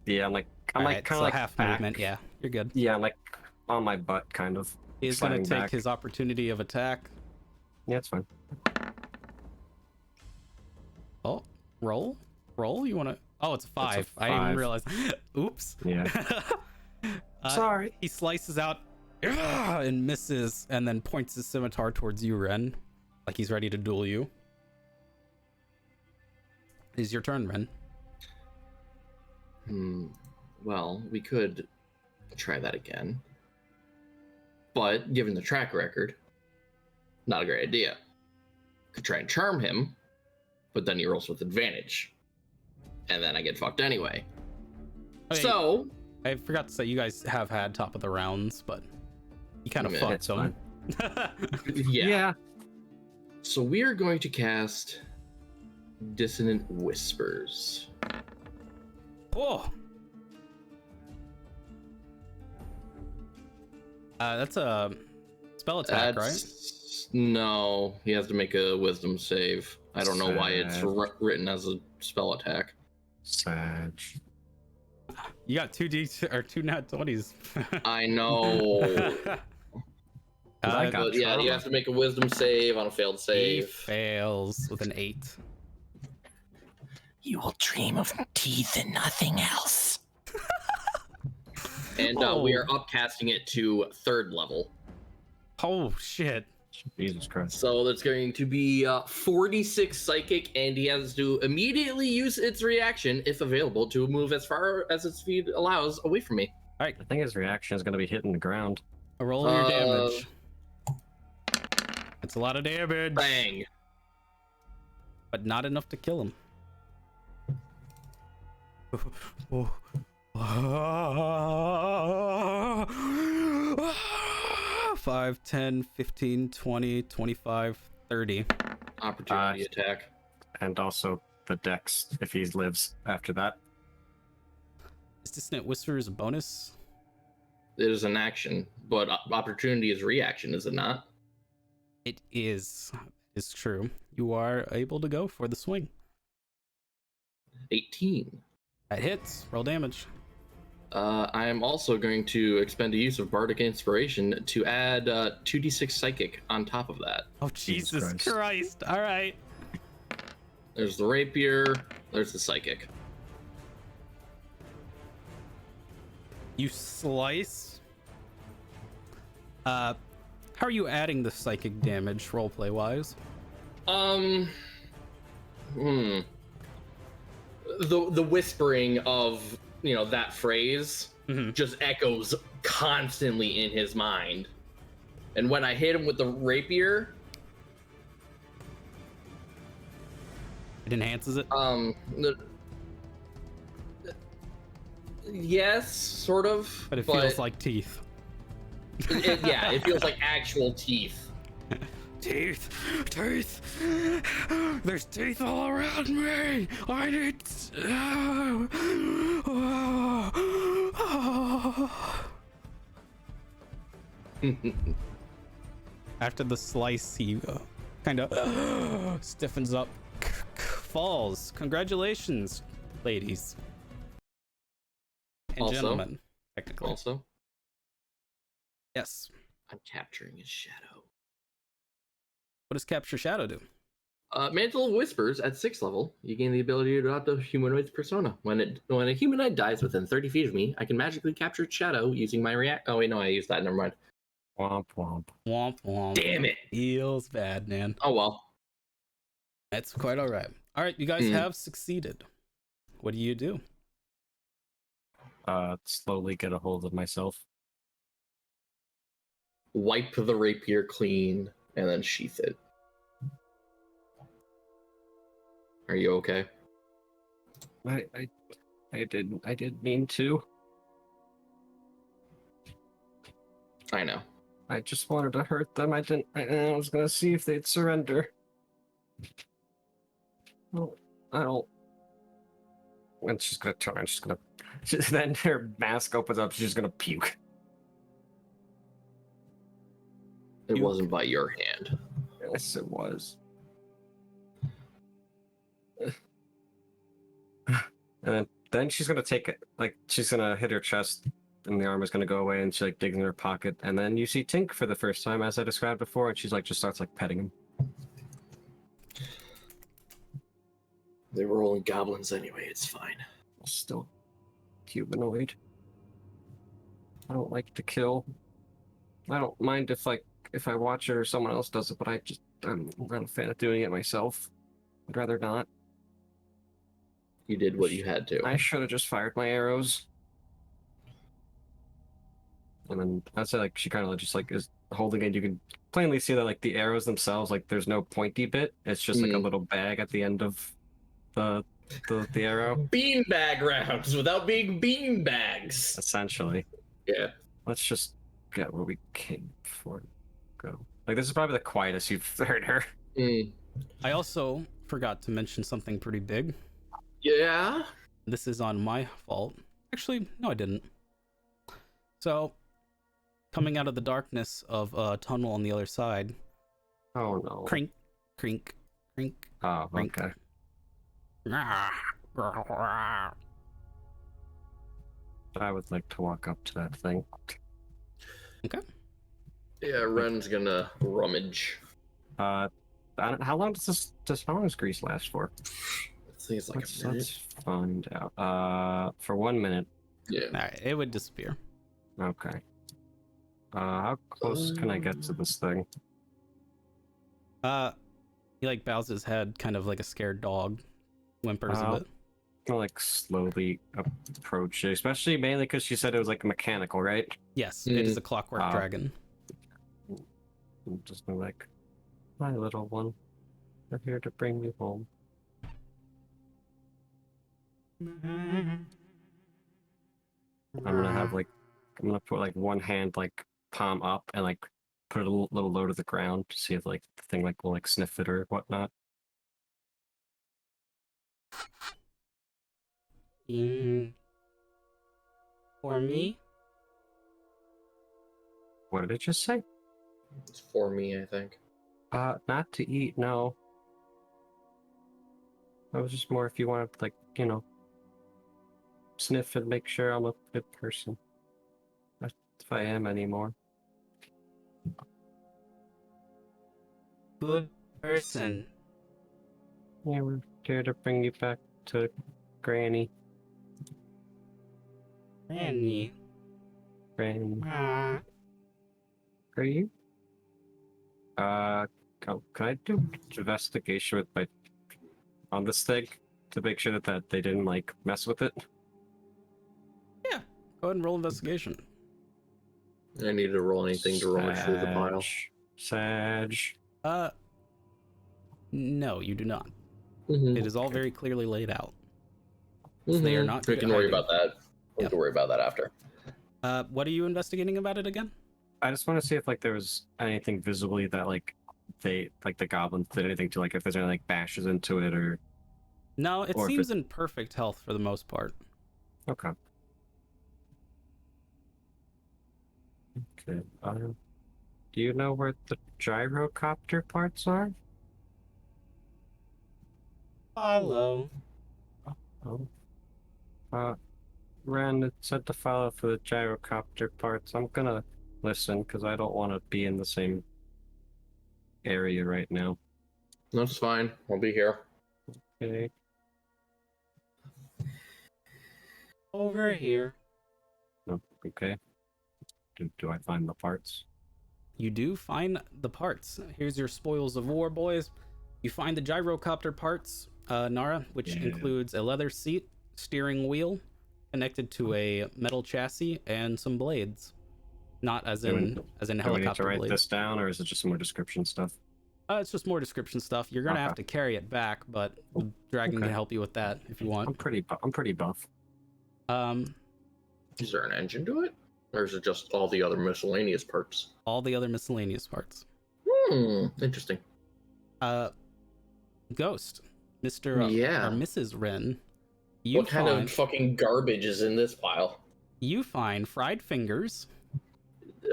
Yeah, I'm like Alright, kind so of like half back. movement. Yeah, you're good. Yeah, I'm like on my butt kind of. He's gonna sliding take back. his opportunity of attack. Yeah, it's fine. Oh, roll? You wanna? Oh, it's a 5. I didn't even 5. realize. Oops. Yeah. Sorry. He slices out and misses, and then points his scimitar towards you, Ren, like he's ready to duel you. It's your turn, Ren. Well, we could try that again. But given the track record, not a great idea. Could try and charm him, but then he rolls with advantage. And then I get fucked anyway. Okay, So I forgot to say you guys have had top of the rounds, but you kind of Yeah, fucked it's them. yeah. So we are going to cast Dissonant Whispers. Oh. That's a spell attack, right? No, he has to make a wisdom save. I don't know why it's Sad. written as a spell attack. Sag. You got two nat 20s. I know. I got But yeah, you trauma. have to make a wisdom save on a failed He save. fails with an 8. You will dream of teeth and nothing else. And we are upcasting it to 3rd level. Oh shit! Jesus Christ. So that's going to be 46 psychic, and he has to immediately use its reaction, if available, to move as far as its speed allows away from me. I think his reaction is going to be hitting the ground. A roll your damage. It's a lot of damage, Bang! but not enough to kill him. 5, 10, 15, 20, 25, 30. Opportunity attack. And also the dex, if he lives after that. Is Dissonant Whispers a bonus? It is an action, but opportunity is reaction, is it not? It is. It's true. You are able to go for the swing. 18. That hits. Roll damage. I am also going to expend a use of Bardic Inspiration to add 2d6 Psychic on top of that. Oh, Jesus Jesus Christ. All right. There's the Rapier, there's the Psychic. You slice. How are you adding the psychic damage roleplay wise? The whispering of, that phrase just echoes constantly in his mind. And when I hit him with the Rapier, It enhances it. Yes, sort of. But it feels like teeth. It feels like actual teeth. Teeth! There's teeth all around me! I need... After the slice, he kind of stiffens up, falls. Congratulations, ladies. And Also- gentlemen, technically. Also, Yes. I'm capturing his shadow. What does Capture Shadow do? Mantle of Whispers at 6th level. You gain the ability to adopt a humanoid's persona. When a humanoid dies within 30 feet of me, I can magically capture its shadow using my react. Oh wait, no, I used that. Never mind. Womp womp. Womp womp. Damn it. Feels bad, man. Oh well. That's quite all right. All right, you guys have succeeded. What do you do? Slowly get a hold of myself. Wipe the rapier clean and then sheath it. Are you okay? I didn't mean to. I know. I just wanted to hurt them. I was gonna see if they'd surrender. No, I don't. And she's gonna turn. Then her mask opens up. She's gonna puke. It wasn't by your hand. Yes, it was. And then she's gonna take it. Like she's gonna hit her chest, and the arm is gonna go away. And she digs in her pocket. And then you see Tink for the first time, as I described before, and she's just starts petting him. They were only goblins anyway. It's fine. Still humanoid. I don't like to kill. I don't mind if I watch it or someone else does it, but I'm not a fan of doing it myself. I'd rather not. You did what you had to. I should have just fired my arrows. And then I'd say like she kind of just like is holding it. You can plainly see that like the arrows themselves, like there's no pointy bit. It's just like a little bag at the end of the arrow. Beanbag rounds without being beanbags. Essentially. Yeah. Let's just get where we came before. Go. Like this is probably the quietest you've heard her. I also forgot to mention something pretty big. Yeah. This is on my fault. Actually, no, I didn't. So, coming out of the darkness of a tunnel on the other side. Oh no. Crink, crink, crink. Oh, crink. okay. I would like to walk up to that thing. Okay. Yeah, Ren's gonna rummage. I don't, how long how long does grease last for? I think it's like Let's a minute. find out. For 1 minute. Yeah. Alright, it would disappear. Okay. How close can I get to this thing? He like bows his head, kind of like a scared dog, whimpers a bit. I'll like slowly approach it, especially mainly because she said it was like mechanical, right? Yes, it is a clockwork dragon. I'm just like, my little one, you're here to bring me home. I'm gonna put like one hand like palm up and like put it a little low to the ground to see if like the thing like will like sniff it or whatnot. For me? What did it just say? It's for me, I think. Not to eat, no. That was just more if you wanted to, like, you know, sniff and make sure I'm a good person. That's if I am anymore. Good person. Yeah, we're here to bring you back to Granny. Granny. Granny. Ah. Are you? Can I do investigation with my on this thing to make sure that they didn't like mess with it? Yeah. Go ahead and roll investigation. I need to roll anything to rummage through the pile. Sag. No, you do not. Mm-hmm. It is all very clearly laid out. So they are not We good can at worry hiding. about that. We can worry about that after. What are you investigating about it again? I just want to see if like there was anything visibly that like they like the goblins did anything to like if there's any like bashes into it or No, it or if seems in perfect health for the most part. okay. Okay. Do you know where the gyrocopter parts are? Hello. Oh. Ren, it said to follow for the gyrocopter parts. I'm gonna listen because I don't want to be in the same area right now. That's fine. I'll be here. Okay. Over here. Oh, okay. Do I find the parts? You do find the parts. Here's your spoils of war, boys. You find the gyrocopter parts, Nara, which includes a leather seat, steering wheel, connected to a metal chassis, and some blades. Not as in Do we need to helicopter write blades. this down, or is it just more description stuff? It's just more description stuff. You're gonna have to carry it back, but the dragon can help you with that if you want. I'm pretty buff. Is there an engine to it? Or is it just all the other miscellaneous parts? All the other miscellaneous parts. Interesting. Ghost, Mr. Or Mrs. Wren. What kind of fucking garbage is in this pile? You find fried fingers.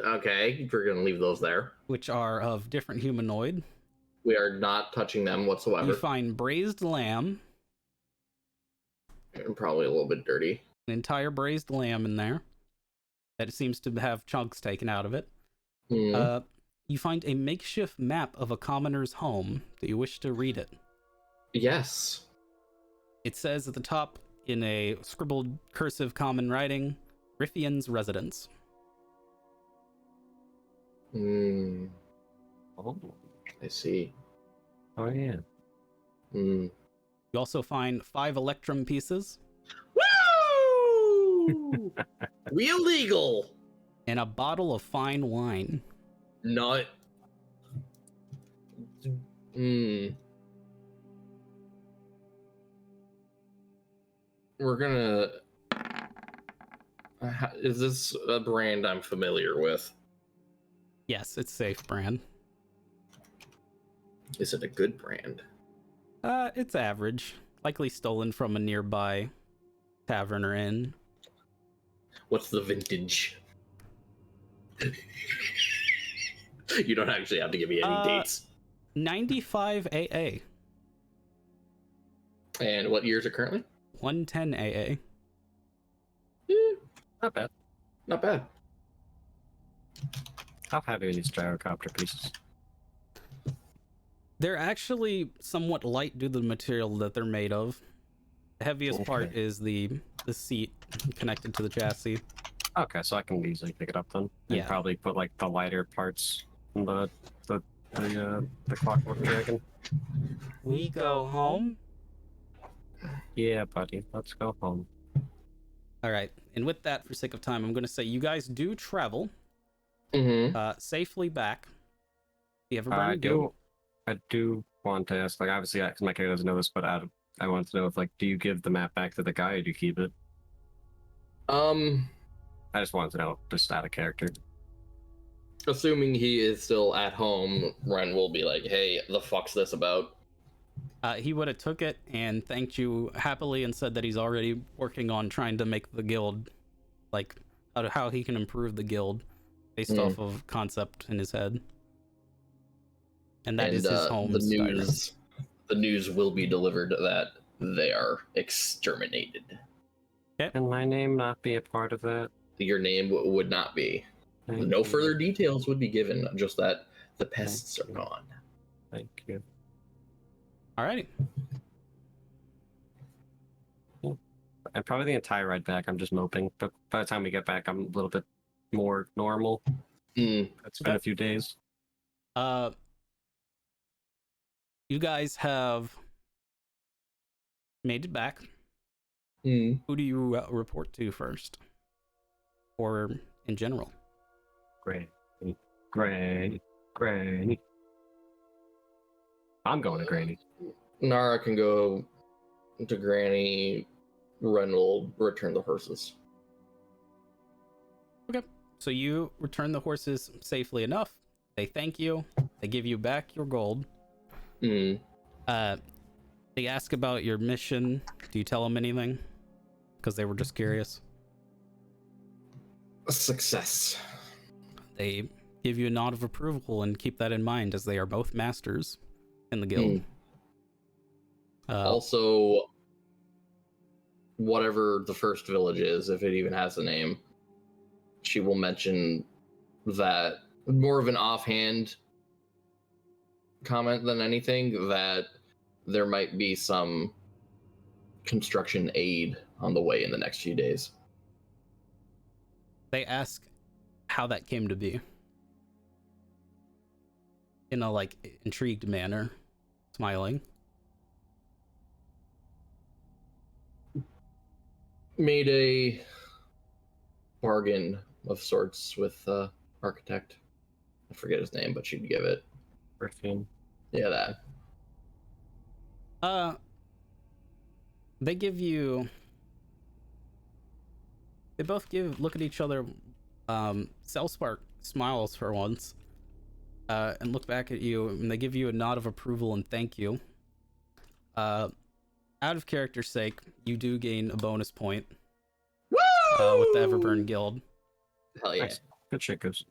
Okay, we're gonna leave those there. Which are of different humanoid. We are not touching them whatsoever. You find braised lamb. And probably a little bit dirty. An entire braised lamb in there. That seems to have chunks taken out of it. You find a makeshift map of a commoner's home. Do you wish to read it? Yes. It says at the top in a scribbled cursive common writing, Riffian's residence. Oh, I see. Oh yeah. You also find 5 electrum pieces Woo! We illegal. and a bottle of fine wine. Not. We're gonna. Is this a brand I'm familiar with? Yes, it's safe brand. Is it a good brand? It's average. Likely stolen from a nearby tavern or inn. What's the vintage? You don't actually have to give me any dates. 95 AA. And what years are currently? 110 AA. Not bad. Not bad. How heavy are these gyrocopter pieces? They're actually somewhat light due to the material that they're made of. The heaviest part is the seat connected to the chassis. Okay, so I can easily pick it up then. And Yeah. probably put like the lighter parts in the Clockwork Dragon. We go home. Yeah, buddy. Let's go home. All right, and with that, for sake of time, I'm going to say you guys do travel safely back. The Everburn Guild. I do want to ask, like, obviously, because my character doesn't know this, but I want to know if, like, do you give the map back to the guy or do you keep it? I just wanted to know, just out of character. Assuming he is still at home, Ren will be like, "Hey, the fuck's this about?" He would have took it and thanked you happily and said that he's already working on trying to make the guild, like, how he can improve the guild based off of concept in his head. And that is his home. The news will be delivered that they are exterminated. Can my name not be a part of that? Your name would not be. No further details would be given, just that the pests are gone. Thank you. Alrighty. And probably the entire ride back, I'm just moping. But by the time we get back, I'm a little bit more normal. It's been a few days. You guys have made it back. Who do you report to first? Or in general? Granny. I'm going to Granny. Nara can go to Granny. Ren will return the horses. Okay. So you return the horses safely enough. They thank you. They give you back your gold. They ask about your mission. Do you tell them anything? Because they were just curious. A success. They give you a nod of approval and keep that in mind, as they are both masters in the guild. Also, whatever the first village is, if it even has a name, she will mention that, more of an offhand comment than anything, that there might be some construction aid on the way in the next few days. They ask how that came to be, in a, like, intrigued manner, smiling. Made a bargain of sorts with architect. I forget his name, but she'd give it. Griffin. Yeah, that. They give you. They both look at each other. Cellspark smiles for once, and look back at you, and they give you a nod of approval and thank you. Out of character's sake, you do gain a bonus point. Woo! With the Everburn Guild. Hell yeah. Nice. Good shit, Goose.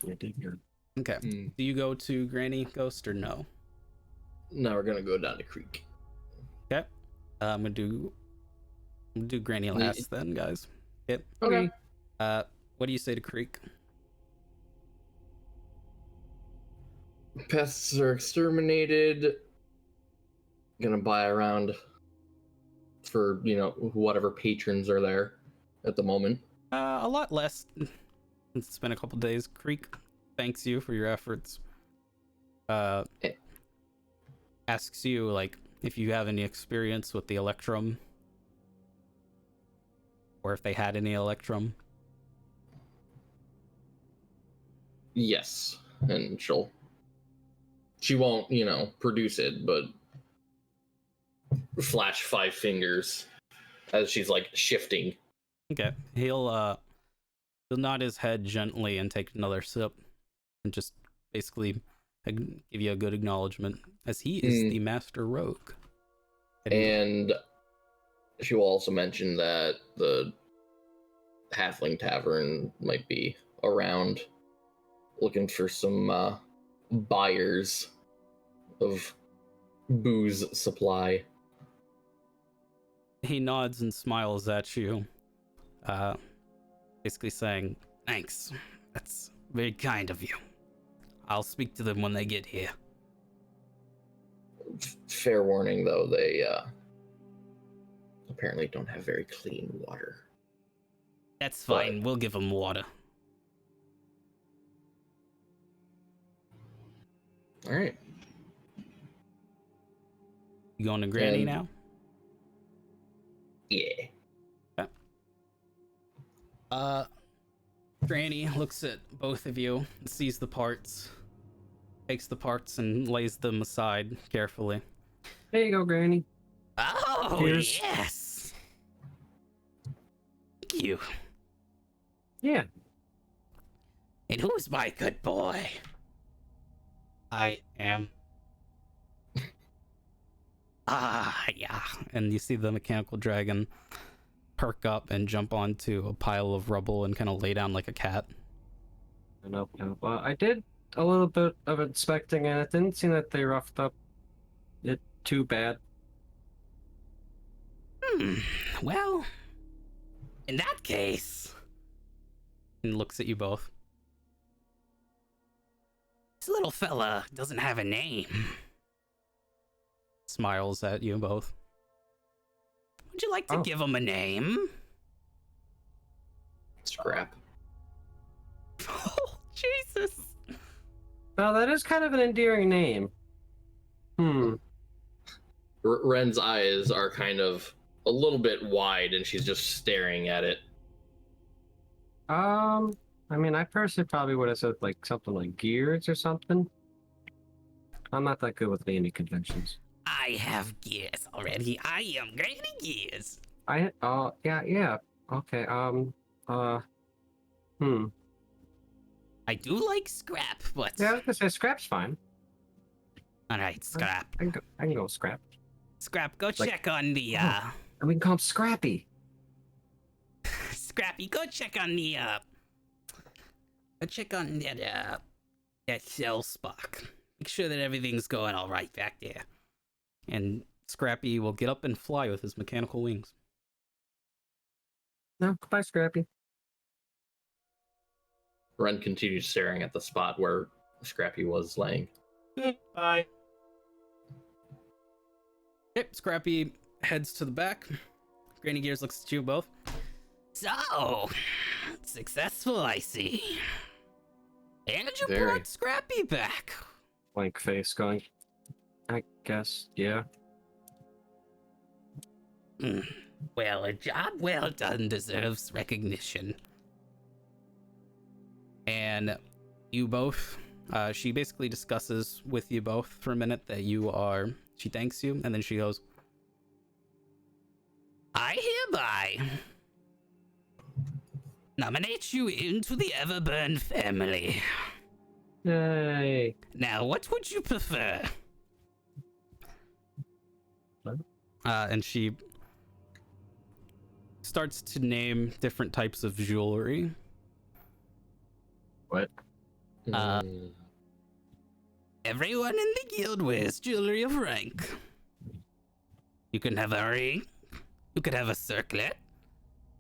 Yeah, did good. Okay. Do you go to Granny Ghost or no? Now we're gonna go down the creek. Okay. I'm gonna do Granny last then, guys. Yep. Okay. What do you say to Creek? Pests are exterminated. Gonna buy around for, whatever patrons are there at the moment. A lot less. It's been a couple days. Creek thanks you for your efforts. Asks you, like, if you have any experience with the Electrum, or if they had any Electrum. Yes, and she won't, produce it, but flash 5 fingers as she's like shifting. Okay, he'll nod his head gently and take another sip, and just basically give you a good acknowledgement, as he is the master rogue. And she will also mention that the Halfling Tavern might be around, looking for some buyers of booze supply. He nods and smiles at you, basically saying, "Thanks. That's very kind of you. I'll speak to them when they get here." Fair warning, though, they apparently don't have very clean water. That's fine. We'll give them water. All right. You going to Granny And- now? Yeah. Granny looks at both of you, sees the parts, takes the parts and lays them aside carefully. There you go, Granny. Oh, Here's- yes. Thank you. Yeah. And who's my good boy? I am. Yeah. And you see the mechanical dragon perk up and jump onto a pile of rubble and kind of lay down like a cat. Nope. Well, I did a little bit of inspecting, and it didn't seem that they roughed up it too bad. Well, in that case, And looks at you both. this little fella doesn't have a name. Smiles at you both. Would you like to Oh. give him a name? Scrap. Oh, Jesus. Well, that is kind of an endearing name. Ren's eyes are kind of a little bit wide, and she's just staring at it. I mean, I personally probably would have said like something like Gears or something. I'm not that good with naming conventions. I have gears already. I am Granny Gears. Yeah. Okay. I do like scrap, but Yeah, I was gonna say Scrap's fine. all right, scrap. I can go with Scrap. Scrap, go Like- check on the And we can call him Scrappy. Scrappy, go check on the go check on that shell spark. Make sure that everything's going all right back there. And Scrappy will get up and fly with his mechanical wings. No, goodbye, Scrappy. Ren continues staring at the spot where Scrappy was laying. Bye. Yep, Scrappy heads to the back. Granny Gears looks at you both. So successful, I see. And you Very. brought Scrappy back. Blank face going. I guess, yeah. Well, a job well done deserves recognition. And you both, she basically discusses with you both for a minute that she thanks you, and then she goes, I hereby nominate you into the Everburn family. Yay. Now, what would you prefer? and she starts to name different types of jewelry. What? Uh, Mm. Everyone in the guild wears jewelry of rank. You can have a ring. You could have a circlet.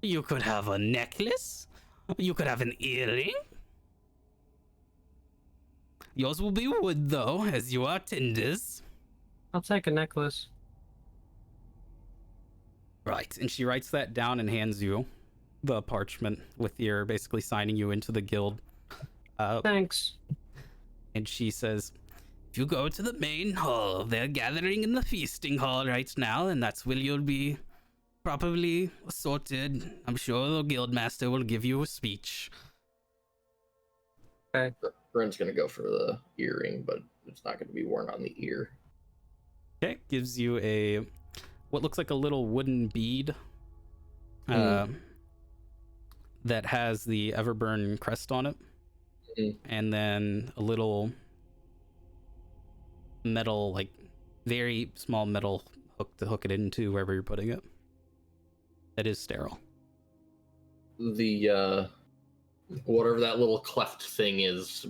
You could have a necklace. You could have an earring. Yours will be wood, though, as you are tenders. I'll take a necklace. Right, and she writes that down and hands you the parchment with your basically signing you into the guild. Thanks. And she says, If you go to the main hall, they're gathering in the feasting hall right now, and that's where you'll be properly assorted. I'm sure the guildmaster will give you a speech. Ren's gonna go for the earring, but it's not gonna be worn on the ear. Okay, gives you a what looks like a little wooden bead that has the Everburn crest on it, and then a little metal, like very small metal hook to hook it into wherever you're putting it. That is sterile. The whatever that little cleft thing is,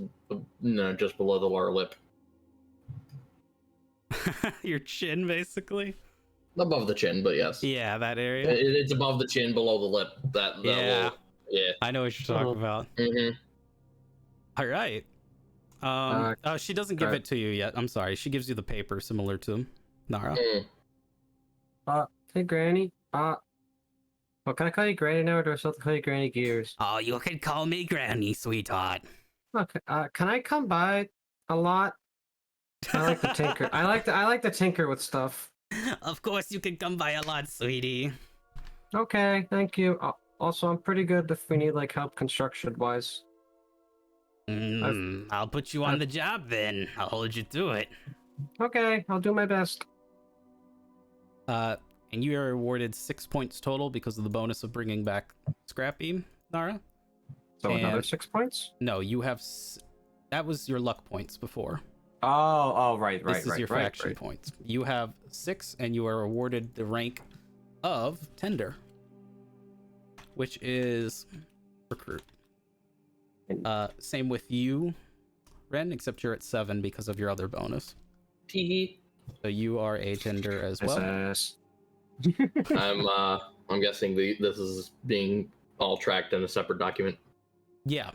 just below the lower lip, Your chin, basically. above the chin, but yes, Yeah, that area. it's above the chin, below the lip. That Yeah. little, yeah. I know what you're talking about. Mm-hmm. All right. She doesn't give it to you yet. I'm sorry. She gives you the paper similar to Nara. Hey, Granny. Well, can I call you Granny now, or do I still have to call you Granny Gears? Oh, you can call me Granny, sweetheart. Okay. Can I come by a lot? I like to tinker. I like to tinker with stuff. Of course, you can come by a lot, sweetie. Okay, thank you. Also, I'm pretty good if we need like help construction wise. I'll put you on the job then. I'll hold you to it. Okay, I'll do my best. And you are awarded 6 points total because of the bonus of bringing back Scrappy, Nara. So And- another 6 points? No, you have. That was your luck points before. Right. This is your faction points. You have 6, and you are awarded the rank of Tender, which is recruit. Same with you, Ren, except you're at 7 because of your other bonus. Tee. So you are a Tender as well. SS. I'm guessing this is being all tracked in a separate document. Yeah,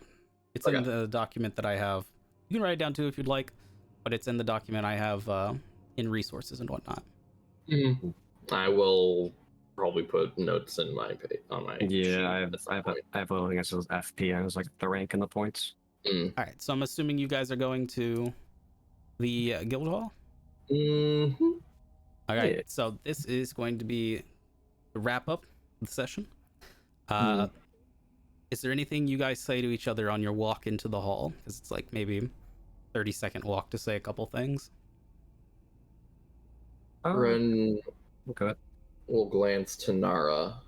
it's Okay. in the document that I have. You can write it down too if you'd like, but it's in the document I have in resources and whatnot. Mm-hmm. I will probably put notes in my on my sheet Yeah, at some I point. have a I guess it was FP. I was like the rank and the points. All right, so I'm assuming you guys are going to the guild hall. Mm-hmm. All right, Yeah. so this is going to be the wrap up of the session. Is there anything you guys say to each other on your walk into the hall? Because it's like maybe 30-second walk to say a couple things. Ren Okay. will glance to Nara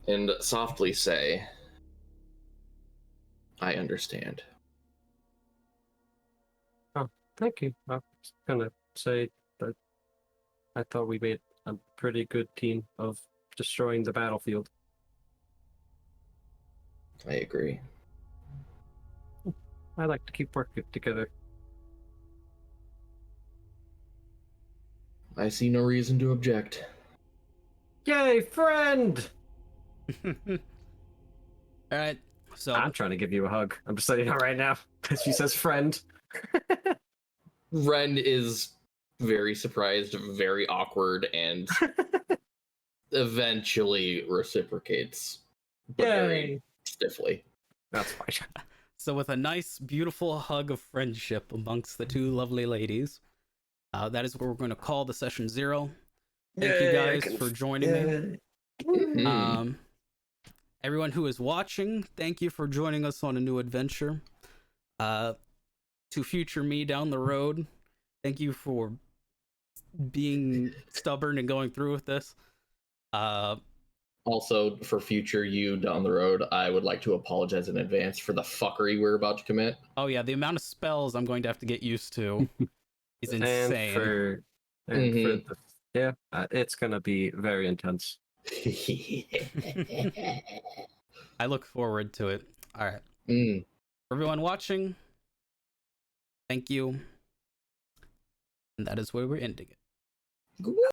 and softly say, "I understand." Thank you. I was gonna say that I thought we made a pretty good team of destroying the battlefield. I agree. I like to keep working together. I see no reason to object. Yay, friend! All right, so I'm trying to give you a hug. I'm just saying it right now because she says friend. Ren is very surprised, very awkward, and eventually reciprocates, but very Yay! stiffly. That's fine. So with a nice, beautiful hug of friendship amongst the two lovely ladies, that is what we're going to call the session 0. Thank you guys for joining me. Mhm. Everyone who is watching, thank you for joining us on a new adventure. To future me down the road, thank you for being stubborn and going through with this. Also, for future you down the road, I would like to apologize in advance for the fuckery we're about to commit. Oh yeah, the amount of spells I'm going to have to get used to is insane. It's gonna be very intense. I look forward to it. All right. Mm. For everyone watching, thank you. And that is where we're ending it.